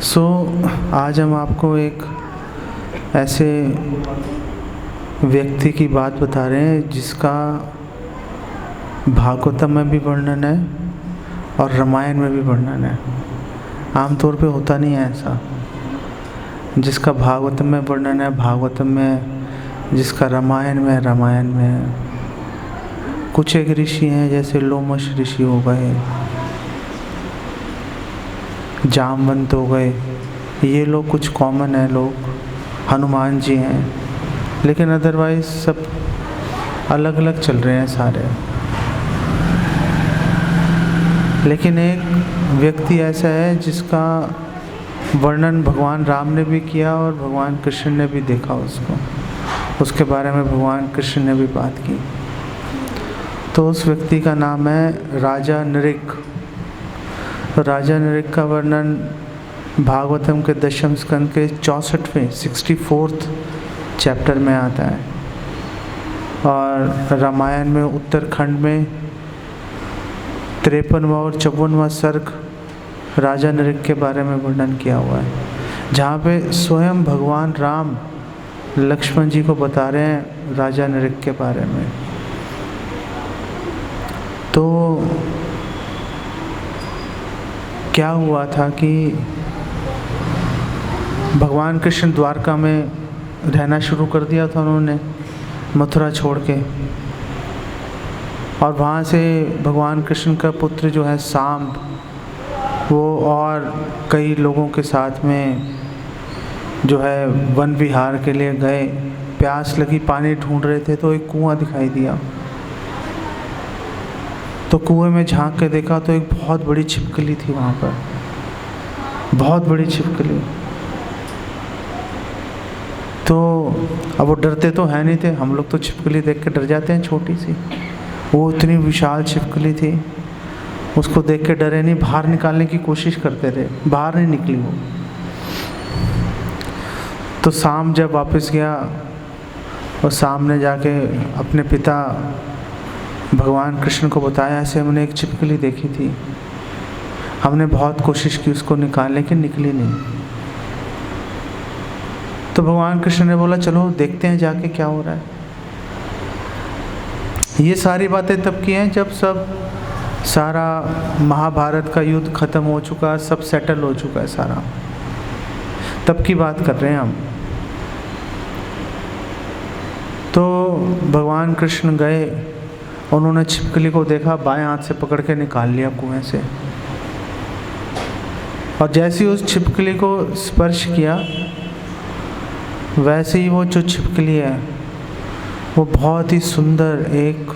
आज हम आपको एक ऐसे व्यक्ति की बात बता रहे हैं जिसका भागवतम में भी वर्णन है और रामायण में भी वर्णन है। आमतौर पे होता नहीं है ऐसा। जिसका भागवतम में वर्णन है भागवतम में, जिसका रामायण में रामायण में। कुछ एक ऋषि हैं जैसे लोमश ऋषि हो गए, जामवंत हो गए, ये लोग कुछ कॉमन है लोग, हनुमान जी हैं, लेकिन अदरवाइज सब अलग अलग चल रहे हैं सारे। लेकिन एक व्यक्ति ऐसा है जिसका वर्णन भगवान राम ने भी किया और भगवान कृष्ण ने भी देखा उसको, उसके बारे में भगवान कृष्ण ने भी बात की। तो उस व्यक्ति का नाम है राजा नृग। राजा नृग का वर्णन भागवतम के 10वें स्कंद के 64वें 64th चैप्टर में आता है और रामायण में उत्तरखंड में 53वां और 54वां सर्ग राजा नृग के बारे में वर्णन किया हुआ है, जहाँ पे स्वयं भगवान राम लक्ष्मण जी को बता रहे हैं राजा नृग के बारे में। तो क्या हुआ था कि भगवान कृष्ण द्वारका में रहना शुरू कर दिया था उन्होंने, मथुरा छोड़ के, और वहाँ से भगवान कृष्ण का पुत्र जो है सांब, वो और कई लोगों के साथ में जो है वन विहार के लिए गए। प्यास लगी, पानी ढूंढ रहे थे तो एक कुआं दिखाई दिया। तो कुएं में झांक के देखा तो एक बहुत बड़ी छिपकली थी वहाँ पर, बहुत बड़ी छिपकली। तो अब वो डरते तो है नहीं थे, हम लोग तो छिपकली देख के डर जाते हैं छोटी सी। वो इतनी विशाल छिपकली थी, उसको देख के डरे नहीं, बाहर निकालने की कोशिश करते रहे, बाहर नहीं निकली वो। तो शाम जब वापस गया और सामने जाके अपने पिता भगवान कृष्ण को बताया, ऐसे हमने एक छिपकली देखी थी, हमने बहुत कोशिश की उसको निकालने, लेकिन निकली नहीं। तो भगवान कृष्ण ने बोला चलो देखते हैं जाके क्या हो रहा है। ये सारी बातें तब की हैं जब सारा महाभारत का युद्ध खत्म हो चुका, सब सेटल हो चुका है सारा, तब की बात कर रहे हैं हम। तो भगवान कृष्ण गए, उन्होंने छिपकली को देखा, बाएं हाथ से पकड़ के निकाल लिया कुएं से, और जैसे ही उस छिपकली को स्पर्श किया वैसे ही वो जो छिपकली है वो बहुत ही सुंदर एक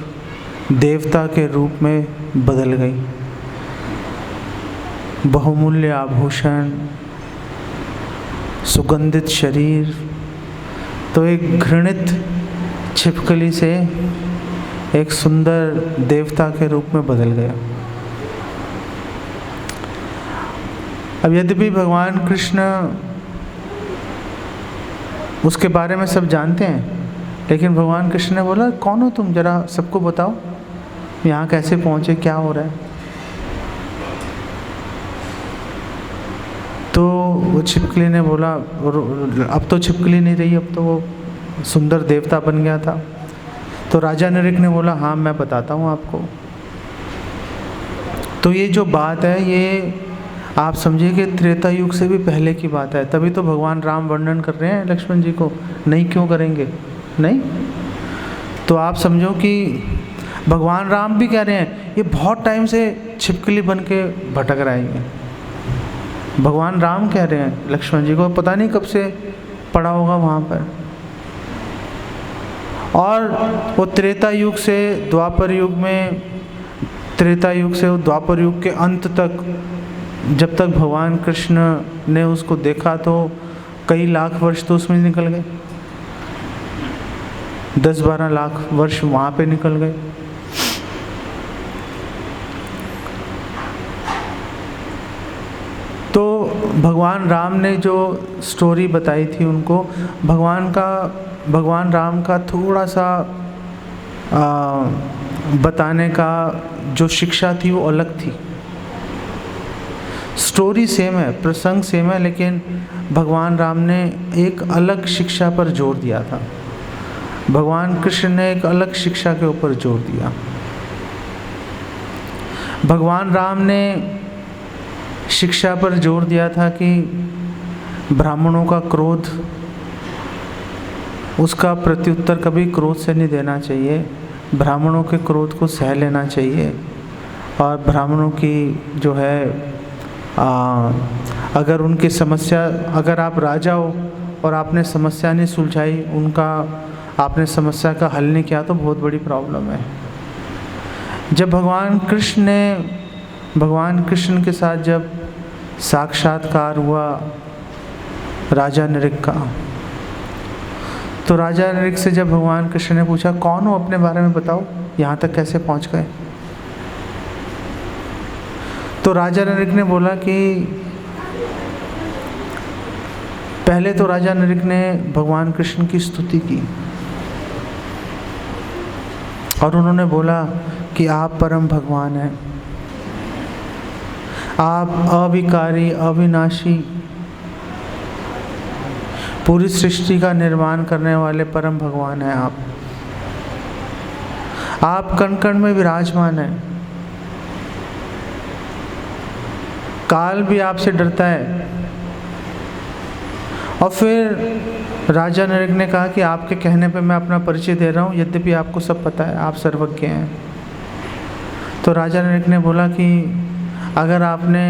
देवता के रूप में बदल गई। बहुमूल्य आभूषण, सुगंधित शरीर, तो एक घृणित छिपकली से एक सुंदर देवता के रूप में बदल गया। अब यद्यपि भगवान कृष्ण उसके बारे में सब जानते हैं, लेकिन भगवान कृष्ण ने बोला कौन हो तुम, जरा सबको बताओ यहाँ कैसे पहुँचे, क्या हो रहा है। तो वो छिपकली ने बोला, और अब तो छिपकली नहीं रही, अब तो वो सुंदर देवता बन गया था। तो राजा नृग ने बोला हाँ मैं बताता हूँ आपको। तो ये जो बात है ये आप समझिए कि त्रेता युग से भी पहले की बात है, तभी तो भगवान राम वर्णन कर रहे हैं लक्ष्मण जी को, नहीं क्यों करेंगे, नहीं। तो आप समझो कि भगवान राम भी कह रहे हैं ये बहुत टाइम से छिपकली बन के भटक रहा है। भगवान राम कह रहे हैं लक्ष्मण जी को, पता नहीं कब से पड़ा होगा वहाँ पर। और वो त्रेता युग से द्वापर युग में, त्रेता युग से वो द्वापर युग के अंत तक, जब तक भगवान कृष्ण ने उसको देखा तो कई लाख वर्ष तो उसमें निकल गए, 10-12 लाख वर्ष वहाँ पे निकल गए। तो भगवान राम ने जो स्टोरी बताई थी उनको, भगवान राम का थोड़ा सा बताने का जो शिक्षा थी वो अलग थी। स्टोरी सेम है, प्रसंग सेम है, लेकिन भगवान राम ने एक अलग शिक्षा पर जोर दिया था। भगवान कृष्ण ने एक अलग शिक्षा के ऊपर जोर दिया। भगवान राम ने शिक्षा पर जोर दिया था कि ब्राह्मणों का क्रोध, उसका प्रत्युत्तर कभी क्रोध से नहीं देना चाहिए, ब्राह्मणों के क्रोध को सह लेना चाहिए। और ब्राह्मणों की जो है अगर उनकी समस्या, अगर आप राजा हो और आपने समस्या नहीं सुलझाई, उनका आपने समस्या का हल नहीं किया, तो बहुत बड़ी प्रॉब्लम है। जब भगवान कृष्ण के साथ जब साक्षात्कार हुआ राजा नृग का, तो राजा नृग से जब भगवान कृष्ण ने पूछा कौन हो, अपने बारे में बताओ, यहाँ तक कैसे पहुँच गए। तो राजा नृग ने बोला कि पहले तो राजा नृग ने भगवान कृष्ण की स्तुति की और उन्होंने बोला कि आप परम भगवान हैं, आप अविकारी, अविनाशी, पूरी सृष्टि का निर्माण करने वाले परम भगवान हैं। आप कण कण में विराजमान हैं, काल भी आपसे डरता है। और फिर राजा नृग ने कहा कि आपके कहने पे मैं अपना परिचय दे रहा हूँ, यद्यपि आपको सब पता है, आप सर्वज्ञ हैं। तो राजा नृग ने बोला कि अगर आपने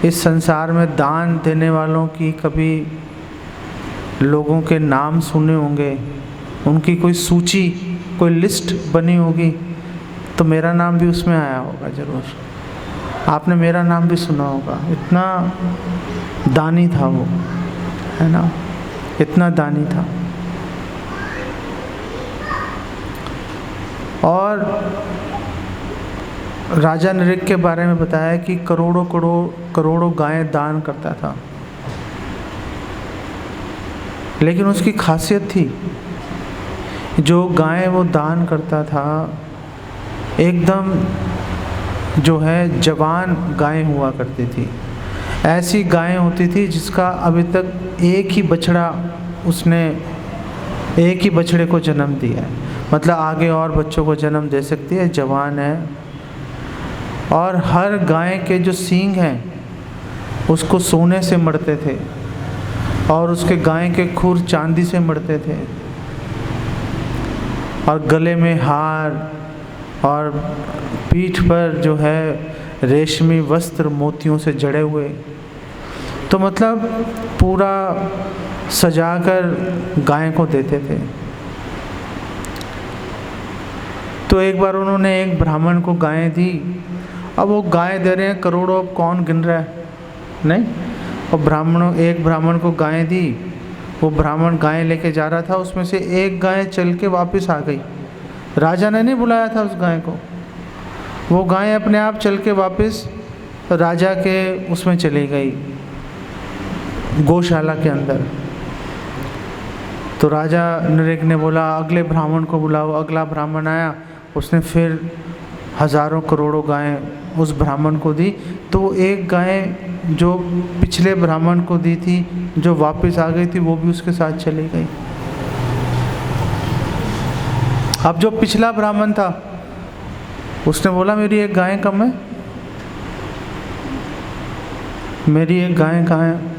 इस संसार में दान देने वालों की कभी लोगों के नाम सुने होंगे, उनकी कोई सूची, कोई लिस्ट बनी होगी, तो मेरा नाम भी उसमें आया होगा ज़रूर। आपने मेरा नाम भी सुना होगा। इतना दानी था वो, है ना, इतना दानी था। और राजा नृग के बारे में बताया कि करोड़ों गायें दान करता था, लेकिन उसकी खासियत थी, जो गायें वो दान करता था एकदम जो है जवान गायें हुआ करती थी। ऐसी गायें होती थी जिसका अभी तक एक ही बछड़े को जन्म दिया है, मतलब आगे और बच्चों को जन्म दे सकती है, जवान है। और हर गाय के जो सींग हैं उसको सोने से मढ़ते थे और उसके गाय के खुर चांदी से मढ़ते थे और गले में हार और पीठ पर जो है रेशमी वस्त्र मोतियों से जड़े हुए। तो मतलब पूरा सजाकर गाय को देते थे। तो एक बार उन्होंने एक ब्राह्मण को गायें दी। अब वो गाय दे रहे हैं करोड़ों, अब कौन गिन रहा है, नहीं। और एक ब्राह्मण को गायें दी। वो ब्राह्मण गायें लेके जा रहा था, उसमें से एक गाय चल के वापस आ गई। राजा ने नहीं बुलाया था उस गाय को, वो गाय अपने आप चल के वापस राजा के उसमें चली गई, गौशाला के अंदर। तो राजा नृग ने बोला अगले ब्राह्मण को बुलाओ। अगला ब्राह्मण आया, उसने फिर हजारों करोड़ों गायें उस ब्राह्मण को दी। तो एक गाय जो पिछले ब्राह्मण को दी थी, जो वापस आ गई थी, वो भी उसके साथ चली गई। अब जो पिछला ब्राह्मण था उसने बोला मेरी एक गाय कम है, मेरी एक गाय कहाँ है।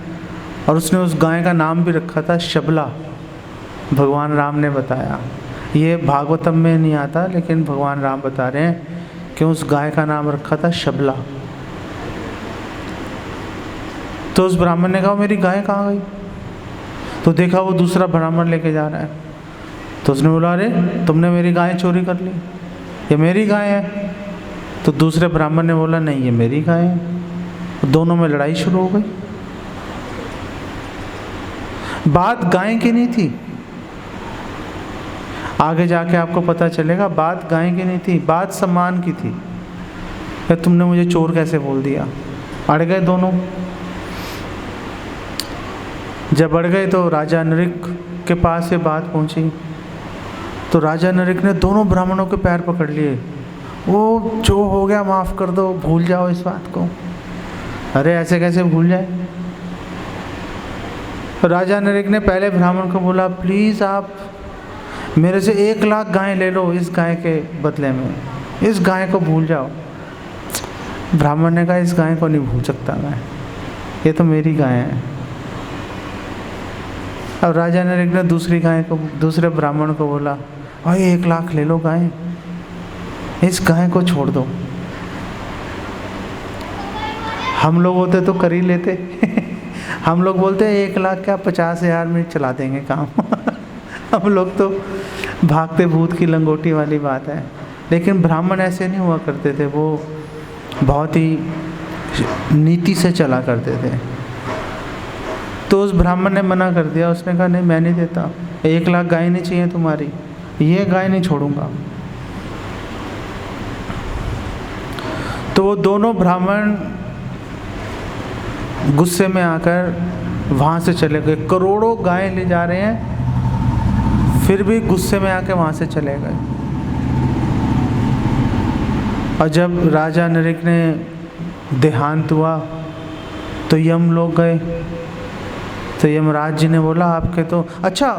और उसने उस गाय का नाम भी रखा था शबला। भगवान राम ने बताया, ये भागवतम में नहीं आता, लेकिन भगवान राम बता रहे हैं कि उस गाय का नाम रखा था शबला। तो उस ब्राह्मण ने कहा मेरी गाय कहाँ गई। तो देखा वो दूसरा ब्राह्मण लेके जा रहा है। तो उसने बोला अरे तुमने मेरी गाय चोरी कर ली, ये मेरी गाय है। तो दूसरे ब्राह्मण ने बोला नहीं ये मेरी गाय है। दोनों में लड़ाई शुरू हो गई। बात गाय की नहीं थी, आगे जाके आपको पता चलेगा। बात गाय की नहीं थी, बात सम्मान की थी। कि तुमने मुझे चोर कैसे बोल दिया। अड़ गए दोनों। जब अड़ गए तो राजा नृग के पास ये बात पहुंची। तो राजा नृग ने दोनों ब्राह्मणों के पैर पकड़ लिए। वो जो हो गया माफ़ कर दो, भूल जाओ इस बात को। अरे ऐसे कैसे भूल जाए। राजा नरेक ने पहले ब्राह्मण को बोला, प्लीज़ आप मेरे से 1 लाख गाय ले लो इस गाय के बदले में, इस गाय को भूल जाओ। ब्राह्मण ने कहा, इस गाय को नहीं भूल सकता मैं, ये तो मेरी गाय है। अब राजा नरेक ने दूसरी गाय को, दूसरे ब्राह्मण को बोला, भाई 1 लाख ले लो गाय, इस गाय को छोड़ दो। हम लोग होते तो कर ही लेते हम लोग बोलते हैं 1 लाख क्या 50,000 में चला देंगे काम हम लोग तो भागते भूत की लंगोटी वाली बात है। लेकिन ब्राह्मण ऐसे नहीं हुआ करते थे, वो बहुत ही नीति से चला करते थे। तो उस ब्राह्मण ने मना कर दिया, उसने कहा नहीं मैं नहीं देता, 1 लाख गाय नहीं चाहिए तुम्हारी, ये गाय नहीं छोड़ूंगा। तो वो दोनों ब्राह्मण गुस्से में आकर वहाँ से चले गए। करोड़ों गाय ले जा रहे हैं, फिर भी गुस्से में आकर वहाँ से चले गए। और जब राजा नरेक ने देहांत हुआ तो यम लोग गए। तो यमराज जी ने बोला, आपके तो अच्छा,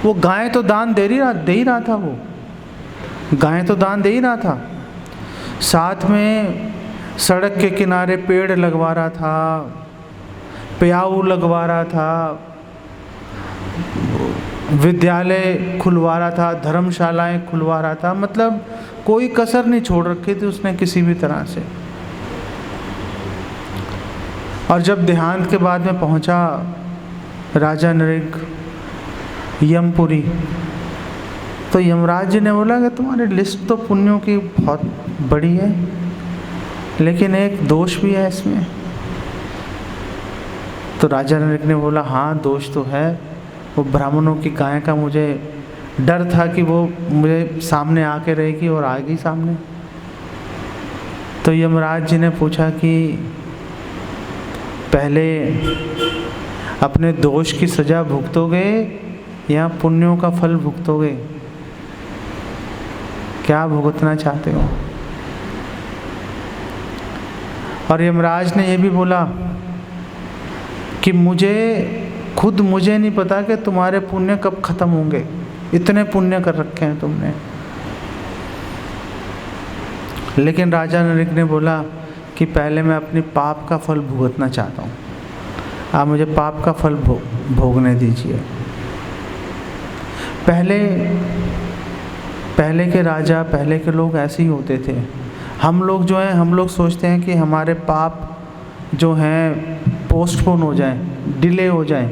वो गाय तो दान दे ही रहा था, वो गाय तो दान दे ही रहा था, साथ में सड़क के किनारे पेड़ लगवा रहा था, प्याऊ लगवा रहा था, विद्यालय खुलवा रहा था, धर्मशालाएं खुलवा रहा था, मतलब कोई कसर नहीं छोड़ रखी थी उसने किसी भी तरह से। और जब देहांत के बाद में पहुंचा राजा नरेक यमपुरी, तो यमराज जी ने बोला कि तुम्हारी लिस्ट तो पुण्यों की बहुत बड़ी है, लेकिन एक दोष भी है इसमें। तो राजा नरेक ने बोला, हाँ दोष तो है, वो ब्राह्मणों की गाय का मुझे डर था कि वो मुझे सामने आके रहेगी, और आ गई सामने। तो यमराज जी ने पूछा कि पहले अपने दोष की सज़ा भुगतोगे या पुण्यों का फल भुगतोगे, क्या भुगतना चाहते हो? और यमराज ने यह भी बोला कि मुझे नहीं पता कि तुम्हारे पुण्य कब खत्म होंगे, इतने पुण्य कर रखे हैं तुमने। लेकिन राजा नरेक ने बोला कि पहले मैं अपनी पाप का फल भुगतना चाहता हूँ, आप मुझे पाप का फल भोगने दीजिए। पहले के राजा, पहले के लोग ऐसे ही होते थे। हम लोग जो हैं, हम लोग सोचते हैं कि हमारे पाप जो हैं पोस्टपोन हो जाएं, डिले हो जाएं।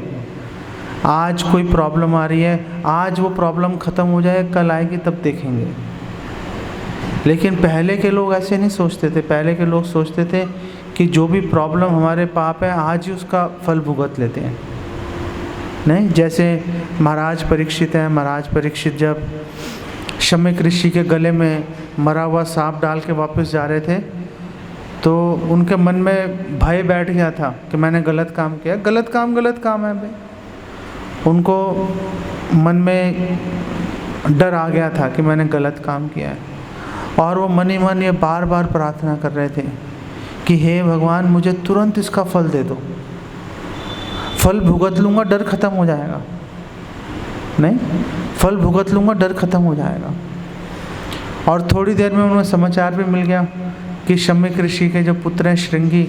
आज कोई प्रॉब्लम आ रही है, आज वो प्रॉब्लम ख़त्म हो जाए, कल आएगी तब देखेंगे। लेकिन पहले के लोग ऐसे नहीं सोचते थे। पहले के लोग सोचते थे कि जो भी प्रॉब्लम हमारे पाप है, आज ही उसका फल भुगत लेते हैं। नहीं, जैसे महाराज परीक्षित हैं, महाराज परीक्षित जब शम्यक ऋषि के गले में मरा हुआ सांप डाल के वापस जा रहे थे, तो उनके मन में भय बैठ गया था कि मैंने गलत काम किया। गलत काम है भाई। उनको मन में डर आ गया था कि मैंने गलत काम किया है, और वो मन ही मन ये बार बार प्रार्थना कर रहे थे कि हे भगवान, मुझे तुरंत इसका फल दे दो, फल भुगत लूँगा, डर खत्म हो जाएगा। नहीं, फल भुगत लूँगा, डर खत्म हो जाएगा। और थोड़ी देर में उन्हें समाचार भी मिल गया कि शम्यक ऋषि के जो पुत्र हैं श्रृंगी,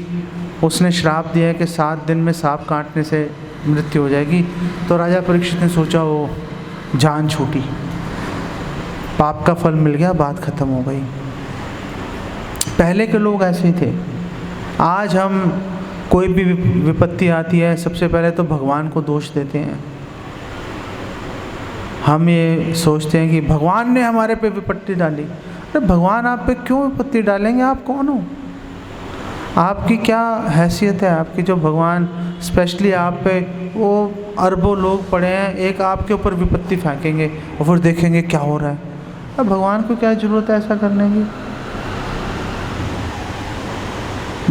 उसने श्राप दिया है कि 7 दिन में सांप काटने से मृत्यु हो जाएगी। तो राजा परीक्षित ने सोचा, वो जान छूटी, पाप का फल मिल गया, बात खत्म हो गई। पहले के लोग ऐसे ही थे। आज हम कोई भी विपत्ति आती है, सबसे पहले तो भगवान को दोष देते हैं। हम ये सोचते हैं कि भगवान ने हमारे पे विपत्ति डाली। अरे भगवान आप पे क्यों विपत्ति डालेंगे? आप कौन हो? आपकी क्या हैसियत है आपकी, जो भगवान स्पेशली आप पे, वो अरबों लोग पड़े हैं, एक आपके ऊपर विपत्ति फेंकेंगे और फिर देखेंगे क्या हो रहा है। अब भगवान को क्या ज़रूरत है ऐसा करने की?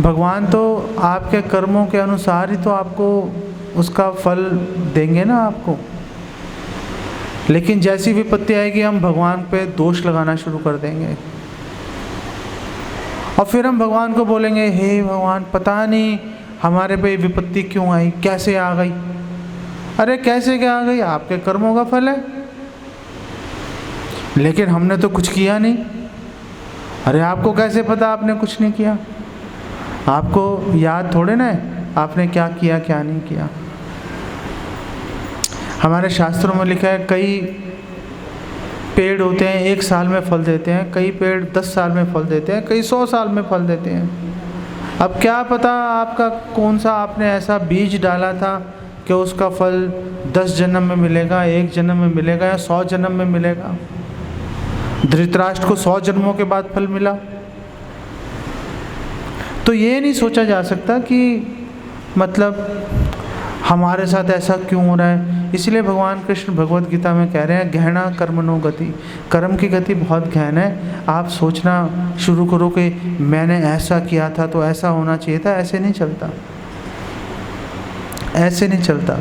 भगवान तो आपके कर्मों के अनुसार ही तो आपको उसका फल देंगे ना आपको। लेकिन जैसी विपत्ति आएगी, हम भगवान पे दोष लगाना शुरू कर देंगे। और फिर हम भगवान को बोलेंगे, हे भगवान पता नहीं हमारे पे विपत्ति क्यों आई, कैसे आ गई। अरे कैसे क्या आ गई, आपके कर्मों का फल है, लेकिन हमने तो कुछ किया नहीं। अरे आपको कैसे पता आपने कुछ नहीं किया, आपको याद थोड़े ना है आपने क्या किया क्या नहीं किया। हमारे शास्त्रों में लिखा है कई पेड़ होते हैं 1 साल में फल देते हैं, कई पेड़ 10 साल में फल देते हैं, कई 100 साल में फल देते हैं। अब क्या पता आपका कौन सा आपने ऐसा बीज डाला था कि उसका फल 10 जन्म में मिलेगा, 1 जन्म में मिलेगा या 100 जन्म में मिलेगा। धृतराष्ट्र को 100 जन्मों के बाद फल मिला। तो ये नहीं सोचा जा सकता कि मतलब हमारे साथ ऐसा क्यों हो रहा है। इसलिए भगवान कृष्ण भगवत गीता में कह रहे हैं गहना कर्मणो गति, कर्म की गति बहुत गहन है। आप सोचना शुरू करो कि मैंने ऐसा किया था तो ऐसा होना चाहिए था, ऐसे नहीं चलता, ऐसे नहीं चलता।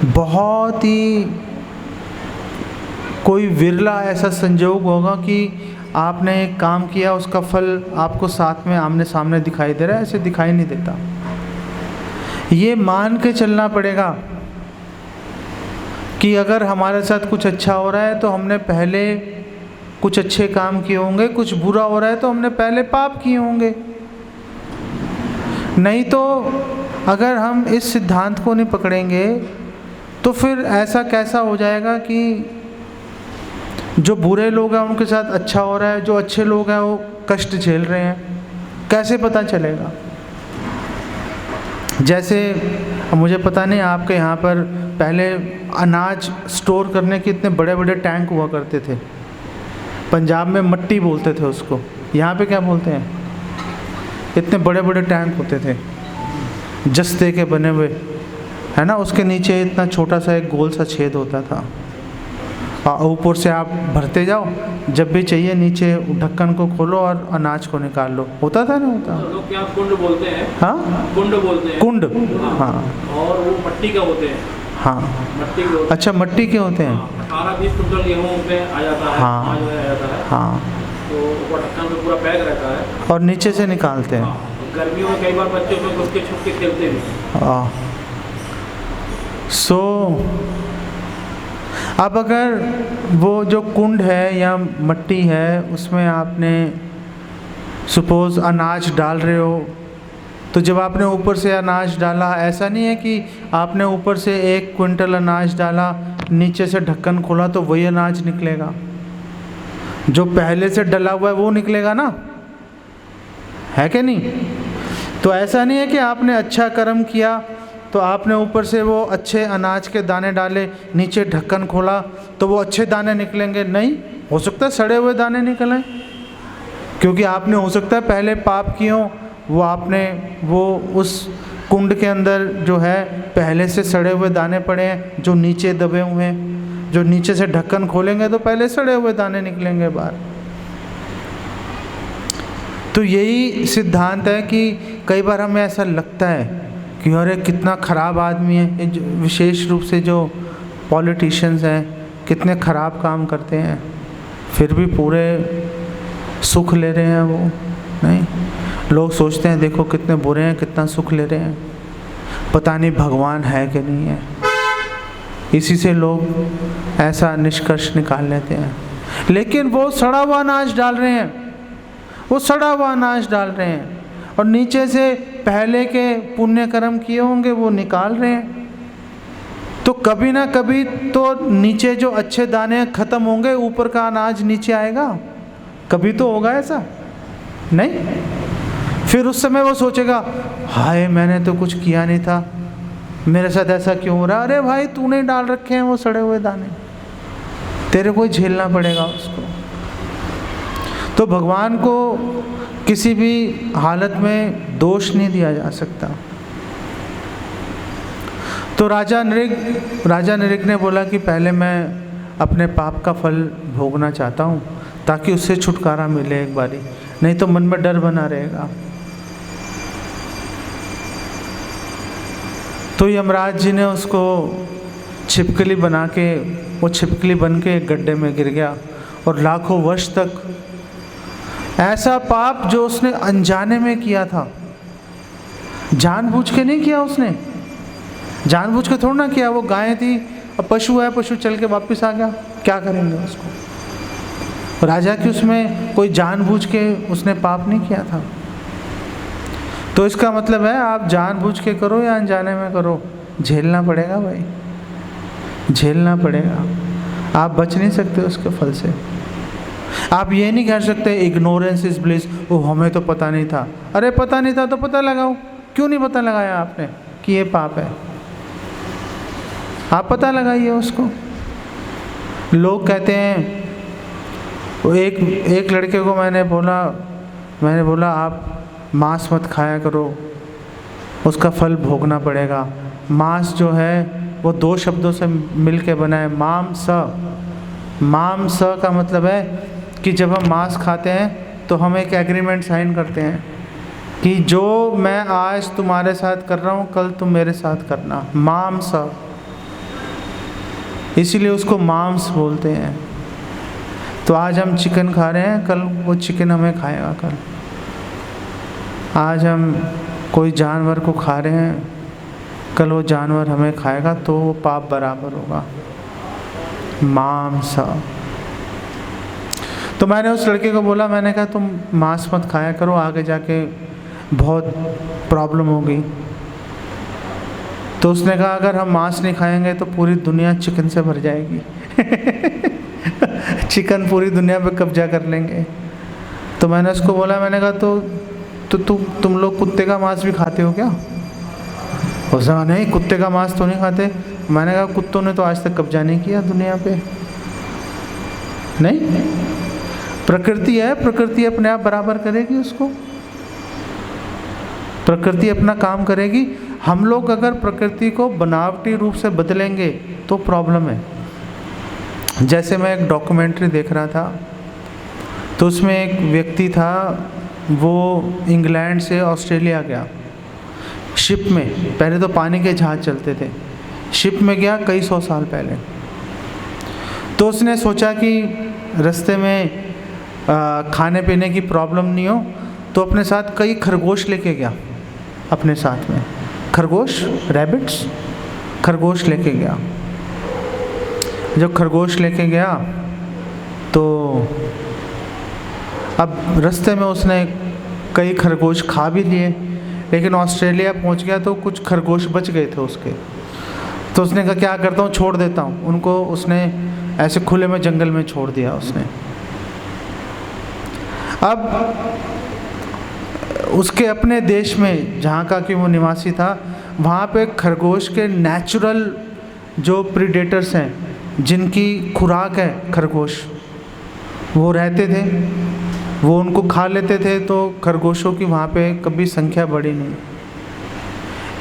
बहुत ही कोई विरला ऐसा संयोग होगा कि आपने एक काम किया उसका फल आपको साथ में आमने सामने दिखाई दे रहा है, ऐसे दिखाई नहीं देता। ये मान के चलना पड़ेगा कि अगर हमारे साथ कुछ अच्छा हो रहा है तो हमने पहले कुछ अच्छे काम किए होंगे, कुछ बुरा हो रहा है तो हमने पहले पाप किए होंगे। नहीं तो अगर हम इस सिद्धांत को नहीं पकड़ेंगे तो फिर ऐसा कैसा हो जाएगा कि जो बुरे लोग हैं उनके साथ अच्छा हो रहा है, जो अच्छे लोग हैं वो कष्ट झेल रहे हैं, कैसे पता चलेगा। जैसे मुझे पता नहीं आपके यहाँ पर पहले अनाज स्टोर करने के इतने बड़े बड़े टैंक हुआ करते थे, पंजाब में मट्टी बोलते थे उसको, यहाँ पे क्या बोलते हैं, इतने बड़े बड़े टैंक होते थे जस्ते के बने हुए, है ना, उसके नीचे इतना छोटा सा एक गोल सा छेद होता था और ऊपर से आप भरते जाओ, जब भी चाहिए नीचे ढक्कन को खोलो और अनाज को निकाल लो। होता था ना, होता। लोग क्या कुंड बोलते हैं, हाँ कुंड बोलते हैं, कुंड, हाँ। और वो मट्टी का होते हैं, हाँ मट्टी के। अच्छा मट्टी के होते हैं। 18-20 कुंटल गेहूँ पे आ जाता है, हाँ आ जाता है, हाँ। तो वो ढक्कन में पूरा पैक रहता है और नीचे से निकालते हैं। गर्मियों में कई बार बच्चों में घुस के छुप के खेलते भी। अब अगर वो जो कुंड है या मट्टी है उसमें आपने सपोज़ अनाज डाल रहे हो, तो जब आपने ऊपर से अनाज डाला, ऐसा नहीं है कि आपने ऊपर से 1 क्विंटल अनाज डाला, नीचे से ढक्कन खोला तो वही अनाज निकलेगा, जो पहले से डला हुआ है वो निकलेगा ना, है कि नहीं। तो ऐसा नहीं है कि आपने अच्छा कर्म किया तो आपने ऊपर से वो अच्छे अनाज के दाने डाले, नीचे ढक्कन खोला तो वो अच्छे दाने निकलेंगे, नहीं। हो सकता है सड़े हुए दाने निकलें, क्योंकि आपने हो सकता है पहले पाप किए हों, वो आपने वो उस कुंड के अंदर जो है पहले से सड़े हुए दाने पड़े हैं जो नीचे दबे हुए हैं, जो नीचे से ढक्कन खोलेंगे तो पहले सड़े हुए दाने निकलेंगे बाहर। तो यही सिद्धांत है कि कई बार हमें ऐसा लगता है कि अरे कितना ख़राब आदमी है, विशेष रूप से जो पॉलिटिशियंस हैं कितने ख़राब काम करते हैं, फिर भी पूरे सुख ले रहे हैं वो। नहीं, लोग सोचते हैं देखो कितने बुरे हैं, कितना सुख ले रहे हैं, पता नहीं भगवान है कि नहीं है। इसी से लोग ऐसा निष्कर्ष निकाल लेते हैं। लेकिन वो सड़ा हुआ अनाज डाल रहे हैं, वो सड़ा हुआ अनाज डाल रहे हैं और नीचे से पहले के पुण्य कर्म किए होंगे वो निकाल रहे हैं। तो कभी ना कभी तो नीचे जो अच्छे दाने ख़त्म होंगे, ऊपर का अनाज नीचे आएगा, कभी तो होगा ऐसा, नहीं। फिर उस समय वो सोचेगा हाय मैंने तो कुछ किया नहीं था, मेरे साथ ऐसा क्यों हो रहा। अरे भाई तूने डाल रखे हैं वो सड़े हुए दाने, तेरे को झेलना पड़ेगा उसको। तो भगवान को किसी भी हालत में दोष नहीं दिया जा सकता। तो राजा नृग ने बोला कि पहले मैं अपने पाप का फल भोगना चाहता हूँ ताकि उससे छुटकारा मिले एक बारी, नहीं तो मन में डर बना रहेगा। तो यमराज जी ने उसको छिपकली बना के, वो छिपकली बन के एक गड्ढे में गिर गया और लाखों वर्ष तक ऐसा पाप जो उसने अनजाने में किया था, जानबूझ के नहीं किया उसने, जानबूझ के थोड़ा ना किया। वो गाय थी, अब पशु है, पशु चल के वापस आ गया, क्या करेंगे उसको। राजा की उसमें कोई जानबूझ के उसने पाप नहीं किया था। तो इसका मतलब है आप जानबूझ के करो या अनजाने में करो, झेलना पड़ेगा भाई, झेलना पड़ेगा। आप बच नहीं सकते उसके फल से। आप ये नहीं कह सकते इग्नोरेंस इज ब्लिस, वो हमें तो पता नहीं था। अरे पता नहीं था तो पता लगाओ, क्यों नहीं पता लगाया आपने कि ये पाप है? आप पता लगाइए उसको। लोग कहते हैं, वो एक लड़के को मैंने बोला आप मांस मत खाया करो, उसका फल भोगना पड़ेगा। मांस जो है वो दो शब्दों से मिल के बना है, माम स का मतलब है कि जब हम मांस खाते हैं तो हम एक एग्रीमेंट साइन करते हैं कि जो मैं आज तुम्हारे साथ कर रहा हूँ कल तुम मेरे साथ करना, मांस। इसीलिए उसको मांस बोलते हैं। तो आज हम चिकन खा रहे हैं, कल वो चिकन हमें खाएगा। कल आज हम कोई जानवर को खा रहे हैं, कल वो जानवर हमें खाएगा, तो वो पाप बराबर होगा, मांस। तो मैंने उस लड़के को बोला, मैंने कहा तुम मांस मत खाया करो, आगे जाके बहुत प्रॉब्लम होगी। तो उसने कहा अगर हम मांस नहीं खाएंगे तो पूरी दुनिया चिकन से भर जाएगी चिकन पूरी दुनिया पे कब्जा कर लेंगे। तो मैंने उसको बोला, मैंने कहा तो तुम लोग कुत्ते का मांस भी खाते हो क्या? उसने कहा नहीं, कुत्ते का मांस तो नहीं खाते। मैंने कहा कुत्तों ने तो आज तक कब्जा नहीं किया दुनिया पे। नहीं, प्रकृति है, प्रकृति अपने आप बराबर करेगी उसको, प्रकृति अपना काम करेगी। हम लोग अगर प्रकृति को बनावटी रूप से बदलेंगे तो प्रॉब्लम है। जैसे मैं एक डॉक्यूमेंट्री देख रहा था, तो उसमें एक व्यक्ति था, वो इंग्लैंड से ऑस्ट्रेलिया गया शिप में। पहले तो पानी के जहाज चलते थे, शिप में गया कई 100 साल पहले। तो उसने सोचा कि रास्ते में खाने पीने की प्रॉब्लम नहीं हो, तो अपने साथ कई खरगोश लेके गया, अपने साथ में खरगोश, रैबिट्स, खरगोश लेके गया। जब खरगोश लेके गया तो अब रास्ते में उसने कई खरगोश खा भी लिए, लेकिन ऑस्ट्रेलिया पहुंच गया तो कुछ खरगोश बच गए थे उसके। तो उसने कहा क्या करता हूँ, छोड़ देता हूँ उनको। उसने ऐसे खुले में जंगल में छोड़ दिया उसने। अब उसके अपने देश में जहाँ का कि वो निवासी था, वहाँ पे खरगोश के नेचुरल जो प्रीडेटर्स हैं, जिनकी खुराक है खरगोश, वो रहते थे, वो उनको खा लेते थे। तो खरगोशों की वहाँ पे कभी संख्या बढ़ी नहीं।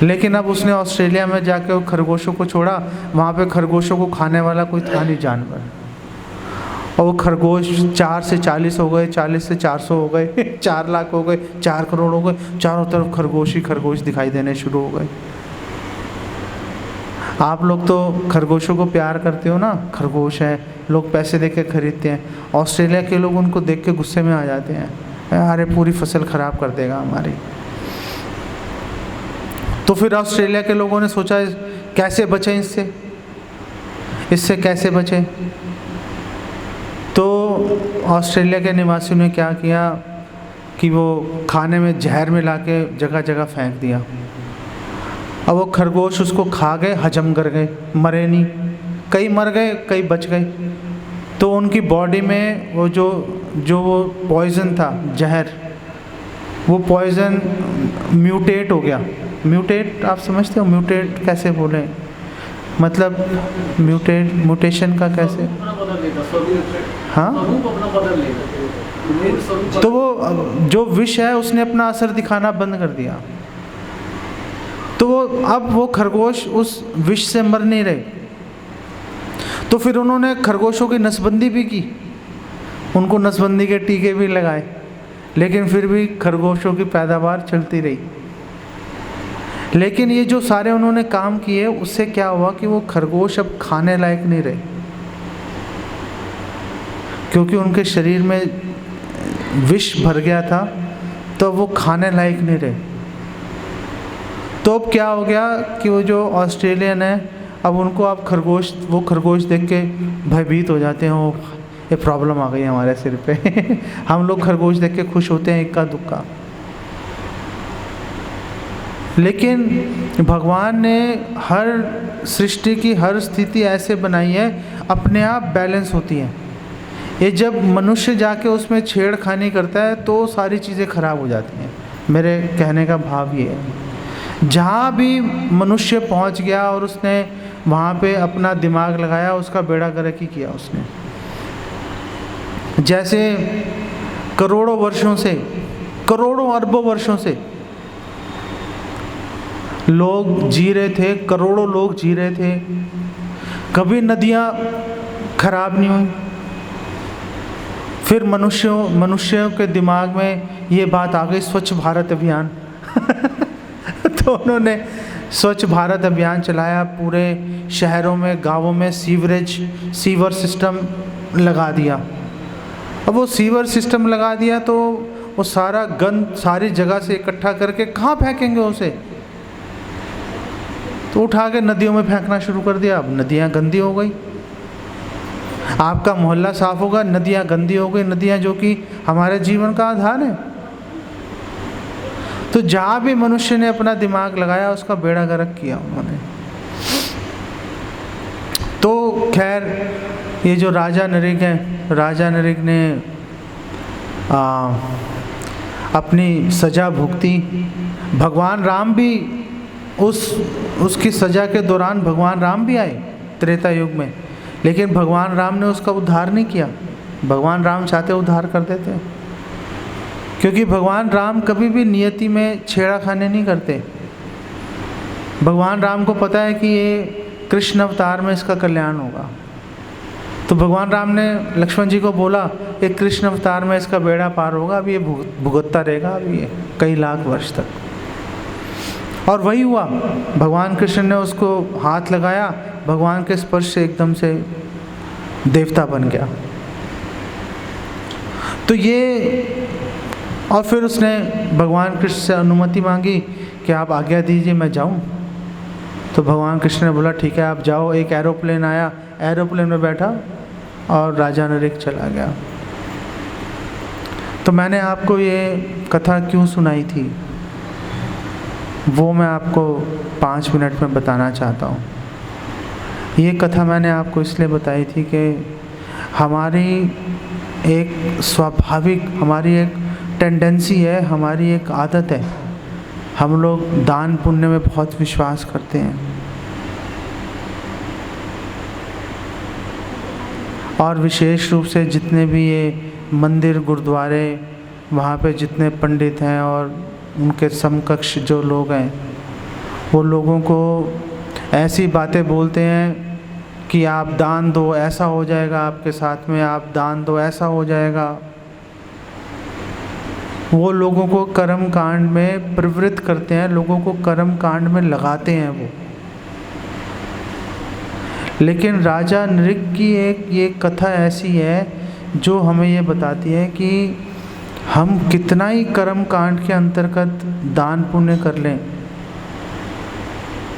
लेकिन अब उसने ऑस्ट्रेलिया में जाके वो खरगोशों को छोड़ा, वहाँ पे खरगोशों को खाने वाला कोई था नहीं जानवर। और वो खरगोश 4 से 40 हो गए, 40 से 400 हो गए 4 लाख हो गए, 4 करोड़ हो गए, चारों तरफ खरगोश ही खरगोश दिखाई देने शुरू हो गए। आप लोग तो खरगोशों को प्यार करते हो ना, खरगोश है, लोग पैसे दे के खरीदते हैं। ऑस्ट्रेलिया के लोग उनको देख के गुस्से में आ जाते हैं, अरे पूरी फसल ख़राब कर देगा हमारी। तो फिर ऑस्ट्रेलिया के लोगों ने सोचा कैसे बचें इससे कैसे बचें। तो ऑस्ट्रेलिया के निवासियों ने क्या किया कि वो खाने में जहर मिला के जगह जगह फेंक दिया। अब वो खरगोश उसको खा गए, हजम कर गए, मरे नहीं। कई मर गए, कई बच गए। तो उनकी बॉडी में वो जो वो पॉइज़न था, जहर, वो पॉइज़न म्यूटेट हो गया। म्यूटेट आप समझते हो? म्यूटेट कैसे बोलें, मतलब म्यूटेशन का कैसे? हाँ, तो वो जो विष है उसने अपना असर दिखाना बंद कर दिया। तो अब वो खरगोश उस विष से मर नहीं रहे। तो फिर उन्होंने खरगोशों की नसबंदी भी की, उनको नसबंदी के टीके भी लगाए, लेकिन फिर भी खरगोशों की पैदावार चलती रही। लेकिन ये जो सारे उन्होंने काम किए, उससे क्या हुआ कि वो खरगोश अब खाने लायक नहीं रहे, क्योंकि उनके शरीर में विष भर गया था तो वो खाने लायक नहीं रहे। तो अब क्या हो गया कि वो जो ऑस्ट्रेलियन है, अब उनको आप खरगोश देख के भयभीत हो जाते हैं, वो ये प्रॉब्लम आ गई हमारे सिर पे हम लोग खरगोश देख के खुश होते हैं इक्का दुक्का। लेकिन भगवान ने हर सृष्टि की हर स्थिति ऐसे बनाई है अपने आप बैलेंस होती है। ये जब मनुष्य जाके उसमें छेड़खानी करता है तो सारी चीज़ें खराब हो जाती हैं। मेरे कहने का भाव ये है, जहाँ भी मनुष्य पहुँच गया और उसने वहाँ पे अपना दिमाग लगाया, उसका बेड़ा गर्क ही किया उसने। जैसे करोड़ों वर्षों से, करोड़ों अरबों वर्षों से लोग जी रहे थे, करोड़ों लोग जी रहे थे, कभी नदियाँ खराब नहीं हुई। फिर मनुष्यों के दिमाग में ये बात आ गई, स्वच्छ भारत अभियान तो उन्होंने स्वच्छ भारत अभियान चलाया, पूरे शहरों में गांवों में सीवर सिस्टम लगा दिया। अब वो सीवर सिस्टम लगा दिया तो वो सारा गंद सारी जगह से इकट्ठा करके कहाँ फेंकेंगे उसे, तो उठा के नदियों में फेंकना शुरू कर दिया। अब नदियाँ गंदी हो गई। आपका मोहल्ला साफ होगा, नदियाँ गंदी हो गई, नदियाँ जो कि हमारे जीवन का आधार है। तो जहाँ भी मनुष्य ने अपना दिमाग लगाया उसका बेड़ा गर्क किया उन्होंने। तो खैर ये जो राजा नरेग है, राजा नरेग ने अपनी सज़ा भुगती। भगवान राम भी उसकी सज़ा के दौरान भगवान राम भी आए त्रेता युग में, लेकिन भगवान राम ने उसका उद्धार नहीं किया। भगवान राम चाहते उद्धार कर देते, क्योंकि भगवान राम कभी भी नियति में छेड़खानी नहीं करते। भगवान राम को पता है कि ये कृष्ण अवतार में इसका कल्याण होगा। तो भगवान राम ने लक्ष्मण जी को बोला, एक कृष्ण अवतार में इसका बेड़ा पार होगा, अब ये भुगतता रहेगा अभी ये कई लाख वर्ष तक। और वही हुआ, भगवान कृष्ण ने उसको हाथ लगाया, भगवान के स्पर्श से एकदम से देवता बन गया। तो ये, और फिर उसने भगवान कृष्ण से अनुमति मांगी कि आप आज्ञा दीजिए मैं जाऊं। तो भगवान कृष्ण ने बोला ठीक है आप जाओ। एक एरोप्लेन आया, एरोप्लेन में बैठा और राजा नरेग चला गया। तो मैंने आपको ये कथा क्यों सुनाई थी वो मैं आपको 5 मिनट में बताना चाहता हूँ। ये कथा मैंने आपको इसलिए बताई थी कि हमारी एक स्वाभाविक, हमारी एक टेंडेंसी है, हमारी एक आदत है, हम लोग दान पुण्य में बहुत विश्वास करते हैं। और विशेष रूप से जितने भी ये मंदिर गुरुद्वारे, वहाँ पे जितने पंडित हैं और उनके समकक्ष जो लोग हैं, वो लोगों को ऐसी बातें बोलते हैं कि आप दान दो ऐसा हो जाएगा आपके साथ में, आप दान दो ऐसा हो जाएगा। वो लोगों को कर्म कांड में प्रवृत्त करते हैं, लोगों को कर्म कांड में लगाते हैं वो। लेकिन राजा नृग की एक ये कथा ऐसी है जो हमें ये बताती है कि हम कितना ही कर्म कांड के अंतर्गत दान पुण्य कर लें,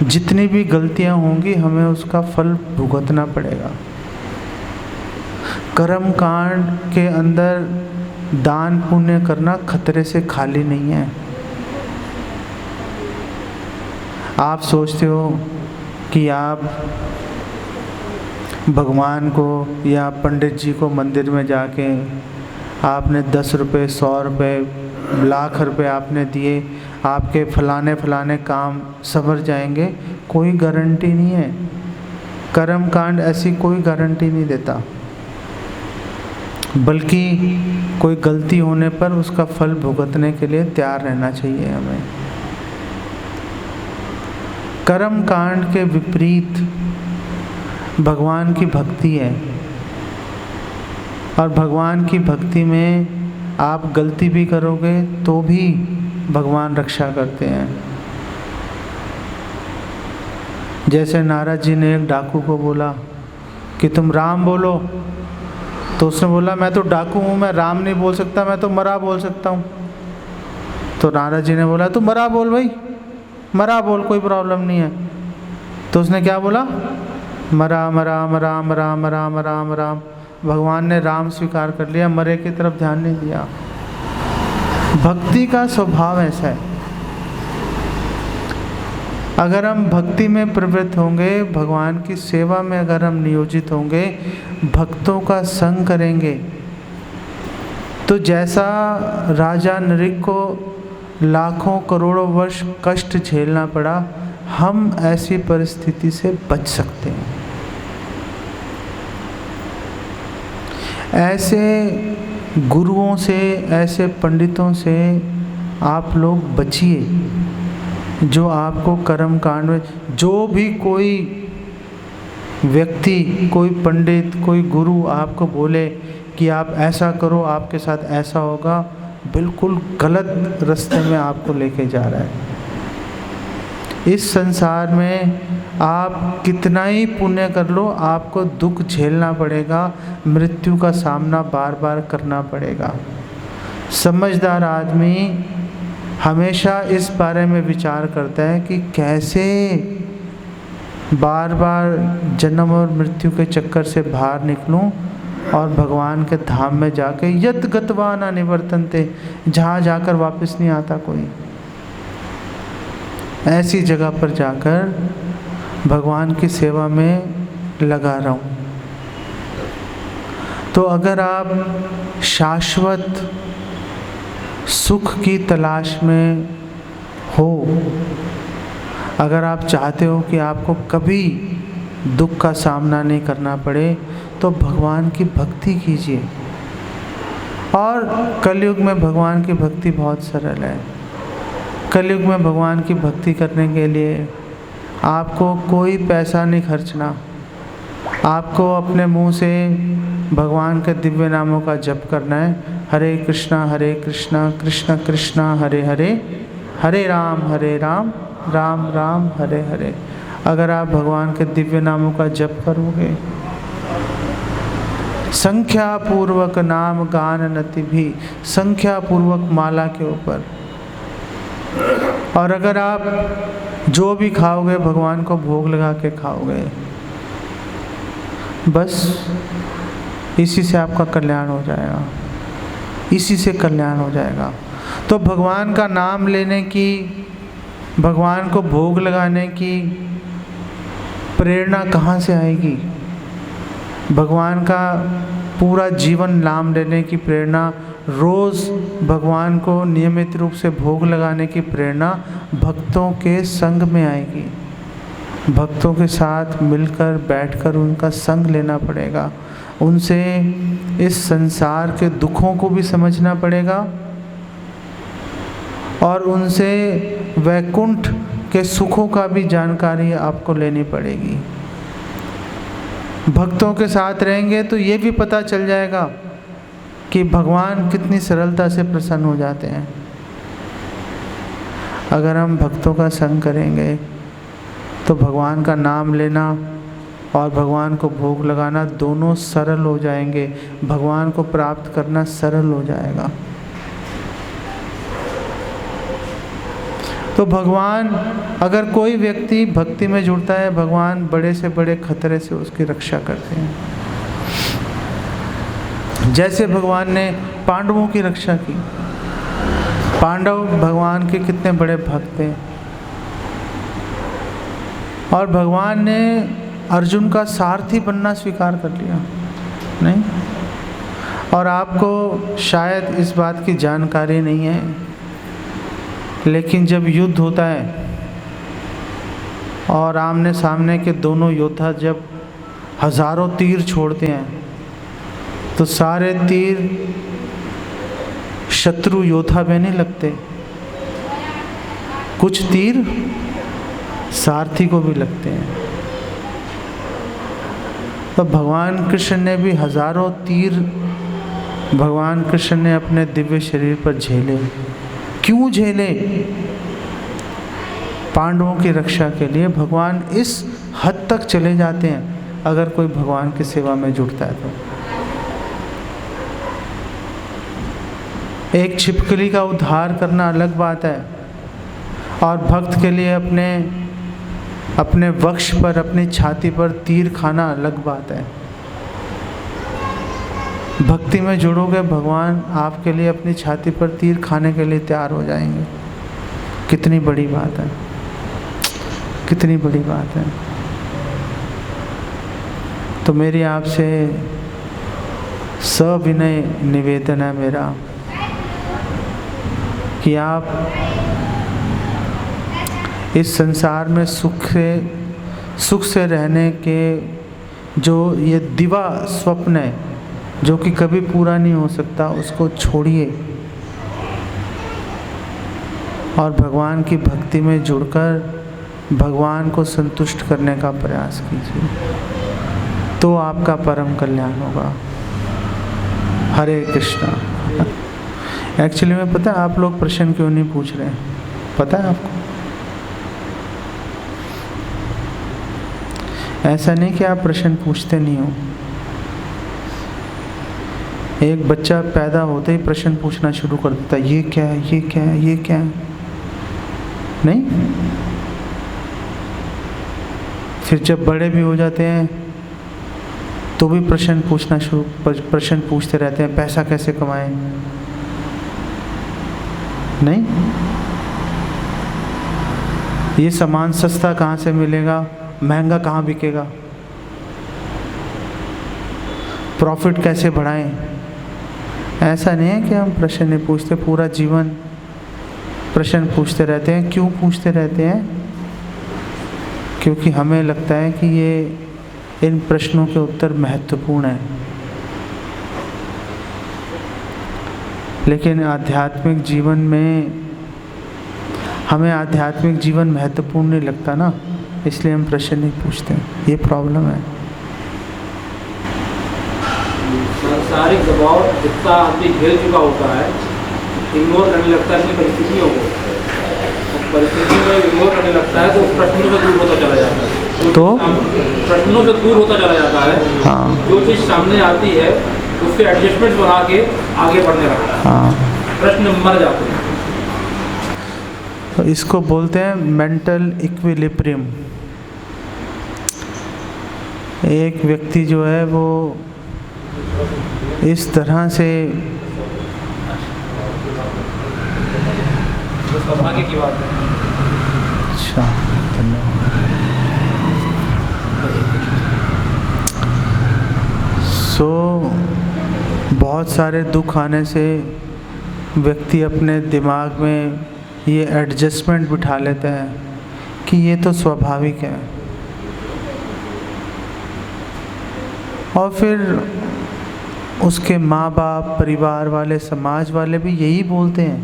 जितनी भी गलतियां होंगी हमें उसका फल भुगतना पड़ेगा। कर्म कांड के अंदर दान पुण्य करना खतरे से खाली नहीं है। आप सोचते हो कि आप भगवान को या पंडित जी को मंदिर में जाके आपने 10 रुपये 100 रुपये लाख रुपये आपने दिए, आपके फलाने काम संवर जाएंगे, कोई गारंटी नहीं है। कर्म कांड ऐसी कोई गारंटी नहीं देता, बल्कि कोई गलती होने पर उसका फल भुगतने के लिए तैयार रहना चाहिए हमें। कर्म कांड के विपरीत भगवान की भक्ति है, और भगवान की भक्ति में आप गलती भी करोगे तो भी भगवान रक्षा करते हैं। जैसे नारद जी ने एक डाकू को बोला कि तुम राम बोलो, तो उसने बोला मैं तो डाकू हूँ, मैं राम नहीं बोल सकता, मैं तो मरा बोल सकता हूँ। तो नारद जी ने बोला तू मरा बोल भाई, मरा बोल, कोई प्रॉब्लम नहीं है। तो उसने क्या बोला? राम राम राम राम राम राम राम। भगवान ने राम स्वीकार कर लिया, मरे की तरफ ध्यान नहीं दिया। भक्ति का स्वभाव ऐसा है, अगर हम भक्ति में प्रवृत्त होंगे, भगवान की सेवा में अगर हम नियोजित होंगे, भक्तों का संग करेंगे, तो जैसा राजा नृग को लाखों करोड़ों वर्ष कष्ट झेलना पड़ा, हम ऐसी परिस्थिति से बच सकते हैं। ऐसे गुरुओं से, ऐसे पंडितों से आप लोग बचिए जो आपको कर्म कांड में, जो भी कोई व्यक्ति, कोई पंडित, कोई गुरु आपको बोले कि आप ऐसा करो, आपके साथ ऐसा होगा, बिल्कुल गलत रास्ते में आपको लेके जा रहा है। इस संसार में आप कितना ही पुण्य कर लो, आपको दुख झेलना पड़ेगा, मृत्यु का सामना बार बार करना पड़ेगा। समझदार आदमी हमेशा इस बारे में विचार करता है कि कैसे बार बार जन्म और मृत्यु के चक्कर से बाहर निकलूं और भगवान के धाम में जाके यत गतवा न निवर्तन्ते, जहाँ जाकर वापस नहीं आता कोई, ऐसी जगह पर जाकर भगवान की सेवा में लगा रहूं। तो अगर आप शाश्वत सुख की तलाश में हो, अगर आप चाहते हो कि आपको कभी दुख का सामना नहीं करना पड़े, तो भगवान की भक्ति कीजिए। और कलयुग में भगवान की भक्ति बहुत सरल है। कलयुग में भगवान की भक्ति करने के लिए आपको कोई पैसा नहीं खर्चना, आपको अपने मुंह से भगवान के दिव्य नामों का जप करना है। हरे कृष्णा कृष्ण कृष्णा हरे हरे, हरे राम राम राम हरे हरे। अगर आप भगवान के दिव्य नामों का जप करोगे, संख्या पूर्वक नाम गान नति भी, संख्या पूर्वक माला के ऊपर, और अगर आप जो भी खाओगे भगवान को भोग लगा के खाओगे, बस इसी से आपका कल्याण हो जाएगा, इसी से कल्याण हो जाएगा। तो भगवान का नाम लेने की, भगवान को भोग लगाने की प्रेरणा कहाँ से आएगी? भगवान का पूरा जीवन नाम लेने की प्रेरणा, रोज़ भगवान को नियमित रूप से भोग लगाने की प्रेरणा भक्तों के संग में आएगी। भक्तों के साथ मिलकर बैठकर उनका संग लेना पड़ेगा, उनसे इस संसार के दुखों को भी समझना पड़ेगा और उनसे वैकुंठ के सुखों का भी जानकारी आपको लेनी पड़ेगी। भक्तों के साथ रहेंगे तो ये भी पता चल जाएगा कि भगवान कितनी सरलता से प्रसन्न हो जाते हैं। अगर हम भक्तों का संग करेंगे तो भगवान का नाम लेना और भगवान को भोग लगाना दोनों सरल हो जाएंगे, भगवान को प्राप्त करना सरल हो जाएगा। तो भगवान, अगर कोई व्यक्ति भक्ति में जुड़ता है, भगवान बड़े से बड़े खतरे से उसकी रक्षा करते हैं। जैसे भगवान ने पांडवों की रक्षा की। पांडव भगवान के कितने बड़े भक्त थे, और भगवान ने अर्जुन का सारथी बनना स्वीकार कर लिया। नहीं, और आपको शायद इस बात की जानकारी नहीं है, लेकिन जब युद्ध होता है और आमने सामने के दोनों योद्धा जब हजारों तीर छोड़ते हैं, तो सारे तीर शत्रु योद्धा में नहीं लगते, कुछ तीर सारथी को भी लगते हैं। तो भगवान कृष्ण ने भी हजारों तीर भगवान कृष्ण ने अपने दिव्य शरीर पर झेले। क्यों झेले? पांडवों की रक्षा के लिए। भगवान इस हद तक चले जाते हैं अगर कोई भगवान की सेवा में जुड़ता है तो। एक छिपकली का उद्धार करना अलग बात है, और भक्त के लिए अपने वक्ष पर, अपनी छाती पर तीर खाना अलग बात है। भक्ति में जुड़ोगे, भगवान आपके लिए अपनी छाती पर तीर खाने के लिए तैयार हो जाएंगे। कितनी बड़ी बात है, कितनी बड़ी बात है। तो मेरी आपसे सविनय निवेदन है मेरा कि आप इस संसार में सुख से रहने के जो ये दिवा स्वप्न है, जो कि कभी पूरा नहीं हो सकता, उसको छोड़िए और भगवान की भक्ति में जुड़कर भगवान को संतुष्ट करने का प्रयास कीजिए, तो आपका परम कल्याण होगा। हरे कृष्णा। एक्चुअली में पता है आप लोग प्रश्न क्यों नहीं पूछ रहे हैं? पता है आपको? ऐसा नहीं कि आप प्रश्न पूछते नहीं हो। एक बच्चा पैदा होते ही प्रश्न पूछना शुरू कर देता है, ये क्या है, ये क्या है, ये क्या है। नहीं, फिर जब बड़े भी हो जाते हैं तो भी प्रश्न पूछते रहते हैं, पैसा कैसे कमाएं। नहीं, ये सामान सस्ता कहाँ से मिलेगा, महंगा कहाँ बिकेगा, प्रॉफिट कैसे बढ़ाएं। ऐसा नहीं है कि हम प्रश्न नहीं पूछते, पूरा जीवन प्रश्न पूछते रहते हैं। क्यों पूछते रहते हैं? क्योंकि हमें लगता है कि ये इन प्रश्नों के उत्तर महत्वपूर्ण हैं। लेकिन आध्यात्मिक जीवन में हमें आध्यात्मिक जीवन महत्वपूर्ण नहीं लगता ना, इसलिए हम प्रश्न नहीं पूछते। ये प्रॉब्लम है। सांसारिक दबाव जितना आदमी झेल चुका होता है, इग्नोर करने लगता है अपनी परिस्थितियों को। परिस्थिति में इग्नोर करने लगता है तो प्रश्नों से दूर होता चला जाता है। तो प्रश्नों से दूर होता चला जाता है। हाँ। जो चीज़ सामने आती है उससे एडजस्टमेंट बना के आगे बढ़ने लगता है। हाँ। प्रश्न मर जाते हैं। तो इसको बोलते हैं मेंटल इक्विलिब्रियम। एक व्यक्ति जो है वो इस तरह से आगे की बात है। अच्छा, धन्यवाद। बहुत सारे दुख आने से व्यक्ति अपने दिमाग में ये एडजस्टमेंट बिठा लेता है कि ये तो स्वाभाविक है, और फिर उसके माँ बाप, परिवार वाले, समाज वाले भी यही बोलते हैं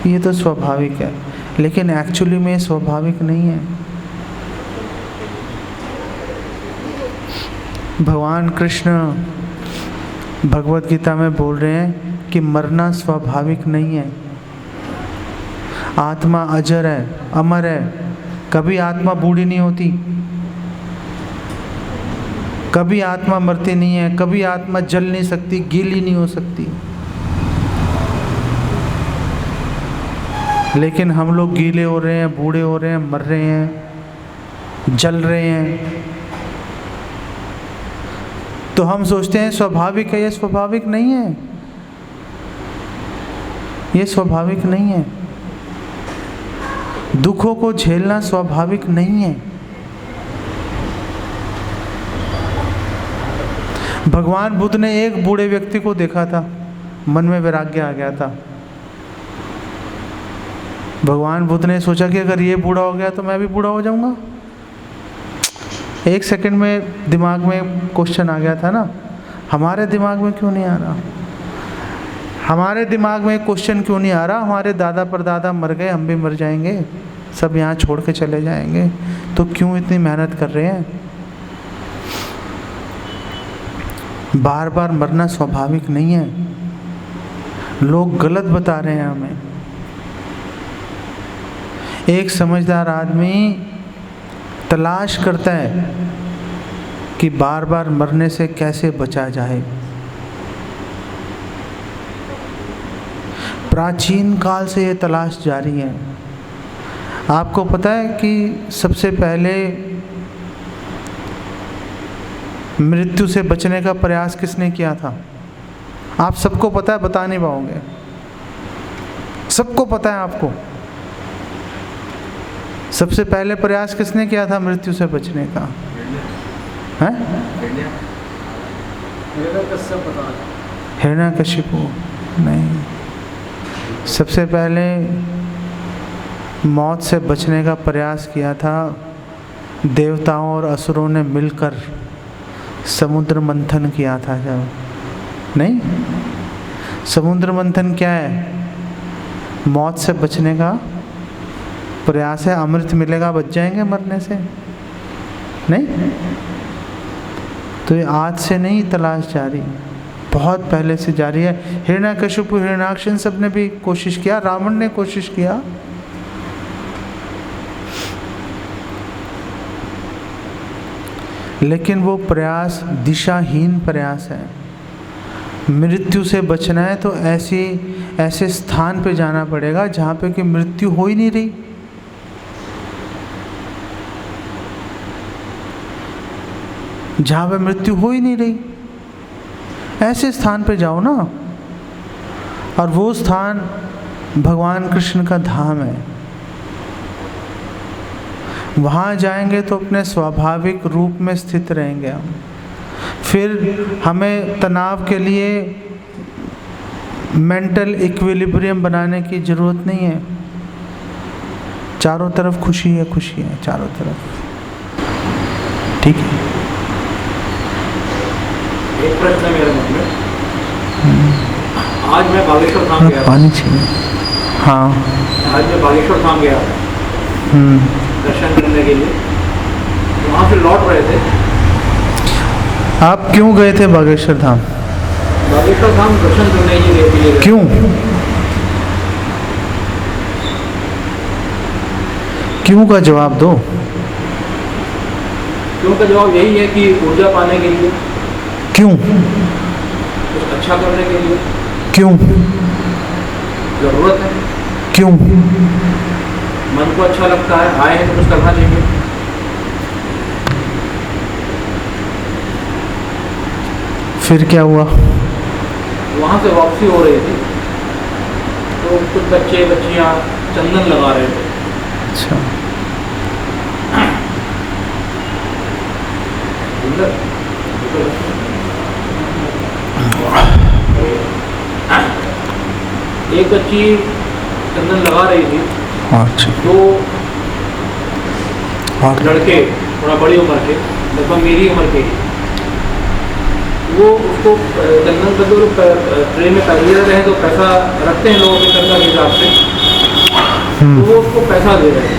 ये तो स्वाभाविक है। लेकिन एक्चुअली में स्वाभाविक नहीं है। भगवान कृष्ण भगवत गीता में बोल रहे हैं कि मरना स्वाभाविक नहीं है। आत्मा अजर है, अमर है। कभी आत्मा बूढ़ी नहीं होती, कभी आत्मा मरती नहीं है, कभी आत्मा जल नहीं सकती, गीली नहीं हो सकती। लेकिन हम लोग गीले हो रहे हैं, बूढ़े हो रहे हैं, मर रहे हैं, जल रहे हैं। तो हम सोचते हैं स्वाभाविक है। ये स्वाभाविक नहीं है, ये स्वाभाविक नहीं है। दुखों को झेलना स्वाभाविक नहीं है। भगवान बुद्ध ने एक बूढ़े व्यक्ति को देखा था, मन में वैराग्य आ गया था। भगवान बुद्ध ने सोचा कि अगर ये बूढ़ा हो गया तो मैं भी बूढ़ा हो जाऊंगा। एक सेकंड में दिमाग में क्वेश्चन आ गया था ना, हमारे दिमाग में क्यों नहीं आ रहा? हमारे दिमाग में क्वेश्चन क्यों नहीं आ रहा? हमारे दादा परदादा मर गए, हम भी मर जाएंगे, सब यहाँ छोड़ के चले जाएंगे, तो क्यों इतनी मेहनत कर रहे हैं? बार बार मरना स्वाभाविक नहीं है। लोग गलत बता रहे हैं हमें। एक समझदार आदमी तलाश करता है कि बार बार मरने से कैसे बचा जाए। प्राचीन काल से ये तलाश जारी है। आपको पता है कि सबसे पहले मृत्यु से बचने का प्रयास किसने किया था? आप सबको पता है, बता नहीं पाओगे। सबको पता है आपको। सबसे पहले प्रयास किसने किया था मृत्यु से बचने का? है हिरण्यकशिपु? नहीं, सबसे पहले मौत से बचने का प्रयास किया था देवताओं और असुरों ने मिलकर, समुद्र मंथन किया था जब। नहीं, समुद्र मंथन क्या है? मौत से बचने का प्रयास है। अमृत मिलेगा, बच जाएंगे मरने से। नहीं, तो ये आज से नहीं तलाश जारी, बहुत पहले से जारी है। हिरण्यकशिपु, हिरण्याक्ष सब ने भी कोशिश किया, रावण ने कोशिश किया। लेकिन वो प्रयास दिशाहीन प्रयास है। मृत्यु से बचना है तो ऐसे स्थान पे जाना पड़ेगा जहाँ पे कि मृत्यु हो ही नहीं रही। जहाँ पे मृत्यु हो ही नहीं रही, ऐसे स्थान पे जाओ ना। और वो स्थान भगवान कृष्ण का धाम है। वहाँ जाएंगे तो अपने स्वाभाविक रूप में स्थित रहेंगे हम। फिर हमें तनाव के लिए मेंटल इक्विलिब्रियम बनाने की ज़रूरत नहीं है। चारों तरफ खुशी है, खुशी है चारों तरफ। ठीक है। एक प्रश्न है मेरे मन में। आज मैं बागेश्वर धाम गया था। पानी चाहिए। हाँ, आज मैं बागेश्वर धाम गया था दर्शन करने के लिए। वहाँ से लौट रहे थे। आप क्यों गए थे बागेश्वर धाम? बागेश्वर धाम दर्शन करने के लिए। क्यों? क्यों का जवाब दो। क्यों का जवाब यही है कि ऊर्जा पाने के लिए। क्यों? कुछ अच्छा करने के लिए। क्यों? जरूरत है। क्यों? मन को अच्छा लगता है, आए हैं तो कुछ करना चाहिए। फिर क्या हुआ? वहाँ से वापसी हो रही थी तो कुछ बच्चे बच्चियाँ चंदन लगा रहे थे। अच्छा। एक बच्ची चंदन लगा रही थी। अच्छा। दो लड़के थोड़ा बड़ी उम्र के, लगभग मेरी उम्र के ही, वो उसको चंदन का जो ट्रे में पैसे रहे हैं तो पैसा रखते हैं लोगों के श्रद्धा के हिसाब से, तो वो उसको पैसा दे रहे हैं।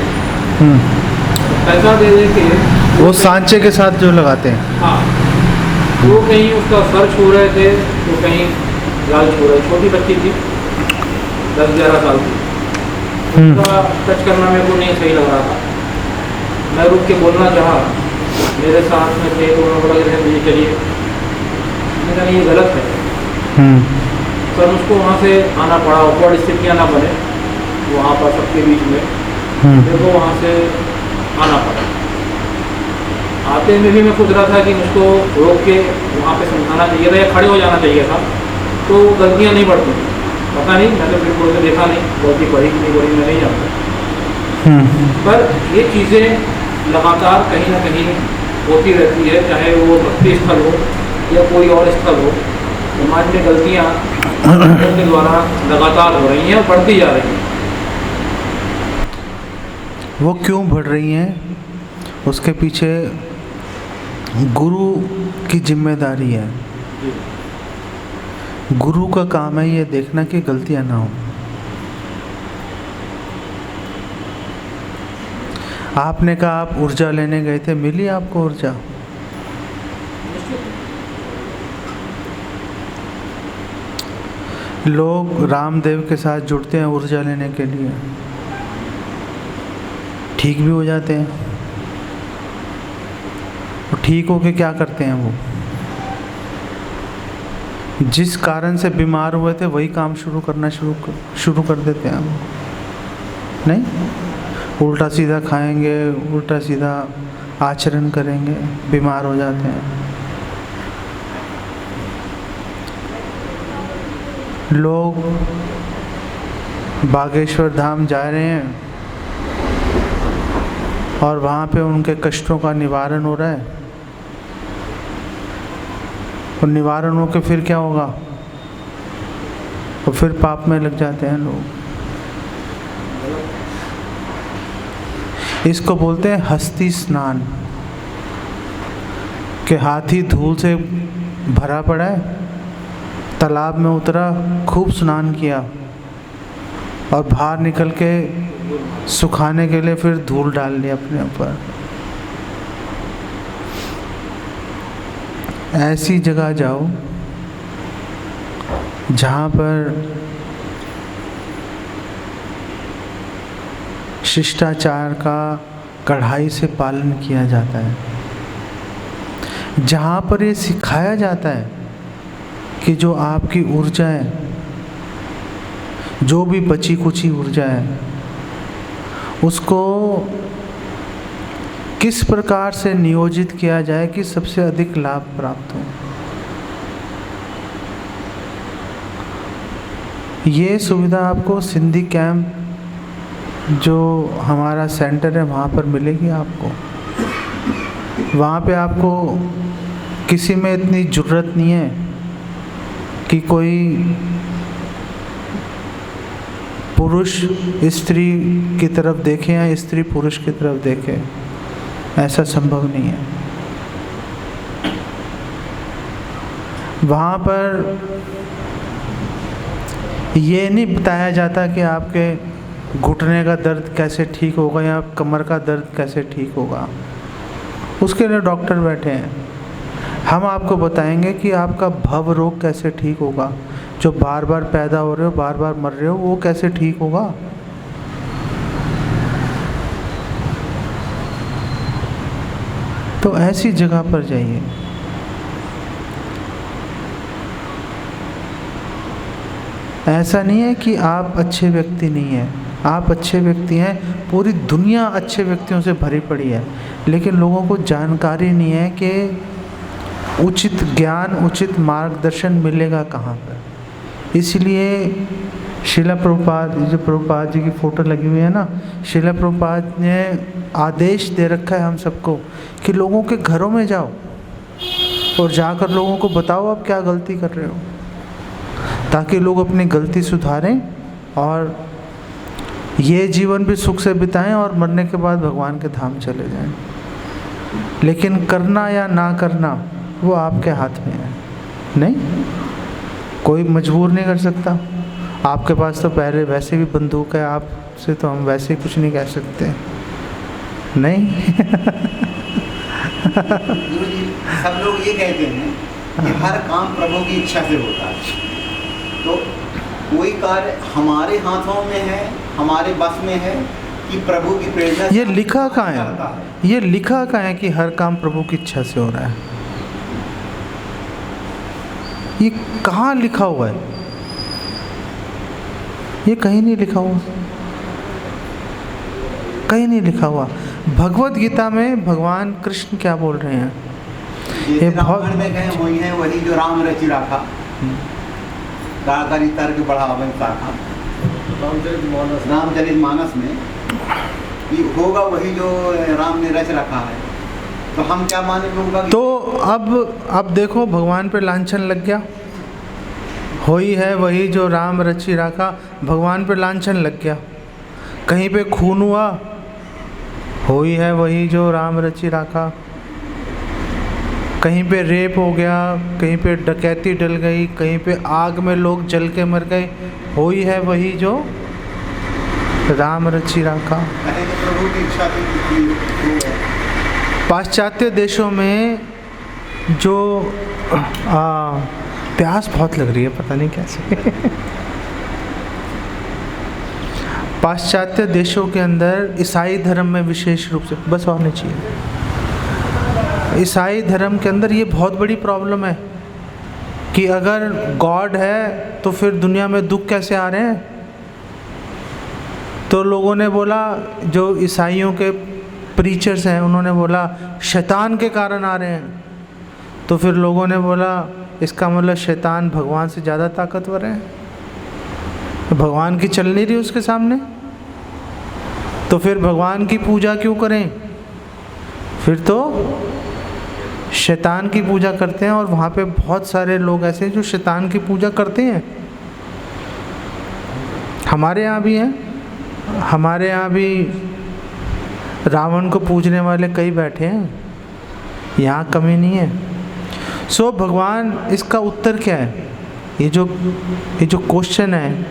पैसा दे दे के वो सांचे के साथ जो लगाते हैं। हाँ, वो कहीं उसका सर छू रहे थे तो कहीं गाल छू रहे। छोटी बच्ची थी, 10-11 साल की। उसका टच करना मेरे को नहीं सही लग रहा था। मैं रुक के बोलना चाहा, मेरे साथ में थे तो उन्होंने बोला कि मुझे चलिए। मैंने कहा ये गलत है। पर उसको वहाँ से आना पड़ा, ऑकवर्ड स्थितियाँ ना बने वहाँ पर सबके बीच में, मेरे को वहाँ से आना पड़ा। आते में भी मैं सोच रहा था कि मुझको रोक के वहाँ पे समझाना चाहिए था या खड़े हो जाना चाहिए था, तो गलतियाँ नहीं बढ़ती। पता नहीं, मैंने बिल्कुल से देखा नहीं गलती बढ़ी कि नहीं बढ़ी, मैं नहीं जानता। पर ये चीज़ें लगातार कहीं ना कहीं होती रहती है, चाहे वो भक्ति स्थल हो या कोई और स्थल हो। समाज में गलतियाँ उनके द्वारा लगातार हो रही हैं और बढ़ती जा रही हैं। वो क्यों बढ़ रही हैं? उसके पीछे गुरु की जिम्मेदारी है। गुरु का काम है ये देखना कि गलतियां ना हो। आपने कहा आप ऊर्जा लेने गए थे, मिली आपको ऊर्जा? लोग रामदेव के साथ जुड़ते हैं ऊर्जा लेने के लिए, ठीक भी हो जाते हैं। और ठीक होके क्या करते हैं वो? जिस कारण से बीमार हुए थे वही काम शुरू कर देते हैं हम, नहीं? उल्टा सीधा खाएंगे, उल्टा सीधा आचरण करेंगे, बीमार हो जाते हैं। लोग बागेश्वर धाम जा रहे हैं और वहाँ पे उनके कष्टों का निवारण हो रहा है, और निवारण हो के फिर क्या होगा? तो फिर पाप में लग जाते हैं लोग। इसको बोलते हैं हस्ती स्नान, कि हाथी धूल से भरा पड़ा है, तालाब में उतरा, खूब स्नान किया और बाहर निकल के सुखाने के लिए फिर धूल डाल लिया अपने ऊपर। ऐसी जगह जाओ जहाँ पर शिष्टाचार का कड़ाई से पालन किया जाता है, जहाँ पर ये सिखाया जाता है कि जो आपकी ऊर्जा है, जो भी बची कुची ऊर्जा है, उसको किस प्रकार से नियोजित किया जाए कि सबसे अधिक लाभ प्राप्त हो। ये सुविधा आपको सिंधी कैंप जो हमारा सेंटर है वहाँ पर मिलेगी आपको। वहाँ पे आपको किसी में इतनी ज़रूरत नहीं है कि कोई पुरुष स्त्री की तरफ देखे या स्त्री पुरुष की तरफ देखे, ऐसा संभव नहीं है। वहाँ पर ये नहीं बताया जाता कि आपके घुटने का दर्द कैसे ठीक होगा या कमर का दर्द कैसे ठीक होगा, उसके लिए डॉक्टर बैठे हैं। हम आपको बताएंगे कि आपका भव रोग कैसे ठीक होगा, जो बार बार पैदा हो रहे हो, बार बार मर रहे हो, वो कैसे ठीक होगा। तो ऐसी जगह पर जाइए। ऐसा नहीं है कि आप अच्छे व्यक्ति नहीं हैं, आप अच्छे व्यक्ति हैं, पूरी दुनिया अच्छे व्यक्तियों से भरी पड़ी है, लेकिन लोगों को जानकारी नहीं है कि उचित ज्ञान, उचित मार्गदर्शन मिलेगा कहाँ पर। इसलिए शिला प्रभुपाद, जो प्रभुपाद जी की फ़ोटो लगी हुई है ना, शिला प्रभुपाद ने आदेश दे रखा है हम सबको कि लोगों के घरों में जाओ और जाकर लोगों को बताओ आप क्या गलती कर रहे हो, ताकि लोग अपनी गलती सुधारें और ये जीवन भी सुख से बिताएं और मरने के बाद भगवान के धाम चले जाएं। लेकिन करना या ना करना वो आपके हाथ में है, नहीं, कोई मजबूर नहीं कर सकता। आपके पास तो पहले वैसे भी बंदूक है, आपसे तो हम वैसे ही कुछ नहीं कह सकते, नहीं। सब लोग ये कहते हैं कि हर काम प्रभु की इच्छा से होता है, तो कोई कार्य हमारे हाथों में है, हमारे बस में है कि प्रभु की प्रेरणा। ये लिखा कहाँ है? ये लिखा कहाँ है कि हर काम प्रभु की इच्छा से हो रहा है? ये कहाँ लिखा हुआ है? ये कहीं नहीं लिखा हुआ, कहीं नहीं लिखा हुआ। भगवत गीता में भगवान कृष्ण क्या बोल रहे हैं? ये बहुत में कहें वही है, वही जो राम रचि राखा, तर्क बढ़ावन शाखा, रामचरित मानस में ये होगा वही जो राम ने रच रखा है। तो हम क्या मानेंगे होगा? तो अब देखो, भगवान पे लांछन लग गया, होई है वही जो राम रचि राखा, भगवान पे लांछन लग गया। कहीं पे खून हुआ, होई है वही जो राम रचि राखा। कहीं पे रेप हो गया, कहीं पे डकैती डल गई, कहीं पे आग में लोग जल के मर गए, होई है वही जो राम रचि राखा। प्रभु की इच्छा थी। पाश्चात्य देशों में जो प्यास बहुत लग रही है, पता नहीं कैसे। पाश्चात्य देशों के अंदर ईसाई धर्म में विशेष रूप से, बस और नहीं चाहिए, ईसाई धर्म के अंदर ये बहुत बड़ी प्रॉब्लम है कि अगर गॉड है तो फिर दुनिया में दुख कैसे आ रहे हैं? तो लोगों ने बोला, जो ईसाइयों के प्रीचर्स हैं उन्होंने बोला शैतान के कारण आ रहे हैं। तो फिर लोगों ने बोला इसका मतलब शैतान भगवान से ज़्यादा ताकतवर है, भगवान की चल नहीं रही उसके सामने, तो फिर भगवान की पूजा क्यों करें? फिर तो शैतान की पूजा करते हैं। और वहाँ पे बहुत सारे लोग ऐसे हैं जो शैतान की पूजा करते हैं। हमारे यहाँ भी हैं, हमारे यहाँ भी रावण को पूजने वाले कई बैठे हैं, यहाँ कमी नहीं है। सो भगवान, इसका उत्तर क्या है? ये जो क्वेश्चन है,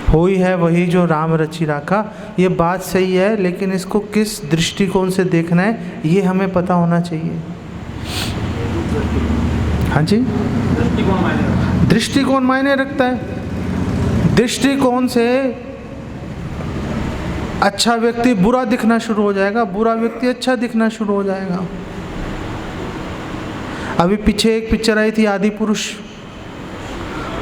होई है वही जो राम रचि राखा, ये बात सही है, लेकिन इसको किस दृष्टिकोण से देखना है ये हमें पता होना चाहिए। हाँ जी, दृष्टिकोण मायने रखता है। दृष्टिकोण से अच्छा व्यक्ति बुरा दिखना शुरू हो जाएगा, बुरा व्यक्ति अच्छा दिखना शुरू हो जाएगा। अभी पीछे एक पिक्चर आई थी आदि पुरुष,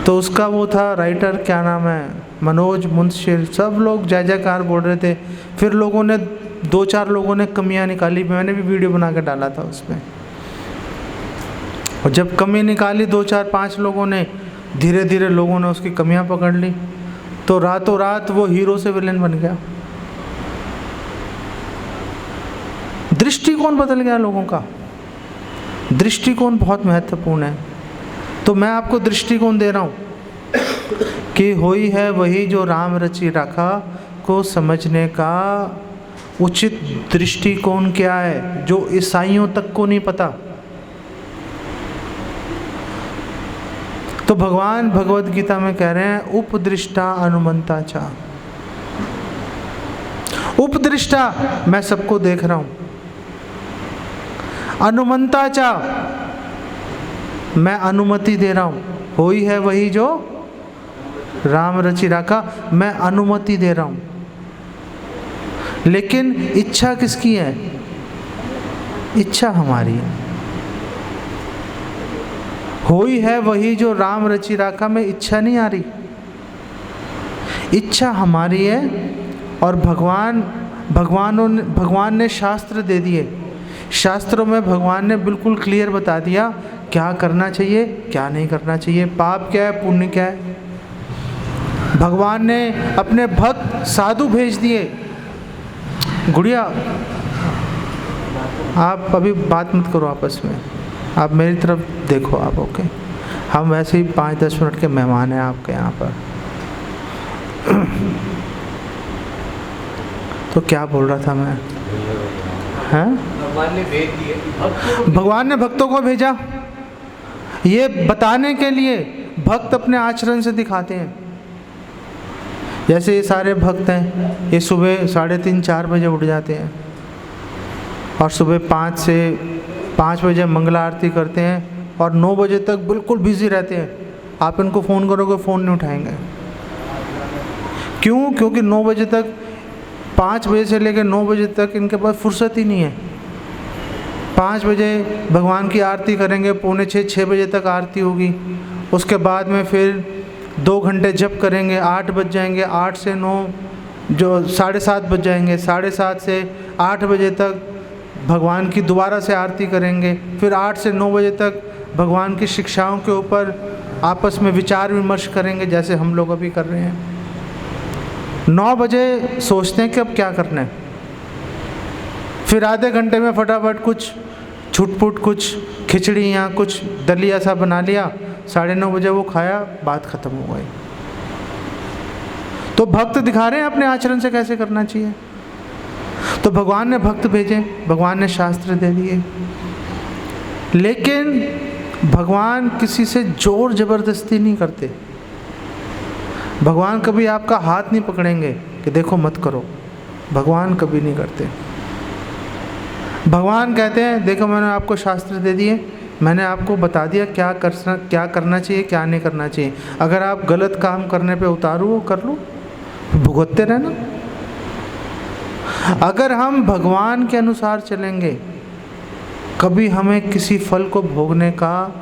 तो उसका वो था राइटर, क्या नाम है, मनोज मुंशी, सब लोग जय जयकार बोल रहे थे। फिर लोगों ने 2-4 लोगों ने कमियां निकाली, मैंने भी वीडियो बना के डाला था उसमें। और जब कमी निकाली 2-4-5 लोगों ने, धीरे धीरे लोगों ने उसकी कमियां पकड़ ली, तो रातों रात वो हीरो से विलेन बन गया। दृष्टिकोण बदल गया लोगों का। दृष्टिकोण बहुत महत्वपूर्ण है। तो मैं आपको दृष्टिकोण दे रहा हूँ कि होई है वही जो राम रचि राखा को समझने का उचित दृष्टिकोण क्या है, जो ईसाइयों तक को नहीं पता। तो भगवान भगवद गीता में कह रहे हैं उपदृष्टा अनुमंता चा। उपदृष्टा, मैं सबको देख रहा हूँ। अनुमंता चा, मैं अनुमति दे रहा हूँ। होई है वही जो राम रचि राखा, मैं अनुमति दे रहा हूँ। लेकिन इच्छा किसकी है? इच्छा हमारी है। होई है वही जो राम रचि राखा में इच्छा नहीं आ रही, इच्छा हमारी है। और भगवान ने शास्त्र दे दिए। शास्त्रों में भगवान ने बिल्कुल क्लियर बता दिया क्या करना चाहिए, क्या नहीं करना चाहिए, पाप क्या है, पुण्य क्या है। भगवान ने अपने भक्त साधु भेज दिए। गुड़िया, आप अभी बात मत करो आपस में, आप मेरी तरफ देखो आप। ओके, हम वैसे ही 5-10 मिनट के मेहमान हैं आपके यहाँ पर। तो क्या बोल रहा था मैं? हैं? भगवान ने भेज दिए, भगवान ने भक्तों को भेजा ये बताने के लिए। भक्त अपने आचरण से दिखाते हैं। जैसे ये सारे भक्त हैं, ये सुबह 3:30-4 बजे उठ जाते हैं और सुबह 5 से 5 बजे मंगला आरती करते हैं और 9 बजे तक बिल्कुल बिजी रहते हैं। आप इनको फ़ोन करोगे फ़ोन नहीं उठाएंगे। क्यों? क्योंकि 9 बजे तक, 5 बजे से लेकर 9 बजे तक इनके पास फुर्सत ही नहीं है। 5 बजे भगवान की आरती करेंगे, 5:45-6 बजे तक आरती होगी। उसके बाद में फिर 2 घंटे जप करेंगे, 8 बज जाएंगे। 8 से 9 जो 7:30 बज जाएंगे। 7:30 से 8 बजे तक भगवान की दोबारा से आरती करेंगे। फिर 8 से 9 बजे तक भगवान की शिक्षाओं के ऊपर आपस में विचार विमर्श करेंगे, जैसे हम लोग अभी कर रहे हैं। 9 बजे सोचते हैं कि अब क्या करना है। फिर आधे घंटे में फटाफट कुछ छुटपुट, कुछ खिचड़ी या कुछ दलिया सा बना लिया। 9:30 बजे वो खाया, बात ख़त्म हो गई। तो भक्त दिखा रहे हैं अपने आचरण से कैसे करना चाहिए। तो भगवान ने भक्त भेजे, भगवान ने शास्त्र दे दिए। लेकिन भगवान किसी से जोर ज़बरदस्ती नहीं करते। भगवान कभी आपका हाथ नहीं पकड़ेंगे कि देखो मत करो। भगवान कभी नहीं करते। भगवान कहते हैं देखो मैंने आपको शास्त्र दे दिए, मैंने आपको बता दिया क्या करना चाहिए, क्या नहीं करना चाहिए। अगर आप गलत काम करने पे उतारू हो कर लो, भुगतते रहना। अगर हम भगवान के अनुसार चलेंगे, कभी हमें किसी फल को भोगने का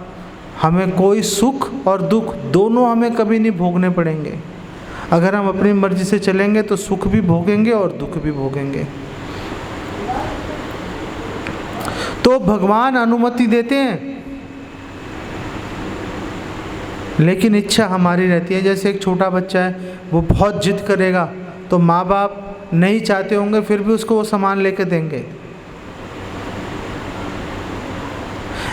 हमें कोई सुख और दुख दोनों हमें कभी नहीं भोगने पड़ेंगे। अगर हम अपनी मर्जी से चलेंगे तो सुख भी भोगेंगे और दुख भी भोगेंगे। तो भगवान अनुमति देते हैं, लेकिन इच्छा हमारी रहती है। जैसे एक छोटा बच्चा है, वो बहुत जिद करेगा तो माँ बाप नहीं चाहते होंगे फिर भी उसको वो सामान लेके देंगे।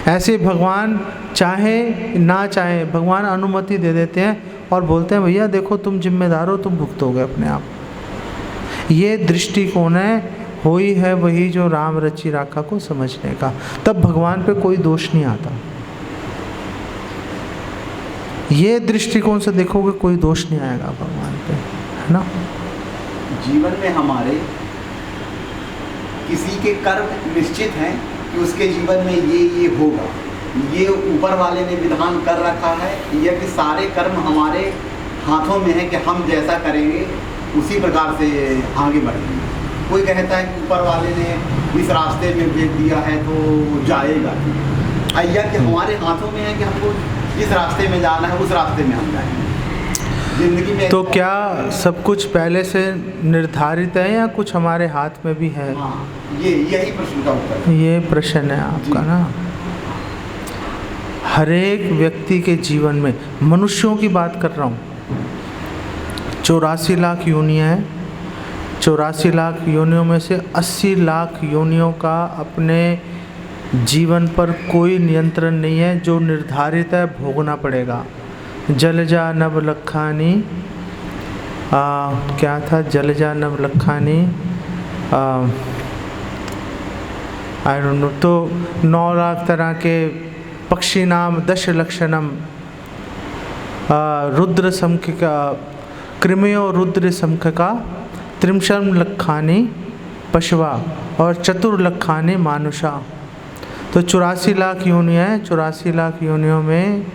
ऐसे भगवान चाहे ना चाहे भगवान अनुमति दे देते हैं और बोलते हैं भैया देखो तुम जिम्मेदार हो, तुम भुगतोगे अपने आप। ये दृष्टिकोण है, होई है वही जो राम रचि राखा को समझने का। तब भगवान पे कोई दोष नहीं आता। ये दृष्टिकोण से देखोगे कोई दोष नहीं आएगा भगवान पे, है ना। जीवन में हमारे किसी के कर्म निश्चित हैं कि उसके जीवन में ये होगा, ये ऊपर वाले ने विधान कर रखा है, या कि सारे कर्म हमारे हाथों में है कि हम जैसा करेंगे उसी प्रकार से आगे बढ़ेंगे। कोई कहता है कि ऊपर वाले ने इस रास्ते में भेज दिया है तो जाएगा, या कि हमारे हाथों में है कि हमको जिस रास्ते में जाना है उस रास्ते में हम जाएंगे जिंदगी में। तो क्या सब कुछ पहले से निर्धारित है या कुछ हमारे हाथ में भी है? हाँ, यही प्रश्न का उत्तर है। ये प्रश्न है आपका ना। हर एक व्यक्ति के जीवन में, मनुष्यों की बात कर रहा हूँ, 84 लाख योनियाँ हैं। 84 लाख योनियों में से 80 लाख योनियों का अपने जीवन पर कोई नियंत्रण नहीं है, जो निर्धारित है भोगना पड़ेगा। जलजा नव लखानी, क्या था, जलजा नव लखानी, आई डोंट नो। तो 9 लाख तरह के पक्षी नाम, 10 लक्षणम, रुद्र समख का, कृमयो रुद्र समख का, 3 लखानी पशवा और 4 लखानी मानुषा। तो 84 लाख योनियाँ हैं। 84 लाख योनियों में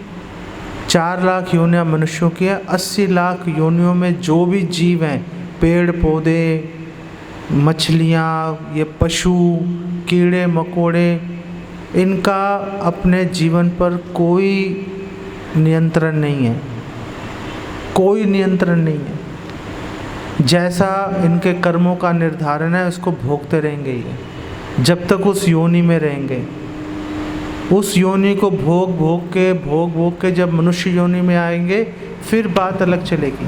4 लाख योनियाँ मनुष्यों की है। 80 लाख योनियों में जो भी जीव हैं, पेड़ पौधे, मछलियाँ, ये पशु, कीड़े मकोड़े, इनका अपने जीवन पर कोई नियंत्रण नहीं है, कोई नियंत्रण नहीं है। जैसा इनके कर्मों का निर्धारण है उसको भोगते रहेंगे ये, जब तक उस योनि में रहेंगे। उस योनि को भोग के जब मनुष्य योनि में आएंगे फिर बात अलग चलेगी।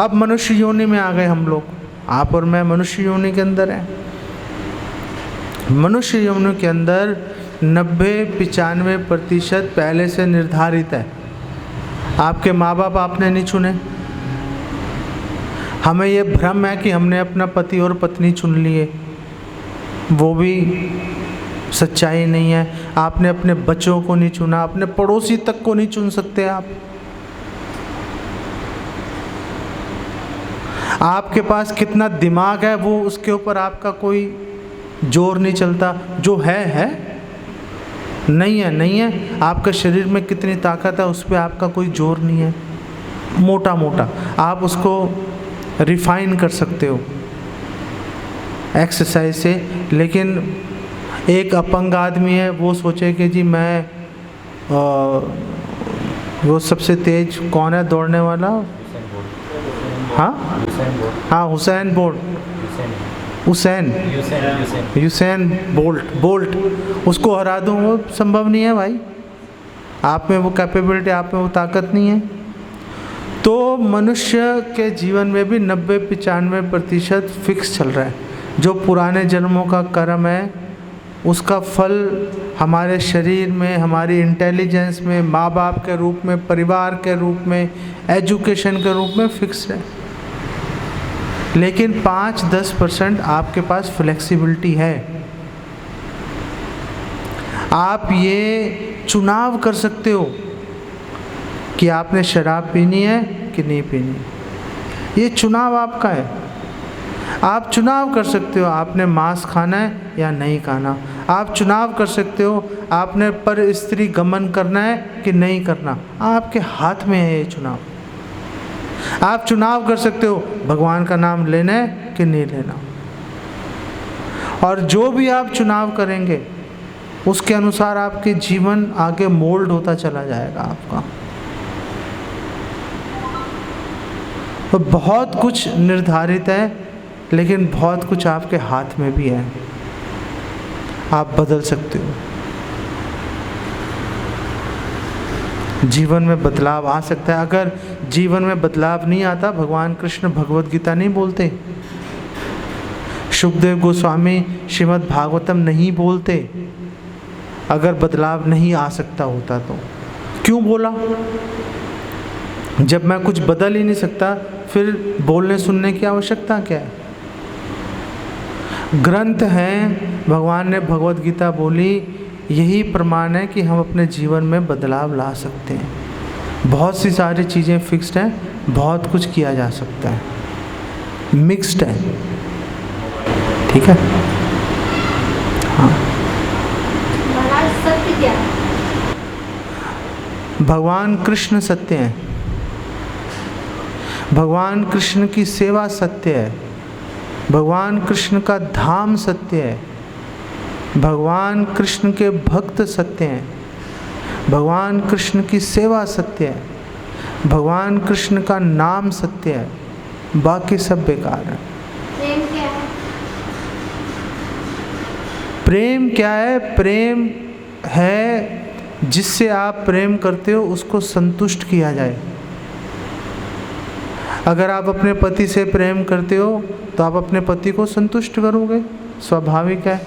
अब मनुष्य योनि में आ गए हम लोग, आप और मैं मनुष्य योनि के अंदर हैं। मनुष्य योनि के अंदर 90-95% पहले से निर्धारित है। आपके माँ बाप आपने नहीं चुने। हमें ये भ्रम है कि हमने अपना पति और पत्नी चुन लिए, वो भी सच्चाई नहीं है। आपने अपने बच्चों को नहीं चुना, अपने पड़ोसी तक को नहीं चुन सकते आप। आपके पास कितना दिमाग है वो उसके ऊपर आपका कोई जोर नहीं चलता। जो है नहीं है। आपके शरीर में कितनी ताकत है उस पर आपका कोई जोर नहीं है। मोटा मोटा आप उसको रिफाइन कर सकते हो एक्सरसाइज से। लेकिन एक अपंग आदमी है, वो सोचे कि जी मैं वो सबसे तेज कौन है दौड़ने वाला? हाँ, यूसेन बोल्ट, उसको हरा दूँ, वो संभव नहीं है भाई। आप में वो कैपेबिलिटी, आप में वो ताकत नहीं है। तो मनुष्य के जीवन में भी 90-95% फिक्स चल रहा है। जो पुराने जन्मों का कर्म है उसका फल हमारे शरीर में, हमारी इंटेलिजेंस में, माँ बाप के रूप में, परिवार के रूप में, एजुकेशन के रूप में फिक्स है। लेकिन 5-10% आपके पास फ्लेक्सिबिलिटी है। आप ये चुनाव कर सकते हो कि आपने शराब पीनी है कि नहीं पीनी। ये चुनाव आपका है। आप चुनाव कर सकते हो आपने मांस खाना है या नहीं खाना। आप चुनाव कर सकते हो आपने पर स्त्री गमन करना है कि नहीं करना। आपके हाथ में है ये चुनाव। आप चुनाव कर सकते हो भगवान का नाम लेना है कि नहीं लेना। और जो भी आप चुनाव करेंगे उसके अनुसार आपके जीवन आगे मोल्ड होता चला जाएगा आपका। तो बहुत कुछ निर्धारित है, लेकिन बहुत कुछ आपके हाथ में भी है, आप बदल सकते हो। जीवन में बदलाव आ सकता है। अगर जीवन में बदलाव नहीं आता, भगवान कृष्ण भगवत गीता नहीं बोलते, शुकदेव गोस्वामी श्रीमद् भागवतम नहीं बोलते। अगर बदलाव नहीं आ सकता होता तो क्यों बोला? जब मैं कुछ बदल ही नहीं सकता, फिर बोलने सुनने की आवश्यकता क्या है? ग्रंथ हैं, भगवान ने भगवत गीता बोली, यही प्रमाण है कि हम अपने जीवन में बदलाव ला सकते हैं। बहुत सी सारी चीज़ें फिक्स्ड हैं, बहुत कुछ किया जा सकता है, मिक्स्ड है। ठीक है? हाँ। महाराज सत्य क्या है? भगवान कृष्ण सत्य हैं। भगवान कृष्ण की सेवा सत्य है। भगवान कृष्ण का धाम सत्य है। भगवान कृष्ण के भक्त सत्य हैं। भगवान कृष्ण की सेवा सत्य है। भगवान कृष्ण का नाम सत्य है, बाकी सब बेकार है। प्रेम क्या है? प्रेम क्या है? प्रेम है जिससे आप प्रेम करते हो उसको संतुष्ट किया जाए। अगर आप अपने पति से प्रेम करते हो तो आप अपने पति को संतुष्ट करोगे, स्वाभाविक है।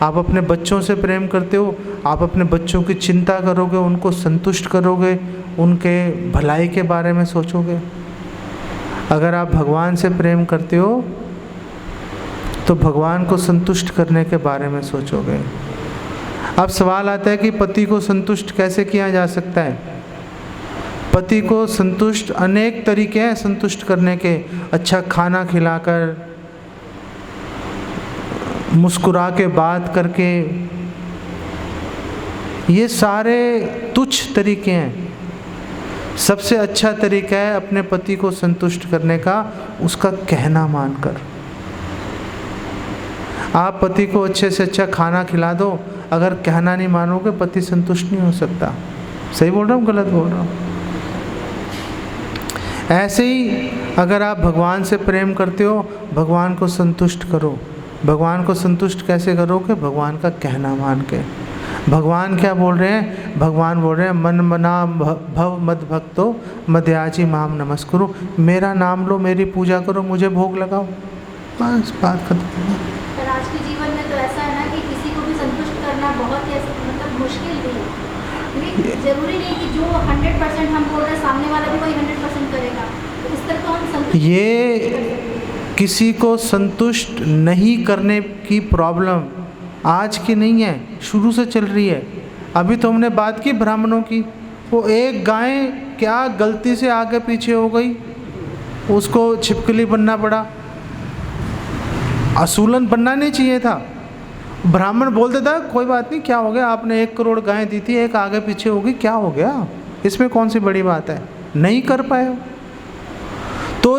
आप अपने बच्चों से प्रेम करते हो, आप अपने बच्चों की चिंता करोगे, उनको संतुष्ट करोगे, उनके भलाई के बारे में सोचोगे। अगर आप भगवान से प्रेम करते हो तो भगवान को संतुष्ट करने के बारे में सोचोगे। अब सवाल आता है कि पति को संतुष्ट कैसे किया जा सकता है? पति को संतुष्ट अनेक तरीके हैं संतुष्ट करने के। अच्छा खाना खिलाकर, मुस्कुरा के बात करके, ये सारे तुच्छ तरीके हैं। सबसे अच्छा तरीका है अपने पति को संतुष्ट करने का, उसका कहना मानकर। आप पति को अच्छे से अच्छा खाना खिला दो, अगर कहना नहीं मानोगे पति संतुष्ट नहीं हो सकता। सही बोल रहा हूँ, गलत बोल रहा हूँ? ऐसे ही अगर आप भगवान से प्रेम करते हो, भगवान को संतुष्ट करो। भगवान को संतुष्ट कैसे करोगे? भगवान का कहना मान के। भगवान क्या बोल रहे हैं? भगवान बोल रहे हैं मन मना भव मद भक्तो मध्याजी माम नमस्कुरु। मेरा नाम लो, मेरी पूजा करो, मुझे भोग लगाओ, बस बात खत्म। पर आज के जीवन में तो ऐसा है ना कि किसी को भी संतुष्ट करना बहुत ही मतलब मुश्किल भी है। जरूरी नहीं कि जो 100% हम बोल रहे हैं सामने वाला भी वही 100% करेगा। तो इस तरह तो हम संतुष्ट, ये किसी को संतुष्ट नहीं करने की प्रॉब्लम आज की नहीं है, शुरू से चल रही है। अभी तो हमने बात की ब्राह्मणों की, वो एक गाय क्या गलती से आगे पीछे हो गई, उसको छिपकली बनना पड़ा। असूलन बनना नहीं चाहिए था। ब्राह्मण बोलते था कोई बात नहीं, क्या हो गया, आपने 1 करोड़ गाय दी थी, एक आगे पीछे होगी, क्या हो गया, इसमें कौन सी बड़ी बात है? नहीं कर पाए तो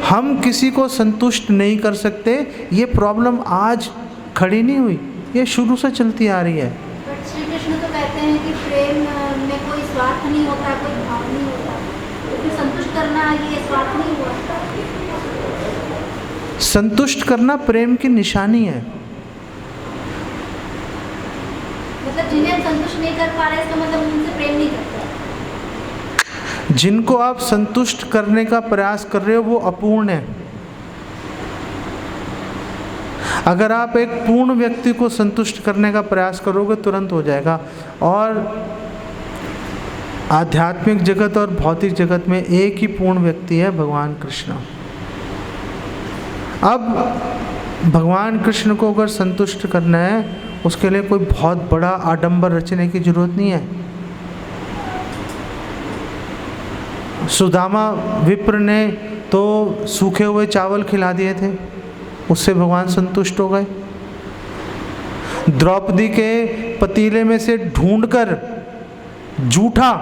हम किसी को संतुष्ट नहीं कर सकते। ये प्रॉब्लम आज खड़ी नहीं हुई, ये शुरू से चलती आ रही है। बट श्री कृष्ण तो कहते हैं कि प्रेम में कोई स्वार्थ नहीं होता, कोई भाव नहीं होता, तो फिर संतुष्ट करना ये स्वार्थ नहीं हुआ? संतुष्ट करना प्रेम की निशानी है। मतलब जिन्हें हम संतुष्ट नहीं कर पा रहे, इसका मतलब उनसे प्रेम नहीं करते। जिनको आप संतुष्ट करने का प्रयास कर रहे हो वो अपूर्ण है। अगर आप एक पूर्ण व्यक्ति को संतुष्ट करने का प्रयास करोगे तुरंत हो जाएगा। और आध्यात्मिक जगत और भौतिक जगत में एक ही पूर्ण व्यक्ति है, भगवान कृष्ण। अब भगवान कृष्ण को अगर संतुष्ट करना है, उसके लिए कोई बहुत बड़ा आडंबर रचने की जरूरत नहीं है। सुदामा विप्र ने तो सूखे हुए चावल खिला दिए थे, उससे भगवान संतुष्ट हो गए। द्रौपदी के पतीले में से ढूंढकर जूठा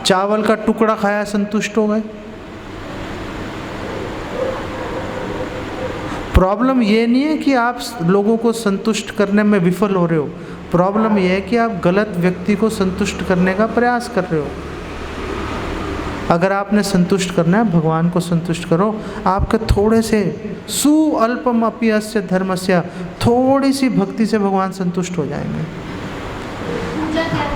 चावल का टुकड़ा खाया, संतुष्ट हो गए। प्रॉब्लम ये नहीं है कि आप लोगों को संतुष्ट करने में विफल हो रहे हो, प्रॉब्लम ये है कि आप गलत व्यक्ति को संतुष्ट करने का प्रयास कर रहे हो। अगर आपने संतुष्ट करना है, भगवान को संतुष्ट करो। आपके थोड़े से सुअल्पम अपि अस्य धर्मस्य, थोड़ी सी भक्ति से भगवान संतुष्ट हो जाएंगे। पूजा क्या है?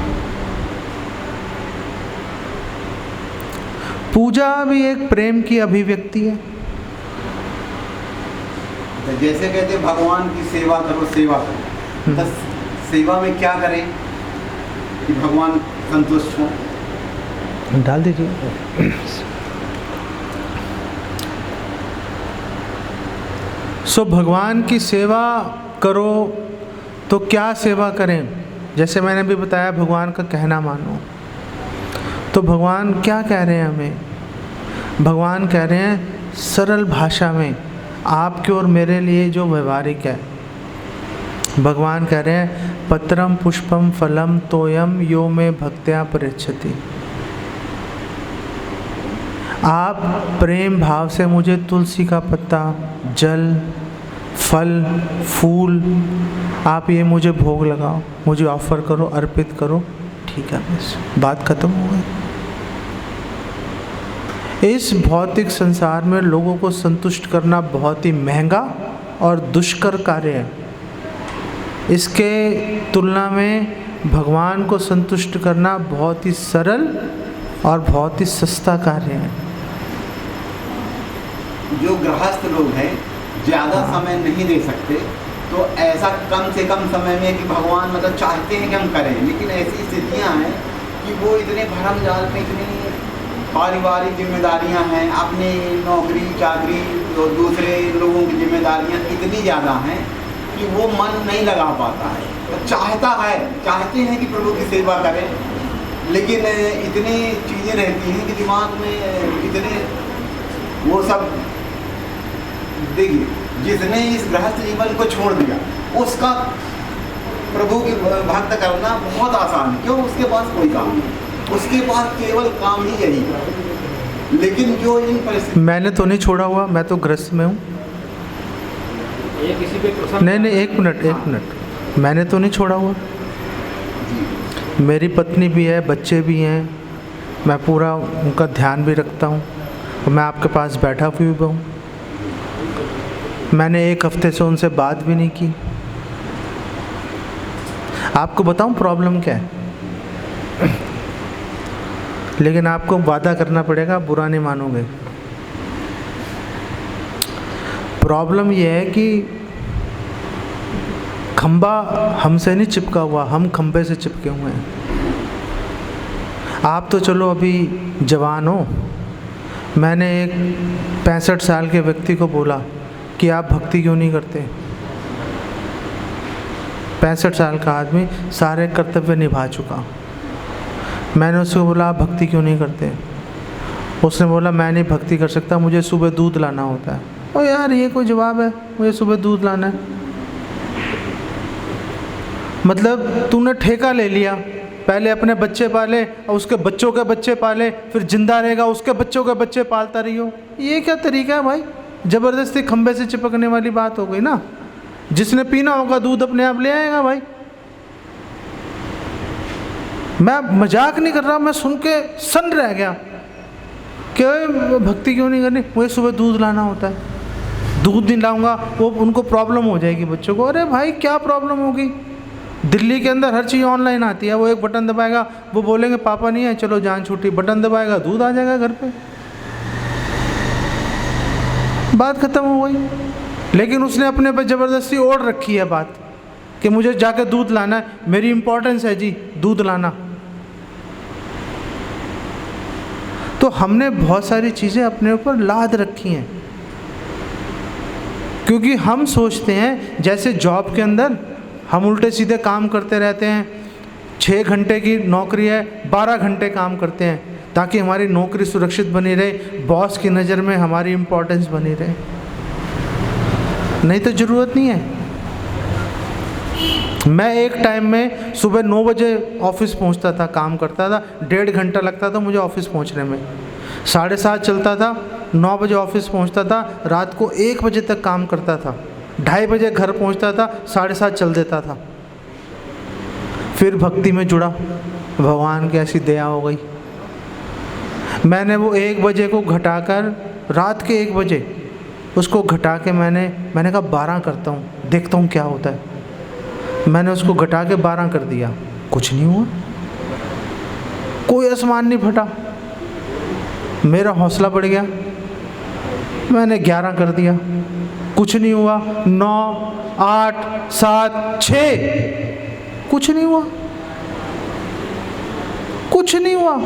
पूजा भी एक प्रेम की अभिव्यक्ति है। जैसे कहते हैं भगवान की सेवा करो, सेवा करो, तो सेवा में क्या करें कि भगवान संतुष्ट हो? डाल दीजिए। सो भगवान की सेवा करो तो क्या सेवा करें? जैसे मैंने भी बताया, भगवान का कहना मानो। तो भगवान क्या कह रहे हैं हमें? भगवान कह रहे हैं सरल भाषा में, आपके और मेरे लिए जो व्यवहारिक है। भगवान कह रहे हैं पत्रम पुष्पम फलम तोयम यो में भक्त्या पृच्छति। आप प्रेम भाव से मुझे तुलसी का पत्ता, जल, फल, फूल, आप ये मुझे भोग लगाओ, मुझे ऑफर करो, अर्पित करो, ठीक है, बस बात खत्म हो गई। इस भौतिक संसार में लोगों को संतुष्ट करना बहुत ही महंगा और दुष्कर कार्य है। इसके तुलना में भगवान को संतुष्ट करना बहुत ही सरल और बहुत ही सस्ता कार्य है। जो गृहस्थ लोग हैं ज़्यादा समय नहीं दे सकते, तो ऐसा कम से कम समय में कि भगवान मतलब चाहते हैं कि हम करें, लेकिन ऐसी स्थितियां हैं कि वो इतने भरम जाल में, इतनी पारिवारिक जिम्मेदारियां हैं, अपनी नौकरी चाकरी और दूसरे लोगों की जिम्मेदारियां इतनी ज़्यादा हैं कि वो मन नहीं लगा पाता है। तो चाहते हैं कि प्रभु की सेवा करें, लेकिन इतनी चीज़ें रहती हैं कि दिमाग में इतने वो सब। देखिए, जिसने इस गृहस्थ जीवन को छोड़ दिया उसका प्रभु की भक्त करना बहुत आसान है। क्यों? उसके पास कोई काम नहीं, उसके पास केवल काम ही यही है। लेकिन जो इन परिस्थिति, मैंने तो नहीं छोड़ा हुआ, मैं तो गृहस्थ में हूँ। ये किसी पे प्रसन्न नहीं, एक मिनट, मैंने तो नहीं छोड़ा हुआ। मेरी पत्नी भी है, बच्चे भी हैं, मैं पूरा उनका ध्यान भी रखता हूँ। और मैं आपके पास बैठा हुआ भी हूँ। मैंने एक हफ्ते से उनसे बात भी नहीं की। आपको बताऊं प्रॉब्लम क्या है? लेकिन आपको वादा करना पड़ेगा, बुरा नहीं मानोगे। प्रॉब्लम यह है कि खंबा हमसे नहीं चिपका हुआ, हम खंबे से चिपके हुए हैं। आप तो चलो अभी जवान हो। मैंने एक 65 साल के व्यक्ति को बोला कि आप भक्ति क्यों नहीं करते? 65 साल का आदमी सारे कर्तव्य निभा चुका। मैंने उसको बोला आप भक्ति क्यों नहीं करते? उसने बोला मैं नहीं भक्ति कर सकता, मुझे सुबह दूध लाना होता है। ओ यार, ये कोई जवाब है? मुझे सुबह दूध लाना है? मतलब तूने ठेका ले लिया, पहले अपने बच्चे पाले और उसके बच्चों के बच्चे पाले, फिर जिंदा रहेगा उसके बच्चों के बच्चे पालता रही हो। ये क्या तरीका है भाई? ज़बरदस्ती खंबे से चिपकने वाली बात हो गई ना। जिसने पीना होगा दूध अपने आप ले आएगा भाई। मैं मजाक नहीं कर रहा, मैं सुन के सन रह गया कि भक्ति क्यों नहीं करनी? मुझे सुबह दूध लाना होता है, दूध नहीं लाऊंगा वो उनको प्रॉब्लम हो जाएगी बच्चों को। अरे भाई क्या प्रॉब्लम होगी? दिल्ली के अंदर हर चीज़ ऑनलाइन आती है। वो एक बटन दबाएगा, वो बोलेंगे पापा नहीं है, चलो जान छूटी, बटन दबाएगा दूध आ जाएगा घर पे, बात खत्म हो गई। लेकिन उसने अपने पे ज़बरदस्ती ओढ़ रखी है बात कि मुझे जाके दूध लाना है, मेरी इंपॉर्टेंस है जी दूध लाना। तो हमने बहुत सारी चीज़ें अपने ऊपर लाद रखी हैं, क्योंकि हम सोचते हैं जैसे जॉब के अंदर हम उल्टे सीधे काम करते रहते हैं। 6 घंटे की नौकरी है, 12 घंटे काम करते हैं ताकि हमारी नौकरी सुरक्षित बनी रहे, बॉस की नज़र में हमारी इम्पोर्टेंस बनी रहे। नहीं तो ज़रूरत नहीं है। मैं एक टाइम में सुबह 9 बजे ऑफिस पहुंचता था, काम करता था, 1.5 घंटा लगता था मुझे ऑफिस पहुंचने में। 7:30 चलता था, 9 बजे ऑफिस पहुंचता था, रात को 1 बजे तक काम करता था, 2:30 बजे घर पहुंचता था, 7:30 चल देता था। फिर भक्ति में जुड़ा, भगवान की ऐसी दया हो गई, मैंने वो 1 बजे को घटाकर, रात के 1 बजे उसको घटा के मैंने कहा 12 करता हूँ, देखता हूँ क्या होता है। मैंने उसको घटा के 12 कर दिया, कुछ नहीं हुआ, कोई आसमान नहीं फटा। मेरा हौसला बढ़ गया, मैंने 11 कर दिया, कुछ नहीं हुआ। 9, 8, 7, 6, कुछ नहीं हुआ, कुछ नहीं हुआ।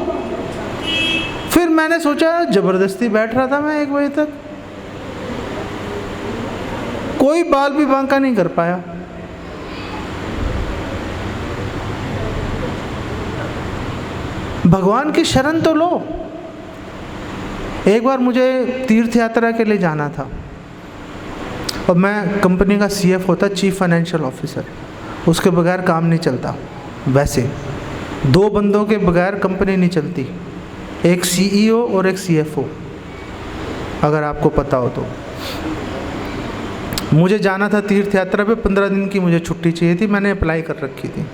फिर मैंने सोचा, जबरदस्ती बैठ रहा था मैं 1 बजे तक, कोई बाल भी बांका नहीं कर पाया। भगवान की शरण तो लो। एक बार मुझे तीर्थ यात्रा के लिए जाना था और मैं कंपनी का CF होता, चीफ फाइनेंशियल ऑफिसर, उसके बगैर काम नहीं चलता। वैसे 2 बंदों के बगैर कंपनी नहीं चलती, एक CEO और एक CFO, अगर आपको पता हो तो। मुझे जाना था तीर्थ यात्रा पे, 15 दिन की मुझे छुट्टी चाहिए थी, मैंने अप्लाई कर रखी थी।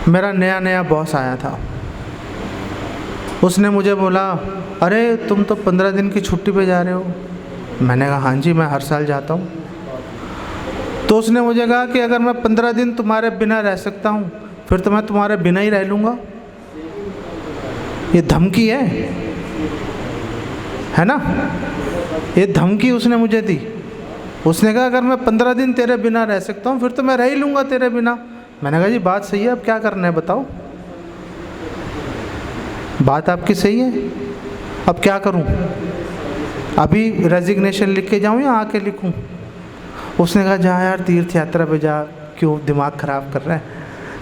मेरा नया नया बॉस आया था, उसने मुझे बोला, अरे तुम तो 15 दिन की छुट्टी पे जा रहे हो। मैंने कहा हाँ जी, मैं हर साल जाता हूँ। तो उसने मुझे कहा कि अगर मैं 15 दिन तुम्हारे बिना रह सकता हूँ, फिर तो मैं तुम्हारे बिना ही रह लूँगा। ये धमकी है ना, ये धमकी उसने मुझे दी। उसने कहा अगर मैं 15 दिन तेरे बिना रह सकता हूँ, फिर तो मैं रह ही लूँगा तेरे बिना। मैंने कहा जी बात सही है, अब क्या करना है बताओ। बात आपकी सही है, अब क्या करूं? अभी रेजिग्नेशन लिख के जाऊं या आके लिखूं? उसने कहा जा यार तीर्थ यात्रा पे जा, क्यों दिमाग ख़राब कर रहा है,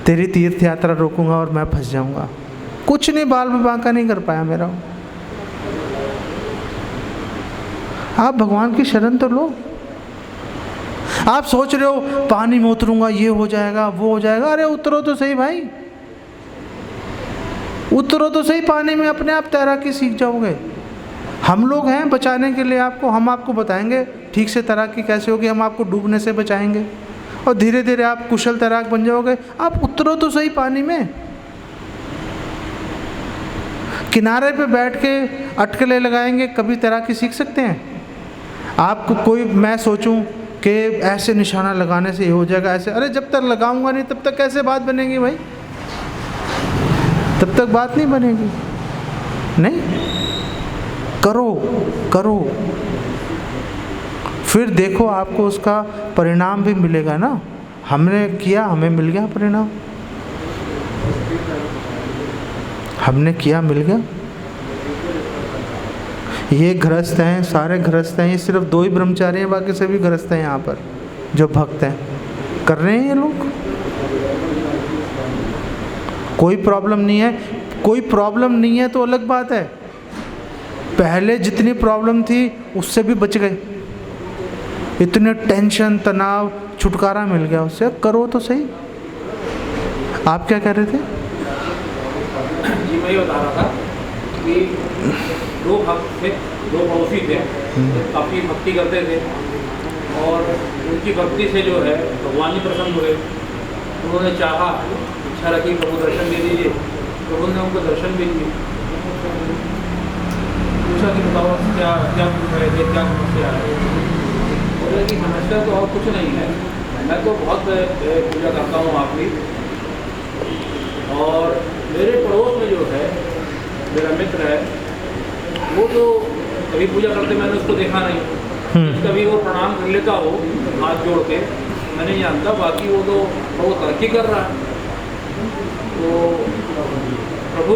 तेरी तीर्थ यात्रा रोकूंगा और मैं फंस जाऊंगा। कुछ नहीं, बाल में बांका नहीं कर पाया मेरा। आप भगवान की शरण तो लो। आप सोच रहे हो पानी में उतरूंगा, ये हो जाएगा वो हो जाएगा। अरे उतरो तो सही भाई, उतरो तो सही पानी में, अपने आप तैराकी सीख जाओगे। हम लोग हैं बचाने के लिए आपको, हम आपको बताएंगे ठीक से तैराकी कैसे होगी, हम आपको डूबने से बचाएंगे और धीरे धीरे आप कुशल तैराक बन जाओगे। आप उतरो तो सही पानी में। किनारे पे बैठ के अटकलें लगाएंगे, कभी तैराकी सीख सकते हैं? आपको कोई, मैं सोचूं कि ऐसे निशाना लगाने से ये हो जाएगा ऐसे, अरे जब तक लगाऊंगा नहीं तब तक कैसे बात बनेगी भाई? तब तक बात नहीं बनेगी। नहीं, करो करो, फिर देखो आपको उसका परिणाम भी मिलेगा ना। हमने किया, हमें मिल गया परिणाम, हमने किया, मिल गया। ये गृहस्थ हैं, सारे गृहस्थ हैं, ये सिर्फ 2 ही ब्रह्मचारी हैं, बाकी सभी गृहस्थ हैं यहाँ पर जो भक्त हैं। कर रहे हैं ये लोग, कोई प्रॉब्लम नहीं है। कोई प्रॉब्लम नहीं है तो अलग बात है, पहले जितनी प्रॉब्लम थी उससे भी बच गए। इतने टेंशन तनाव, छुटकारा मिल गया उससे। करो तो सही। आप क्या कह रहे थे? जी मैं ये बता रहा था कि 2 भक्त थे, 2 पड़ोसी थे, काफ़ी भक्ति करते थे और उनकी भक्ति से जो है भगवान ही प्रसन्न हुए। उन्होंने चाहा, इच्छा रखी प्रभु दर्शन दे दीजिए। प्रभु ने उनको दर्शन भी दिए। पूछा कि बताओ क्या क्या पूछ रहे थे, क्या समस्या है? बोले कि समस्या तो और कुछ नहीं है, मैं तो बहुत पूजा करता हूँ आपकी, और मेरे पड़ोस में जो है मेरा मित्र है, वो तो कभी पूजा करते मैंने उसको देखा नहीं। कभी वो प्रणाम कर लेता हो हाथ जोड़ के, मैं नहीं जानता, बाकी वो तो बहुत तरक्की कर रहा है। तो प्रभु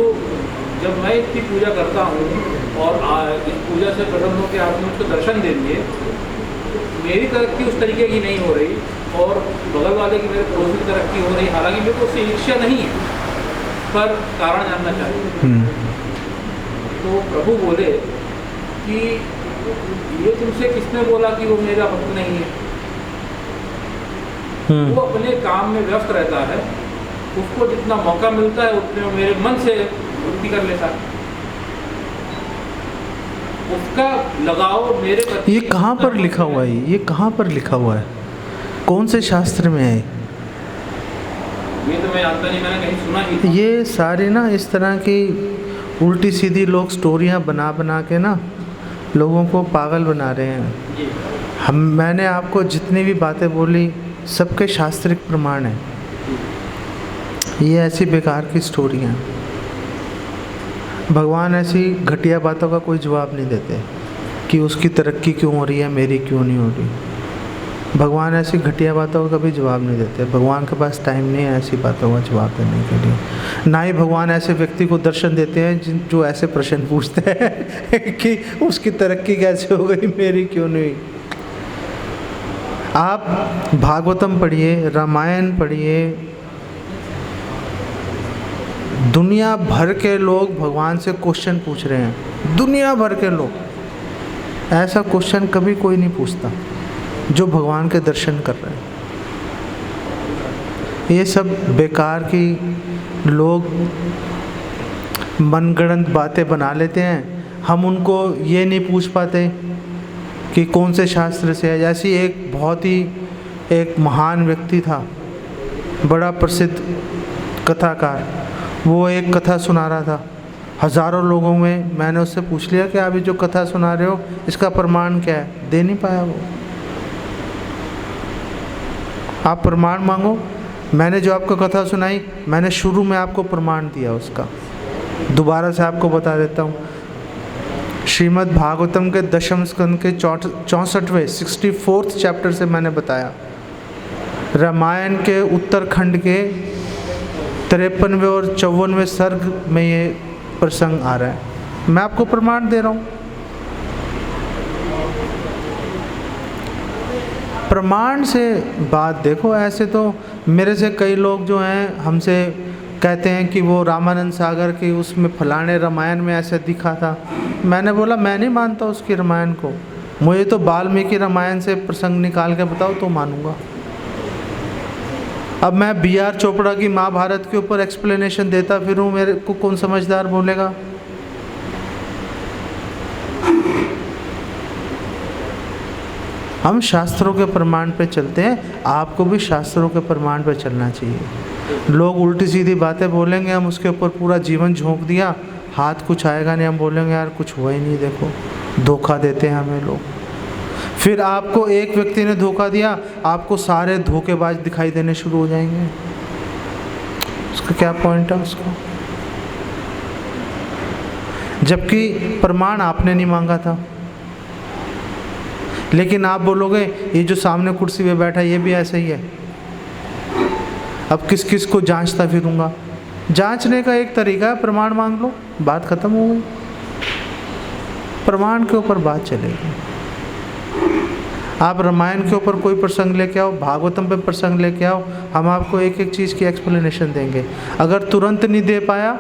जब मैं इतनी पूजा करता हूँ और इस पूजा से प्रसन्न होकर आपने मुझको दर्शन दे दिए, मेरी तरक्की उस तरीके की नहीं हो रही और बगल वाले की, मेरे पड़ोसी की तरक्की हो रही। हालांकि मेरे को उससे ईर्ष्या नहीं है, पर कारण जानना चाहिए। तो प्रभु बोले कि ये तुमसे किसने बोला कि वो मेरा भक्त नहीं है? वो अपने काम में व्यस्त रहता है, उसको जितना मौका मिलता है उतने मेरे मन से भक्ति कर लेता है। उसका लगाव मेरे प्रति। ये कहाँ पर लिखा हुआ है? ये कहाँ पर लिखा हुआ है? कौन से शास्त्र में है? ये तो मैं जानता नहीं, मैंने कहीं सुना ही था। ये सारे ना इस तरह की उल्टी सीधी लोग स्टोरियाँ बना बना के ना लोगों को पागल बना रहे हैं। जी। मैंने आपको जितनी भी बातें बोली सबके शास्त्रिक प्रमाण हैं। ये ऐसी बेकार की स्टोरियाँ, भगवान ऐसी घटिया बातों का कोई जवाब नहीं देते कि उसकी तरक्की क्यों हो रही है, मेरी क्यों नहीं हो रही। भगवान ऐसी घटिया बातों का कभी जवाब नहीं देते। भगवान के पास टाइम नहीं है ऐसी बातों का जवाब देने के लिए। ना ही भगवान ऐसे व्यक्ति को दर्शन देते हैं जो ऐसे प्रश्न पूछते हैं कि उसकी तरक्की कैसे हो गई, मेरी क्यों नहीं। आप भागवतम पढ़िए, रामायण पढ़िए, दुनिया भर के लोग भगवान से क्वेश्चन पूछ रहे हैं। दुनिया भर के लोग, ऐसा क्वेश्चन कभी कोई नहीं पूछता जो भगवान के दर्शन कर रहे हैं। ये सब बेकार की लोग मनगढ़ंत बातें बना लेते हैं। हम उनको ये नहीं पूछ पाते कि कौन से शास्त्र से है। जैसी एक बहुत ही एक महान व्यक्ति था, बड़ा प्रसिद्ध कथाकार, वो एक कथा सुना रहा था हज़ारों लोगों में। मैंने उससे पूछ लिया कि आप ये जो कथा सुना रहे हो इसका प्रमाण क्या है? दे नहीं पाया वो। आप प्रमाण मांगो। मैंने जो आपको कथा सुनाई, मैंने शुरू में आपको प्रमाण दिया उसका। दोबारा से आपको बता देता हूँ। श्रीमद् भागवतम के 10वें स्कंद के 64वें 64th चैप्टर से मैंने बताया। रामायण के उत्तरखंड के 53वें और 54वें सर्ग में ये प्रसंग आ रहा है। मैं आपको प्रमाण दे रहा हूँ। प्रमाण से बात देखो। ऐसे तो मेरे से कई लोग जो हैं हमसे कहते हैं कि वो रामानंद सागर की उसमें फलाने रामायण में ऐसे दिखा था। मैंने बोला मैं नहीं मानता उसकी रामायण को, मुझे तो वाल्मीकि रामायण से प्रसंग निकाल के बताओ तो मानूंगा। अब मैं B.R. चोपड़ा की महाभारत के ऊपर एक्सप्लेनेशन देता फिरूं, मेरे को कौन समझदार बोलेगा? हम शास्त्रों के प्रमाण पे चलते हैं। आपको भी शास्त्रों के प्रमाण पे चलना चाहिए। लोग उल्टी सीधी बातें बोलेंगे, हम उसके ऊपर पूरा जीवन झोंक दिया, हाथ कुछ आएगा नहीं। हम बोलेंगे यार कुछ हुआ ही नहीं, देखो धोखा देते हैं हमें लोग। फिर आपको एक व्यक्ति ने धोखा दिया, आपको सारे धोखेबाज दिखाई देने शुरू हो जाएंगे। उसका क्या पॉइंट है उसको? जबकि प्रमाण आपने नहीं मांगा था। लेकिन आप बोलोगे ये जो सामने कुर्सी पे बैठा ये भी ऐसा ही है, अब किस किस को जांचता फिरूंगा। जांचने का एक तरीका है, प्रमाण मांग लो, बात खत्म हो गई। प्रमाण के ऊपर बात चलेगी। आप रामायण के ऊपर कोई प्रसंग लेके आओ, भागवतम पे प्रसंग लेके आओ, हम आपको एक एक चीज़ की एक्सप्लेनेशन देंगे। अगर तुरंत नहीं दे पाया,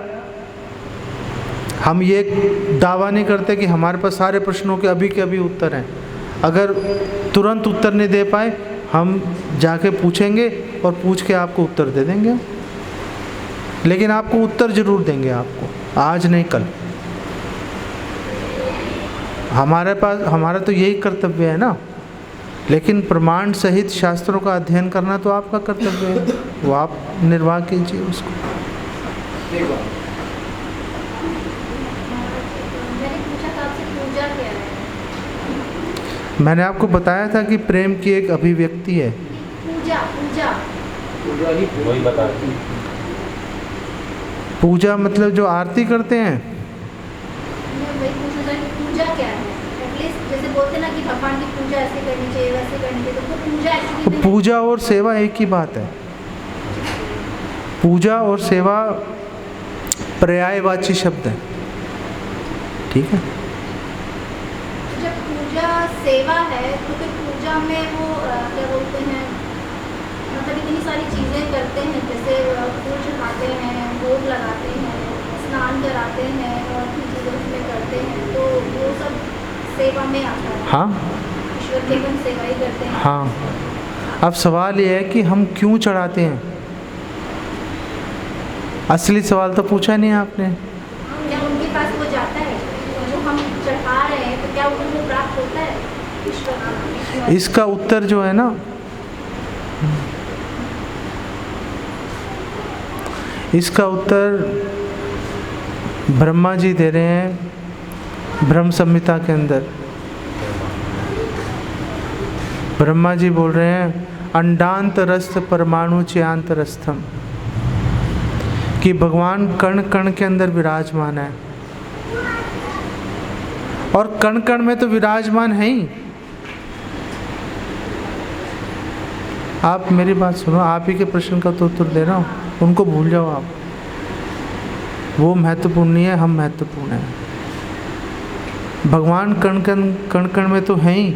हम ये दावा नहीं करते कि हमारे पास सारे प्रश्नों के अभी उत्तर हैं। अगर तुरंत उत्तर नहीं दे पाए, हम जाके पूछेंगे और पूछ के आपको उत्तर दे देंगे। लेकिन आपको उत्तर ज़रूर देंगे, आपको आज नहीं कल। हमारा तो यही कर्तव्य है ना। लेकिन प्रमाण सहित शास्त्रों का अध्ययन करना तो आपका कर्तव्य है, वो आप निर्वाह कीजिए उसको। मैंने आपको बताया था कि प्रेम की एक अभिव्यक्ति है। पूजा मतलब जो आरती करते हैं। पूजा क्या है? जैसे बोलते ना कि भगवान की पूजा ऐसे करनी चाहिए, वैसे करनी चाहिए, तो पूजा एक्चुअली पूजा और सेवा एक ही बात है। पूजा और सेवा पर्यायवाची शब्द है, ठीक है। जब पूजा सेवा है तो फिर पूजा में वो क्या बोलते हैं, मतलब इतनी सारी चीज़ें करते हैं, जैसे फूल चढ़ाते हैं, भोग लगाते हैं, स्नान कराते हैं और भी चीज़ें उसमें करते हैं, तो वो सब सेवा में आता है। हाँ, ईश्वर की हम सेवा ही करते हैं। हाँ। अब सवाल ये है कि हम क्यों चढ़ाते हैं। असली सवाल तो पूछा नहीं आपने। क्या उनके पास वो जाता है जो हम चढ़ा रहे हैं, तो होता है ईश्वर? इसका उत्तर जो है ना, इसका उत्तर ब्रह्मा जी दे रहे हैं ब्रह्म संहिता के अंदर। ब्रह्मा जी बोल रहे हैं अंडांतरस्थ परमाणु च्यांतरस्थम, कि भगवान कण कण के अंदर विराजमान है, और कण कण में तो विराजमान है ही। आप मेरी बात सुनो, आप ही के प्रश्न का तो उत्तर दे रहा हूँ, उनको भूल जाओ आप। वो महत्वपूर्ण नहीं है, हम महत्वपूर्ण हैं। भगवान कण कण में तो है ही,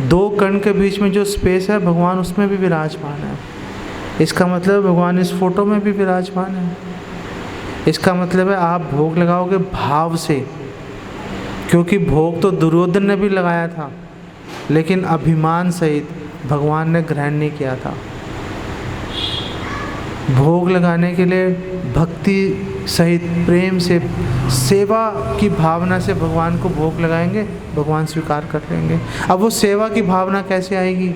दो कण के बीच में जो स्पेस है भगवान उसमें भी विराजमान है। इसका मतलब भगवान इस फोटो में भी विराजमान है। इसका मतलब है आप भोग लगाओगे भाव से, क्योंकि भोग तो दुर्योधन ने भी लगाया था, लेकिन अभिमान सहित भगवान ने ग्रहण नहीं किया था। भोग लगाने के लिए भक्ति सहित प्रेम से, सेवा की भावना से भगवान को भोग लगाएंगे, भगवान स्वीकार कर लेंगे। अब वो सेवा की भावना कैसे आएगी?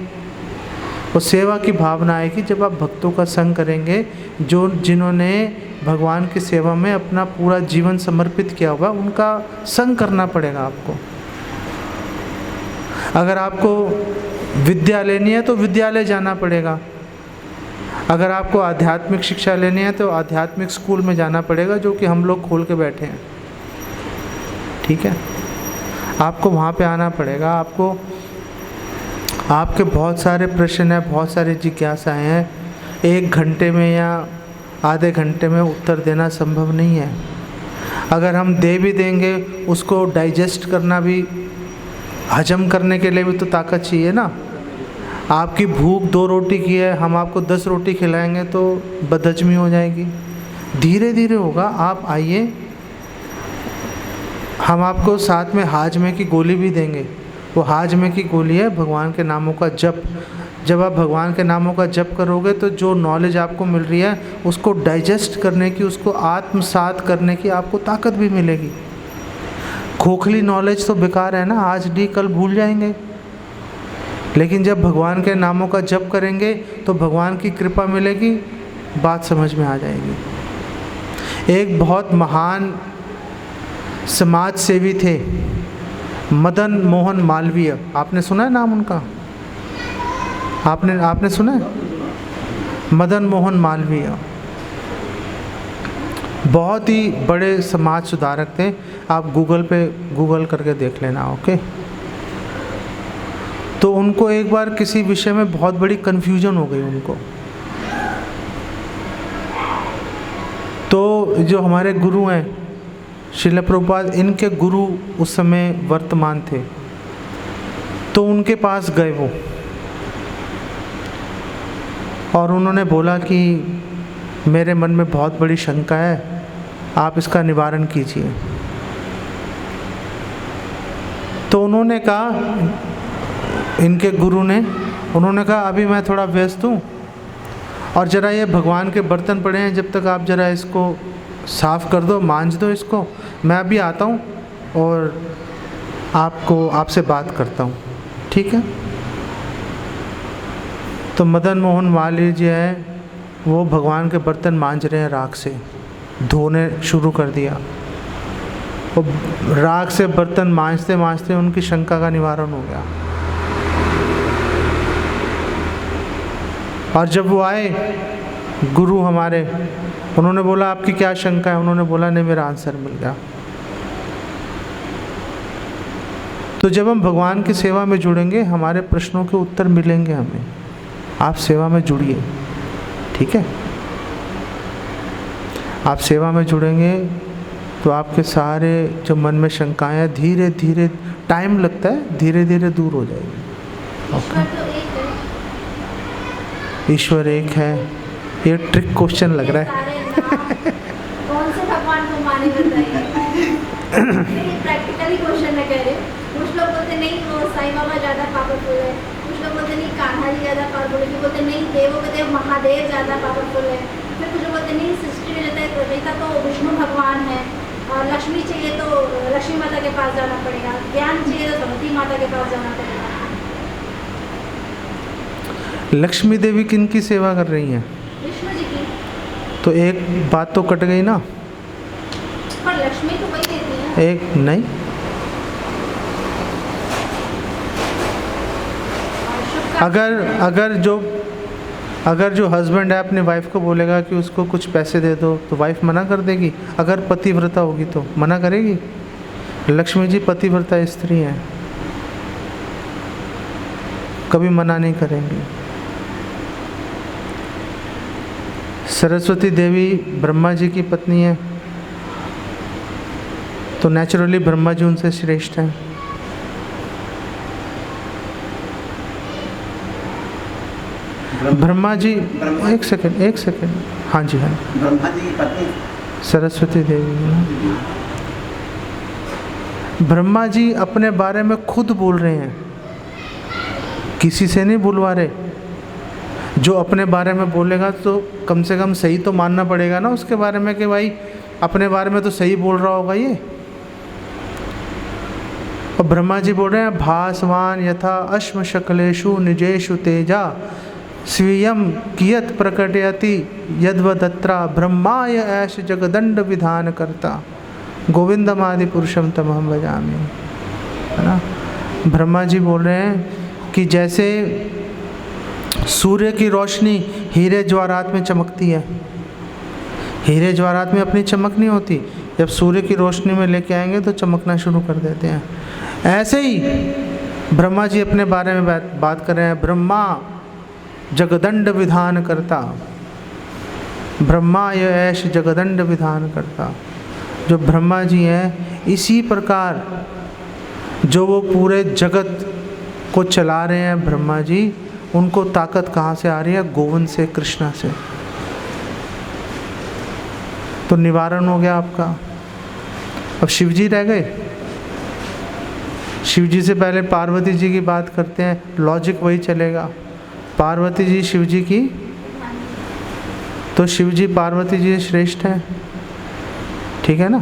वो सेवा की भावना आएगी जब आप भक्तों का संग करेंगे, जिन्होंने भगवान की सेवा में अपना पूरा जीवन समर्पित किया हुआ, उनका संग करना पड़ेगा आपको। अगर आपको विद्या लेनी है तो विद्यालय जाना पड़ेगा। अगर आपको आध्यात्मिक शिक्षा लेनी है तो आध्यात्मिक स्कूल में जाना पड़ेगा, जो कि हम लोग खोल के बैठे हैं। ठीक है, आपको वहाँ पे आना पड़ेगा। आपको, आपके बहुत सारे प्रश्न हैं, बहुत सारी जिज्ञासाएं हैं, 1 घंटे में या आधे घंटे में उत्तर देना संभव नहीं है। अगर हम दे भी देंगे, उसको डाइजेस्ट करना भी, हजम करने के लिए भी तो ताकत चाहिए ना। आपकी भूख 2 रोटी की है, हम आपको 10 रोटी खिलाएंगे तो बदहजमी हो जाएगी। धीरे धीरे होगा। आप आइए, हम आपको साथ में हाजमे की गोली भी देंगे। वो हाजमे की गोली है भगवान के नामों का जप। जब आप भगवान के नामों का जप करोगे तो जो नॉलेज आपको मिल रही है उसको डाइजेस्ट करने की, उसको आत्मसात करने की आपको ताकत भी मिलेगी। खोखली नॉलेज तो बेकार है ना, आज डी कल भूल जाएंगे। लेकिन जब भगवान के नामों का जप करेंगे तो भगवान की कृपा मिलेगी, बात समझ में आ जाएगी। एक बहुत महान समाज सेवी थे, मदन मोहन मालवीय। आपने सुना है नाम उनका? आपने सुना है? मदन मोहन मालवीय बहुत ही बड़े समाज सुधारक थे। आप गूगल करके देख लेना। ओके। तो उनको एक बार किसी विषय में बहुत बड़ी कन्फ्यूजन हो गई उनको। तो जो हमारे गुरु हैं श्रील प्रभुपाद, इनके गुरु उस समय वर्तमान थे, तो उनके पास गए वो, और उन्होंने बोला कि मेरे मन में बहुत बड़ी शंका है, आप इसका निवारण कीजिए। तो उन्होंने कहा, इनके गुरु ने, उन्होंने कहा अभी मैं थोड़ा व्यस्त हूँ और ज़रा ये भगवान के बर्तन पड़े हैं, जब तक आप ज़रा इसको साफ़ कर दो, मांज दो इसको, मैं अभी आता हूँ और आपसे बात करता हूँ। ठीक है। तो मदन मोहन मालवीय जी हैं, वो भगवान के बर्तन मांज रहे हैं, राख से धोने शुरू कर दिया। वो राख से बर्तन मांजते मांजते उनकी शंका का निवारण हो गया। और जब वो आए गुरु हमारे, उन्होंने बोला आपकी क्या शंका है? उन्होंने बोला नहीं, मेरा आंसर मिल गया। तो जब हम भगवान की सेवा में जुड़ेंगे, हमारे प्रश्नों के उत्तर मिलेंगे हमें। आप सेवा में जुड़िए। ठीक है, आप सेवा में जुड़ेंगे तो आपके सारे जो मन में शंकाएं हैं, धीरे धीरे, टाइम लगता है, धीरे धीरे दूर हो जाएगी। ओके। ईश्वर एक है। ये ट्रिक क्वेश्चन लग रहा है। कौन से भगवान को माने बताइए? प्रैक्टिकली क्वेश्चन मैं कह रही हूँ। कुछ लोग बोलते नहीं वो साईं बाबा ज़्यादा पावरफुल है, कुछ लोग बोलते नहीं कान्हा जी ज़्यादा पावरफुल है, कुछ बोलते नहीं देवों के देव महादेव ज़्यादा पावरफुल है, फिर कुछ लोग बोलते नहीं सृष्टि में रहता है रचयिता तो विष्णु भगवान है। लक्ष्मी चाहिए तो लक्ष्मी माता के पास जाना पड़ेगा, ज्ञान चाहिए तो सरस्वती माता के पास जाना पड़ेगा। लक्ष्मी देवी किन की सेवा कर रही हैं? विष्णु जी की। तो एक बात तो कट गई ना। पर लक्ष्मी तो वही देती है। एक नहीं, अगर जो हस्बैंड है अपनी वाइफ को बोलेगा कि उसको कुछ पैसे दे दो तो वाइफ मना कर देगी। अगर पतिव्रता होगी तो मना करेगी? लक्ष्मी जी पतिव्रता स्त्री हैं, कभी मना नहीं करेंगी। सरस्वती देवी ब्रह्मा जी की पत्नी है, तो नेचुरली ब्रह्मा जी उनसे श्रेष्ठ हैं। ब्रह्मा जी, एक सेकंड, हाँ जी, हाँ, ब्रह्मा जी की पत्नी सरस्वती देवी। ब्रह्मा जी अपने बारे में खुद बोल रहे हैं, किसी से नहीं बुलवा रहे। जो अपने बारे में बोलेगा तो कम से कम सही तो मानना पड़ेगा ना उसके बारे में, कि भाई अपने बारे में तो सही बोल रहा होगा ये। और ब्रह्मा जी बोल रहे हैं, भासवान यथा अश्म शकलेषु निजेषु तेजा स्वीयम कियत प्रकटयति यद्वदत्रा ब्रह्माय ऐश जगदंड विधान करता गोविंदमादि पुरुषम तमहम भजामि। है ना? ब्रह्मा जी बोल रहे हैं कि जैसे सूर्य की रोशनी हीरे ज्वारात में चमकती है, हीरे ज्वारात में अपनी चमक नहीं होती, जब सूर्य की रोशनी में लेके आएंगे तो चमकना शुरू कर देते हैं। ऐसे ही ब्रह्मा जी अपने बारे में बात कर रहे हैं, ब्रह्मा जगदंड विधान करता, ब्रह्मा ये ऐश जगदंड विधान करता। जो ब्रह्मा जी हैं, इसी प्रकार जो वो पूरे जगत को चला रहे हैं ब्रह्मा जी, उनको ताकत कहाँ से आ रही है? गोविंद से, कृष्णा से। तो निवारण हो गया आपका। अब शिव जी रह गए। शिव जी से पहले पार्वती जी की बात करते हैं, लॉजिक वही चलेगा। पार्वती जी शिव जी की, तो शिव जी पार्वती जी श्रेष्ठ हैं, ठीक है ना?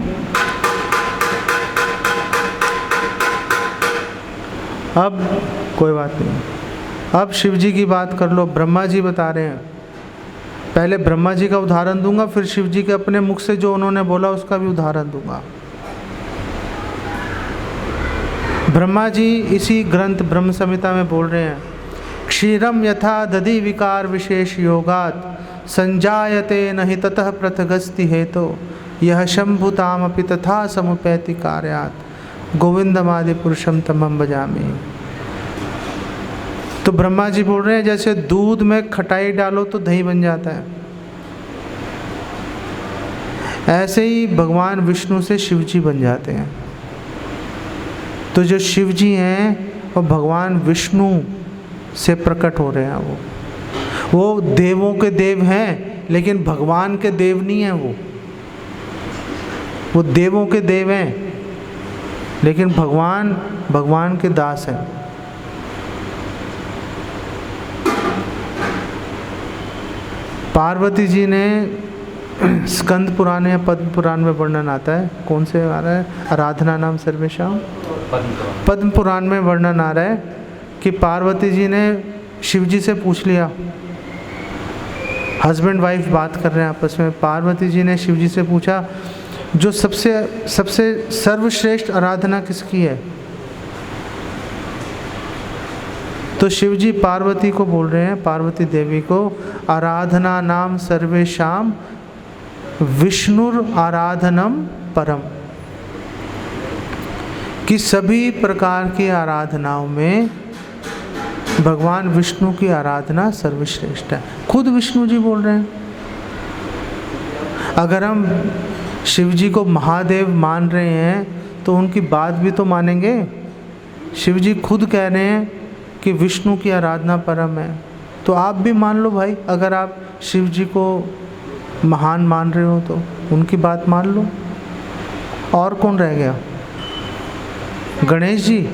अब कोई बात नहीं, अब शिव जी की बात कर लो। ब्रह्मा जी बता रहे हैं, पहले ब्रह्मा जी का उदाहरण दूंगा, फिर शिव जी के अपने मुख से जो उन्होंने बोला उसका भी उदाहरण दूंगा। ब्रह्मा जी इसी ग्रंथ ब्रह्म संहिता में बोल रहे हैं, क्षीरम यथा दधि विकार विशेष योगात संजायते नहि ततः पृथगस्ति हेतो यह शंभुतामपि तथा समुपैति कार्यात् गोविंदमादि पुरुषम तमहम भजामि। तो ब्रह्मा जी बोल रहे हैं, जैसे दूध में खटाई डालो तो दही बन जाता है, ऐसे ही भगवान विष्णु से शिव जी बन जाते हैं। तो जो शिव जी हैं वो भगवान विष्णु से प्रकट हो रहे हैं। वो देवों के देव हैं, लेकिन भगवान के देव नहीं हैं। वो देवों के देव हैं, लेकिन भगवान के दास हैं। पार्वती जी ने स्कंद पुराण या पद्म पुराण में वर्णन आता है, कौन से आ रहा है? आराधना नाम सर्वेशाम, पद्म पुराण में वर्णन आ रहा है कि पार्वती जी ने शिव जी से पूछ लिया, हस्बैंड वाइफ बात कर रहे हैं आपस में, पार्वती जी ने शिव जी से पूछा, जो सबसे सर्वश्रेष्ठ आराधना किसकी है? तो शिव जी पार्वती को बोल रहे हैं, पार्वती देवी को, आराधना नाम सर्वेशाम विष्णुर आराधनम परम, कि सभी प्रकार की आराधनाओं में भगवान विष्णु की आराधना सर्वश्रेष्ठ है। खुद विष्णु जी बोल रहे हैं। अगर हम शिव जी को महादेव मान रहे हैं तो उनकी बात भी तो मानेंगे। शिव जी खुद कह रहे हैं कि विष्णु की आराधना परम है, तो आप भी मान लो भाई। अगर आप शिव जी को महान मान रहे हो तो उनकी बात मान लो। और कौन रह गया? गणेश जी,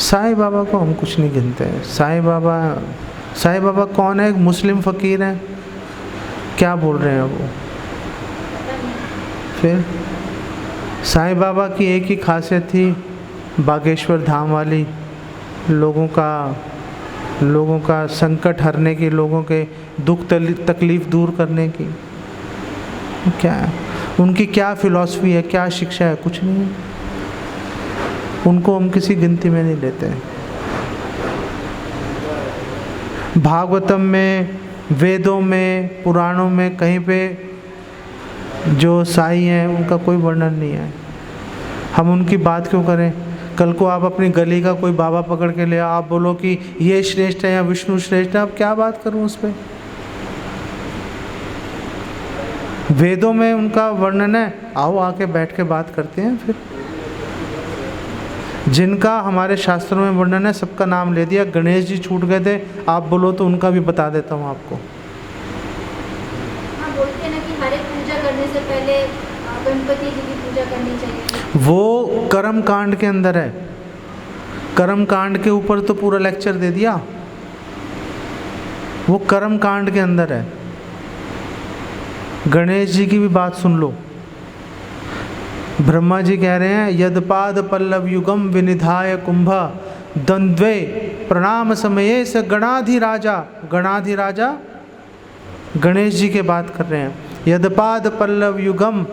साईं बाबा को हम कुछ नहीं गिनते हैं। साईं बाबा कौन है? एक मुस्लिम फ़कीर हैं। क्या बोल रहे हैं वो? फिर साईं बाबा की एक ही खासियत थी, बागेश्वर धाम वाली, लोगों का संकट हरने की, लोगों के दुख तकलीफ दूर करने की। क्या है उनकी, क्या फिलॉसफी है, क्या शिक्षा है? कुछ नहीं है। उनको हम किसी गिनती में नहीं लेते। भागवतम में, वेदों में, पुराणों में कहीं पे जो साई हैं उनका कोई वर्णन नहीं है। हम उनकी बात क्यों करें? कल को आप अपनी गली का कोई बाबा पकड़ के ले, आप बोलो कि ये श्रेष्ठ है या विष्णु श्रेष्ठ है, अब क्या बात करूं उस पर? वेदों में उनका वर्णन है, आओ आके बैठ के बात करते हैं। फिर जिनका हमारे शास्त्रों में वर्णन है सबका नाम ले दिया। गणेश जी छूट गए थे, आप बोलो तो उनका भी बता देता हूँ आपको। हाँ, बोलते हैं ना कि हर एक पूजा करने से पहले गणपति जी की पूजा करनी चाहिए। वो कर्म कांड के अंदर है। कर्म कांड के ऊपर तो पूरा लेक्चर दे दिया, वो कर्म कांड के अंदर है। गणेश जी की भी बात सुन लो। ब्रह्मा जी कह रहे हैं, यदपाद पल्लव युगम विनिधाय कुंभ द्वंद्वे प्रणाम समये स गणाधिराजा। गणाधिराजा गणेश जी के बात कर रहे हैं। यदपाद पल्लव युगम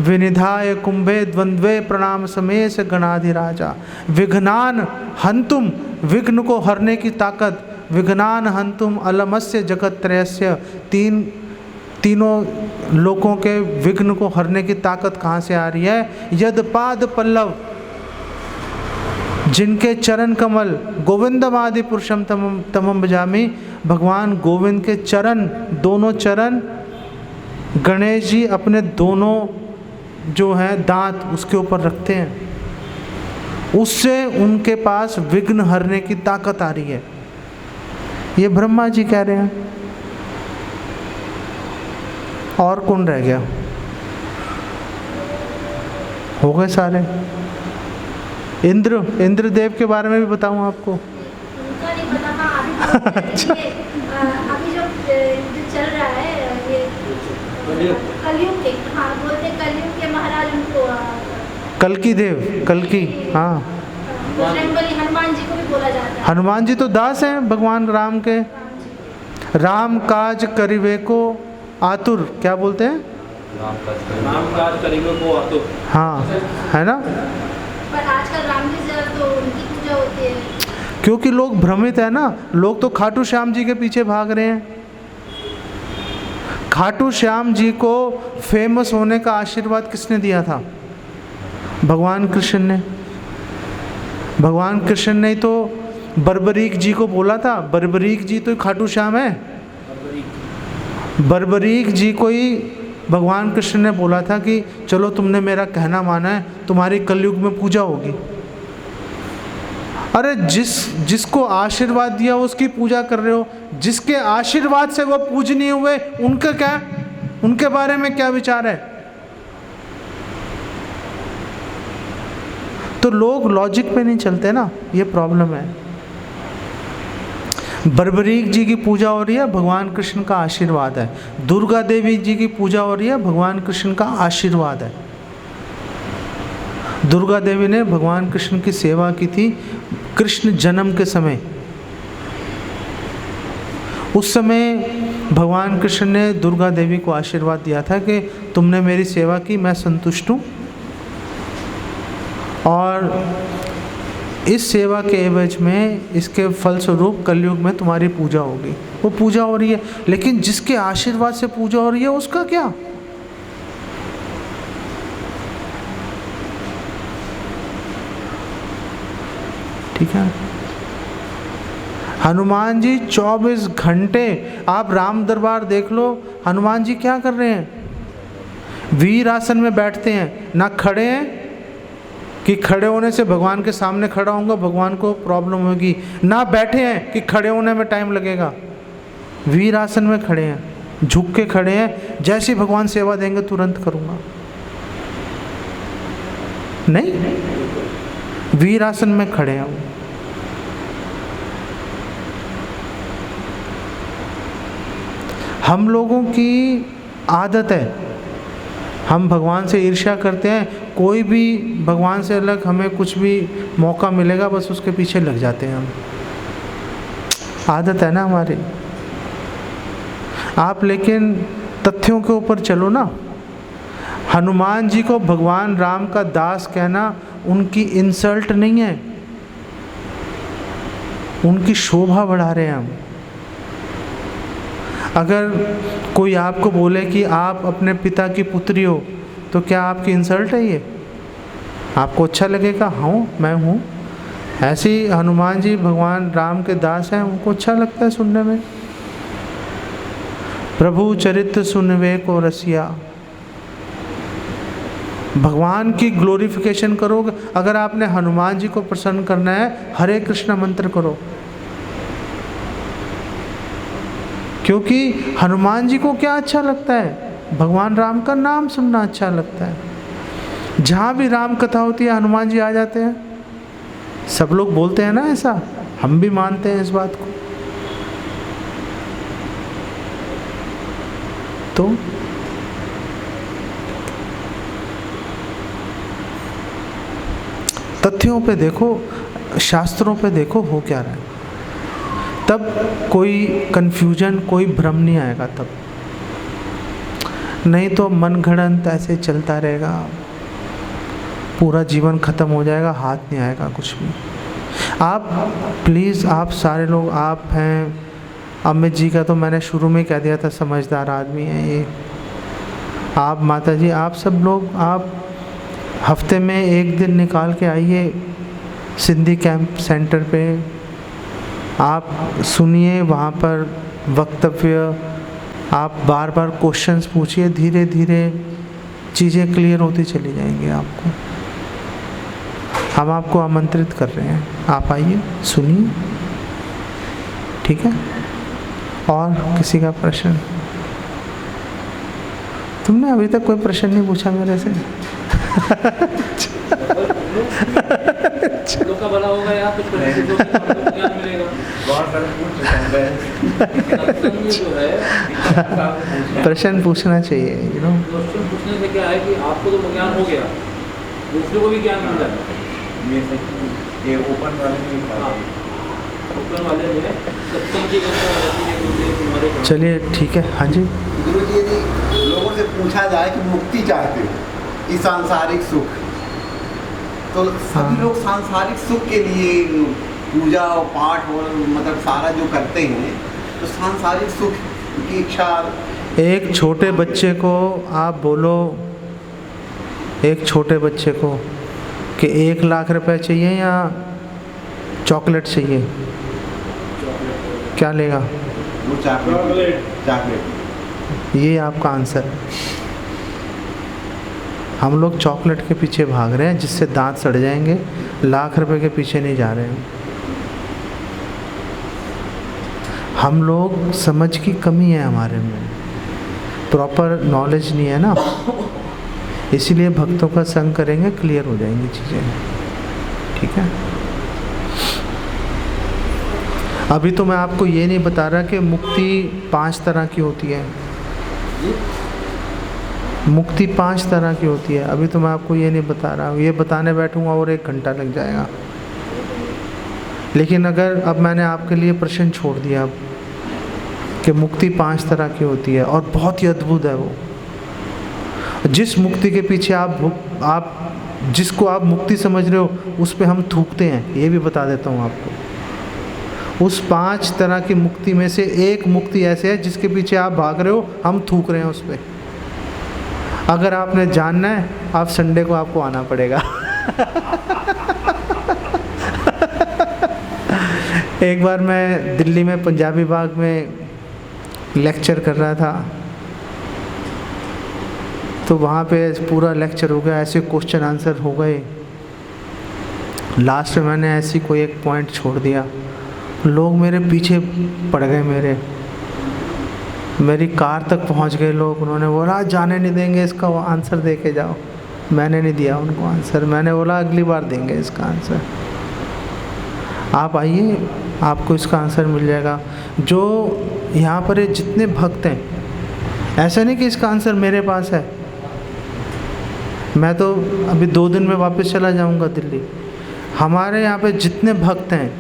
विनिधाय कुंभे द्वंद्वे प्रणाम समय से गणाधिराजा। विघ्नान हंतुम, विघ्न को हरने की ताकत। विघ्नान हंतुम अलमस्य जगत त्रयस्य, तीनों लोकों के विघ्न को हरने की ताकत कहाँ से आ रही है? यदपाद पल्लव, जिनके चरण कमल, गोविंदमादि पुरुषम तमम भजामि, भगवान गोविंद के चरण, दोनों चरण गणेश जी अपने दोनों जो है दांत उसके ऊपर रखते हैं, उससे उनके पास विघ्न हरने की ताकत आ रही है। ये ब्रह्मा जी कह रहे हैं। और कौन रह गया? हो गए सारे। इंद्रदेव के बारे में भी बताऊं आपको? उनका नहीं पता। हाँ, अच्छा। अभी जो चल रहा है ये कलयुग के, हाँ बोलते कलयुग के महाराज उनको कल्कि देव, कल्कि, हाँ। हनुमान जी को भी बोला जाता है। हनुमान जी तो दास हैं भगवान राम के। राम काज करिवे को आतुर, क्या बोलते हैं? राम काज करिवे को आतुर। हाँ, है ना? पर आजकल राम जी से तो उनकी पूजा होती है। क्योंकि लोग भ्रमित है ना। लोग तो खाटू श्याम जी के पीछे भाग रहे हैं। खाटू श्याम जी को फेमस होने का आशीर्वाद किसने दिया था? भगवान कृष्ण ने। भगवान कृष्ण ने तो बर्बरीक जी को बोला था। बर्बरीक जी तो खाटू श्याम है। बर्बरीक जी को ही भगवान कृष्ण ने बोला था कि चलो तुमने मेरा कहना माना है, तुम्हारी कलयुग में पूजा होगी। अरे जिसको आशीर्वाद दिया उसकी पूजा कर रहे हो। जिसके आशीर्वाद से वो पूजनीय हुए उनका क्या, उनके बारे में क्या विचार है? तो लोग लॉजिक पे नहीं चलते ना, ये प्रॉब्लम है। बर्बरीक जी की पूजा हो रही है, भगवान कृष्ण का आशीर्वाद है। दुर्गा देवी जी की पूजा हो रही है, भगवान कृष्ण का आशीर्वाद है। दुर्गा देवी ने भगवान कृष्ण की सेवा की थी कृष्ण जन्म के समय। उस समय भगवान कृष्ण ने दुर्गा देवी को आशीर्वाद दिया था कि तुमने मेरी सेवा की, मैं संतुष्ट हूँ, और इस सेवा के एवज में, इसके फलस्वरूप कलयुग में तुम्हारी पूजा होगी। वो पूजा हो रही है, लेकिन जिसके आशीर्वाद से पूजा हो रही है उसका क्या? ठीक है। हनुमान जी 24 घंटे, आप राम दरबार देख लो, हनुमान जी क्या कर रहे हैं? वीर आसन में बैठते हैं। ना खड़े हैं कि खड़े होने से भगवान के सामने खड़ा होऊंगा, भगवान को प्रॉब्लम होगी। ना बैठे हैं कि खड़े होने में टाइम लगेगा। वीर आसन में खड़े हैं, झुक के खड़े हैं। जैसे भगवान सेवा देंगे तुरंत करूंगा। नहीं, वीर आसन में खड़े हैं। हम लोगों की आदत है, हम भगवान से ईर्ष्या करते हैं, कोई भी भगवान से अलग हमें कुछ भी मौका मिलेगा बस उसके पीछे लग जाते हैं हम। आदत है ना हमारी। आप लेकिन तथ्यों के ऊपर चलो ना। हनुमान जी को भगवान राम का दास कहना उनकी इंसल्ट नहीं है, उनकी शोभा बढ़ा रहे हैं हम। अगर कोई आपको बोले कि आप अपने पिता की पुत्री हो तो क्या आपकी इंसल्ट है ये? आपको अच्छा लगेगा? हाँ मैं हूँ। ऐसे ही हनुमान जी भगवान राम के दास हैं, उनको अच्छा लगता है सुनने में। प्रभु चरित्र सुनवे को रसिया। भगवान की ग्लोरिफिकेशन करोगे। अगर आपने हनुमान जी को प्रसन्न करना है, हरे कृष्ण मंत्र करो, क्योंकि हनुमान जी को क्या अच्छा लगता है? भगवान राम का नाम सुनना अच्छा लगता है। जहाँ भी राम कथा होती है हनुमान जी आ जाते हैं। सब लोग बोलते हैं ना ऐसा, हम भी मानते हैं इस बात को। तो तथ्यों पे देखो, शास्त्रों पे देखो हो क्या रहा है, तब कोई कन्फ्यूजन, कोई भ्रम नहीं आएगा तब। नहीं तो मनगढ़ंत ऐसे चलता रहेगा, पूरा जीवन खत्म हो जाएगा, हाथ नहीं आएगा कुछ भी। आप प्लीज़, आप सारे लोग, आप हैं, अमित जी का तो मैंने शुरू में कह दिया था समझदार आदमी है ये। आप माता जी, आप सब लोग, आप हफ्ते में एक दिन निकाल के आइए सिंधी कैंप सेंटर पे, आप सुनिए वहाँ पर वक्तव्य, आप बार बार क्वेश्चंस पूछिए, धीरे धीरे चीज़ें क्लियर होती चली जाएंगी आपको। हम आपको आमंत्रित कर रहे हैं, आप आइए, सुनिए, ठीक है? और किसी का प्रश्न? तुमने अभी तक कोई प्रश्न नहीं पूछा मेरे से। लोग का भला होगा यार, कुछ ज्ञान मिलेगा। जो है प्रश्न पूछना चाहिए, यू नो। क्वेश्चन पूछने से क्या है कि आपको तो ज्ञान हो गया, दूसरों को भी ज्ञान मिल जाता है। ये ओपन वाले में सत्संग की। चलिए ठीक है, हाँ जी। गुरु जी, यदि लोगों से पूछा जाए कि मुक्ति चाहते हो, इस सांसारिक सुख, तो सभी लोग सांसारिक सुख के लिए पूजा और पाठ और मतलब सारा जो करते हैं, तो सांसारिक सुख की इच्छा। एक छोटे बच्चे को आप बोलो, एक छोटे बच्चे को कि 1 लाख रुपए चाहिए या चॉकलेट चाहिए, क्या लेगा? वो चॉकलेट। ये आपका आंसर है। हम लोग चॉकलेट के पीछे भाग रहे हैं जिससे दांत सड़ जाएंगे, लाख रुपए के पीछे नहीं जा रहे हैं। हम लोग समझ की कमी है हमारे में, प्रॉपर नॉलेज नहीं है ना, इसीलिए भक्तों का संग करेंगे, क्लियर हो जाएंगी चीज़ें, ठीक है? अभी तो मैं आपको ये नहीं बता रहा कि मुक्ति 5 तरह की होती है। मुक्ति 5 तरह की होती है, अभी तो मैं आपको ये नहीं बता रहा हूँ। ये बताने बैठूंगा और 1 घंटा लग जाएगा। लेकिन अगर अब मैंने आपके लिए प्रश्न छोड़ दिया अब कि मुक्ति 5 तरह की होती है और बहुत ही अद्भुत है वो। जिस मुक्ति के पीछे आप जिसको आप मुक्ति समझ रहे हो उस पे हम थूकते हैं, ये भी बता देता हूँ आपको। उस 5 तरह की मुक्ति में से एक मुक्ति ऐसे है जिसके पीछे आप भाग रहे हो, हम थूक रहे हैं उस पर। अगर आपने जानना है, आप संडे को आपको आना पड़ेगा। एक बार मैं दिल्ली में पंजाबी बाग में लेक्चर कर रहा था, तो वहाँ पे पूरा लेक्चर हो गया, ऐसे क्वेश्चन आंसर हो गए। लास्ट में मैंने ऐसी कोई एक पॉइंट छोड़ दिया, लोग मेरे पीछे पड़ गए, मेरी कार तक पहुंच गए लोग। उन्होंने बोला जाने नहीं देंगे, इसका आंसर दे के जाओ। मैंने नहीं दिया उनको आंसर, मैंने बोला अगली बार देंगे इसका आंसर। आप आइए, आपको इसका आंसर मिल जाएगा। जो यहाँ पर जितने भक्त हैं, ऐसा नहीं कि इसका आंसर मेरे पास है, मैं तो अभी 2 दिन में वापस चला जाऊंगा दिल्ली। हमारे यहाँ पे जितने भक्त हैं,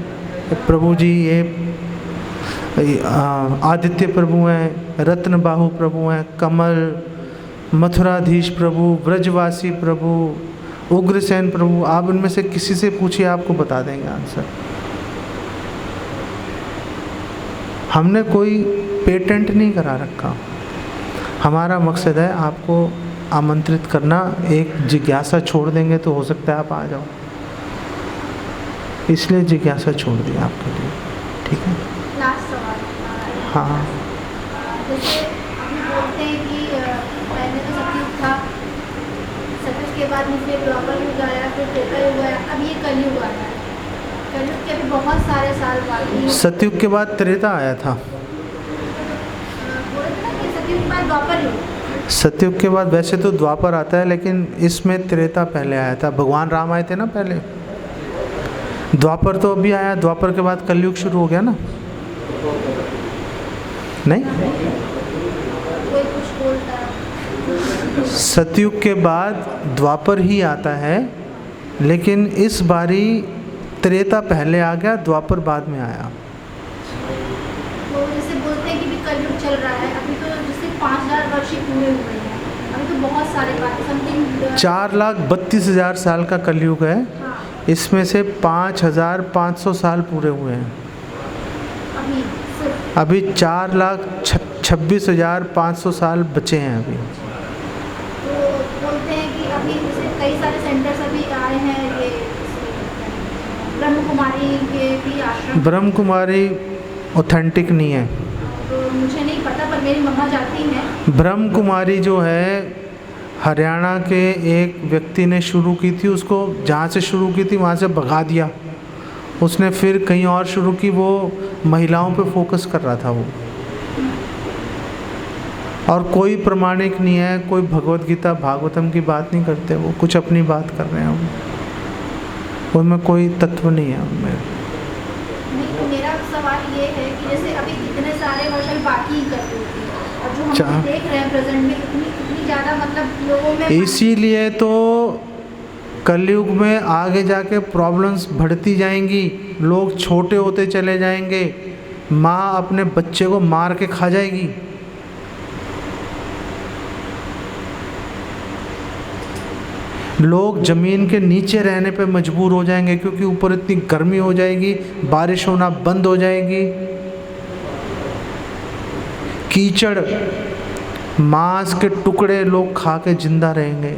प्रभु जी ये आदित्य प्रभु हैं, रत्न बाहु प्रभु हैं, कमल, मथुराधीश प्रभु, ब्रजवासी प्रभु, उग्रसेन प्रभु, आप इनमें से किसी से पूछिए आपको बता देंगे आंसर। हमने कोई पेटेंट नहीं करा रखा। हमारा मकसद है आपको आमंत्रित करना, एक जिज्ञासा छोड़ देंगे तो हो सकता है आप आ जाओ, इसलिए जिज्ञासा छोड़ दी आपके लिए। ठीक है, लास्ट सवाल। हाँ, जैसे अभी बोलते हैं कि पहले तो सतयुग था, सतयुग के बाद में फिर द्वापर युग आया, फिर त्रेता युग आया, अब ये कलयुग आया है। कलयुग के अभी बहुत सारे साल बाकी हैं। सतयुग के बाद त्रेता आया था। बोले थे ना कि सतयुग के बाद द्वापर युग। सतयुग के बाद वैसे तो द्वापर आता है, लेकिन इसमें त्रेता पहले आया था। भगवान राम आए थे ना पहले, द्वापर तो अभी आया, द्वापर के बाद कलयुग शुरू हो गया ना। नहीं, कोई कुछ बोलता है। सतयुग के बाद द्वापर ही आता है, लेकिन इस बारी त्रेता पहले आ गया, द्वापर बाद में आया। तो जैसे बोलते हैं कि भी कलयुग चल रहा है, अभी तो जैसे 5000 वर्ष ही पूरे हुए हैं, अभी तो बहुत सारे बाकी समथिंग 4,32,000 साल का कलयुग है। हाँ, इसमें से 5,500 साल पूरे हुए हैं। अभी सिर्फ अभी 4,26,500 साल बचे हैं अभी। तो बोलते हैं कि अभी जैसे कई सारे सेंटर्स अभी आए हैं, ये ब्रह्म कुमारी के भी आश्रम। ब्रह्म कुमारी ऑथेंटिक नहीं है। तो मुझे नहीं पता, पर मेरी मम्मा जाती हैं। ब्रह्म कुमारी जो है हरियाणा के एक व्यक्ति ने शुरू की थी, उसको जहाँ से शुरू की थी वहाँ से भगा दिया उसने, फिर कहीं और शुरू की। वो महिलाओं पे फोकस कर रहा था वो, और कोई प्रमाणिक नहीं है, कोई भगवत गीता भागवतम की बात नहीं करते, वो कुछ अपनी बात कर रहे हैं। उनमें कोई तत्व नहीं है उनमें। नहीं, तो मेरा सवाल ये है कि जैसे अभी इतने सारे वर्ष बाकी ही कर रही थी, और जो हम देख रहे हैं प्रेजेंट में इतनी ज़्यादा मतलब लोगों में, इसीलिए तो कलयुग में आगे जाके प्रॉब्लम्स बढ़ती जाएंगी, लोग छोटे होते चले जाएंगे, माँ अपने बच्चे को मार के खा जाएगी। लोग ज़मीन के नीचे रहने पे मजबूर हो जाएंगे, क्योंकि ऊपर इतनी गर्मी हो जाएगी, बारिश होना बंद हो जाएगी, कीचड़, मांस के टुकड़े लोग खा के जिंदा रहेंगे।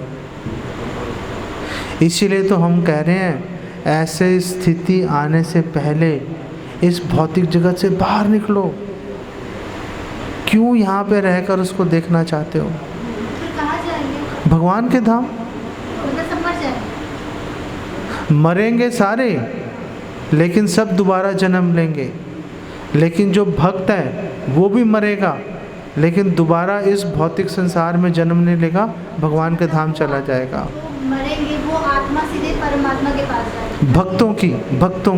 इसीलिए तो हम कह रहे हैं ऐसे स्थिति आने से पहले इस भौतिक जगत से बाहर निकलो। क्यों यहाँ पे रहकर उसको देखना चाहते हो? फिर कहाँ जाएंगे? भगवान के धाम। मतलब सब मर जाएंगे? मरेंगे सारे, लेकिन सब दोबारा जन्म लेंगे। लेकिन जो भक्त है वो भी मरेगा, लेकिन दोबारा इस भौतिक संसार में जन्म नहीं लेगा, भगवान के धाम चला जाएगा। मरेंगे वो आत्मा सीधे परमात्मा के पास जाएगी। भक्तों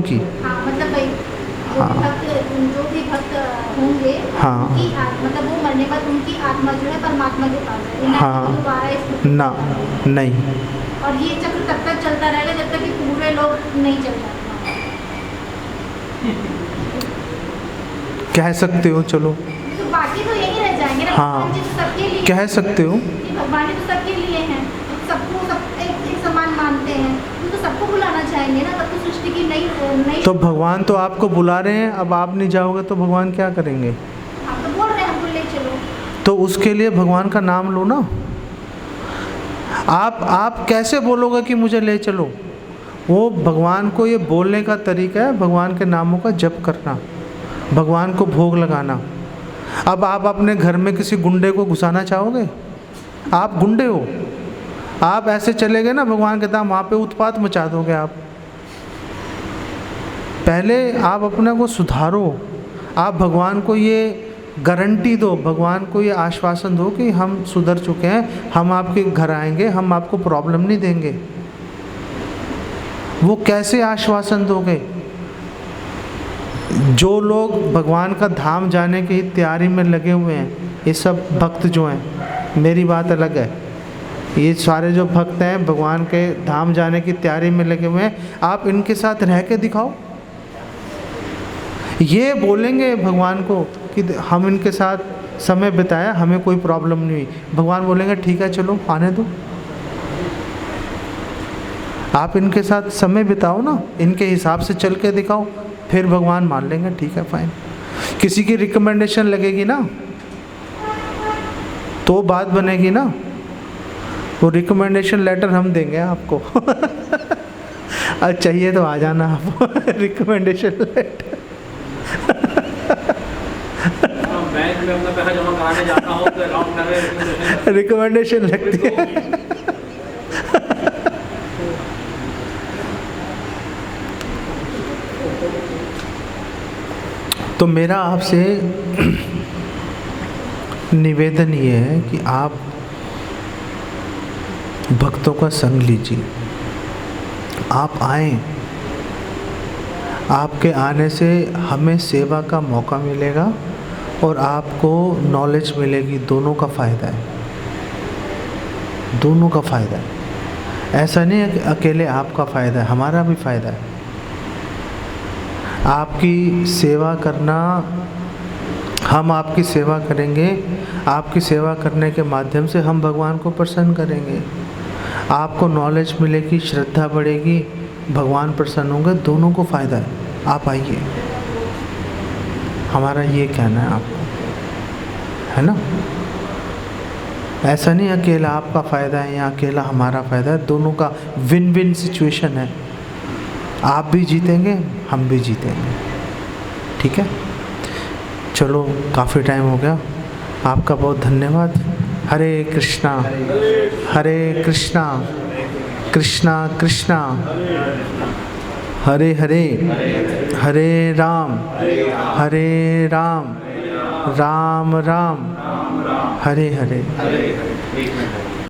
की हाँ, मतलब भाई जो भी भक्त होंगे, हाँ, उनकी मतलब वो मरने बाद उनकी आत्मा जो है परमात्मा के पास जाएगी। हाँ, दोबारा इस ना, नहीं। और ये चक्र तब तक चलता रहेगा जब तक कि पूरे लोग नहीं चल जाते। कह सकते हो, चलो। तो बाकी तो यही रह जाएंगे ना। हाँ, भगवान जी तो सबके लिए, कह सकते हो। भगवान जी तो सबके लिए हैं, सबको सब एक समान मानते हैं, तो सबको बुलाना चाहेंगे ना, तब तो सृष्टि की नई। तो भगवान तो आपको बुला रहे हैं, अब आप नहीं जाओगे तो भगवान क्या करेंगे? आप तो बोल रहे हैं हमको ले चलो, तो उसके लिए भगवान का नाम लो ना। आप कैसे बोलोगे कि मुझे ले चलो? वो भगवान को ये बोलने का तरीका है, भगवान के नामों का जप करना, भगवान को भोग लगाना। अब आप अपने घर में किसी गुंडे को घुसाना चाहोगे? आप गुंडे हो, आप ऐसे चले गए ना भगवान के धाम, वहाँ पे उत्पात मचा दोगे आप। पहले आप अपने को सुधारो, आप भगवान को ये गारंटी दो, भगवान को ये आश्वासन दो कि हम सुधर चुके हैं, हम आपके घर आएंगे, हम आपको प्रॉब्लम नहीं देंगे। वो कैसे आश्वासन दोगे? जो लोग भगवान का धाम जाने की तैयारी में लगे हुए हैं, ये सब भक्त जो हैं, मेरी बात अलग है, ये सारे जो भक्त हैं भगवान के धाम जाने की तैयारी में लगे हुए हैं, आप इनके साथ रह के दिखाओ। ये बोलेंगे भगवान को कि हम इनके साथ समय बिताया, हमें कोई प्रॉब्लम नहीं हुई। भगवान बोलेंगे ठीक है चलो आने दो, आप इनके साथ समय बिताओ ना, इनके हिसाब से चल के दिखाओ, फिर भगवान मान लेंगे ठीक है फाइन। किसी की रिकमेंडेशन लगेगी ना तो बात बनेगी ना, वो रिकमेंडेशन लेटर हम देंगे आपको। आज चाहिए तो आ जाना आप। रिकमेंडेशन लेटर बैंक में अपना पैसा जमा कराने जाता हो तो अकाउंट में रिकमेंडेशन लगती है। तो मेरा आपसे निवेदन ये है कि आप भक्तों का संग लीजिए, आप आए, आपके आने से हमें सेवा का मौका मिलेगा और आपको नॉलेज मिलेगी, दोनों का फ़ायदा है, दोनों का फ़ायदा है। ऐसा नहीं है कि अकेले आपका फ़ायदा है, हमारा भी फ़ायदा है। आपकी सेवा करना, हम आपकी सेवा करेंगे, आपकी सेवा करने के माध्यम से हम भगवान को प्रसन्न करेंगे, आपको नॉलेज मिलेगी, श्रद्धा बढ़ेगी, भगवान प्रसन्न होंगे, दोनों को फ़ायदा है। आप आइए, हमारा ये कहना है आपको, है ना। ऐसा नहीं अकेला आपका फ़ायदा है या अकेला हमारा फ़ायदा है, दोनों का विन विन सिचुएशन है। आप भी जीतेंगे, हम भी जीतेंगे, ठीक है। चलो काफ़ी टाइम हो गया, आपका बहुत धन्यवाद। हरे कृष्णा हरे कृष्णा कृष्णा कृष्णा हरे हरे, हरे राम राम राम हरे हरे।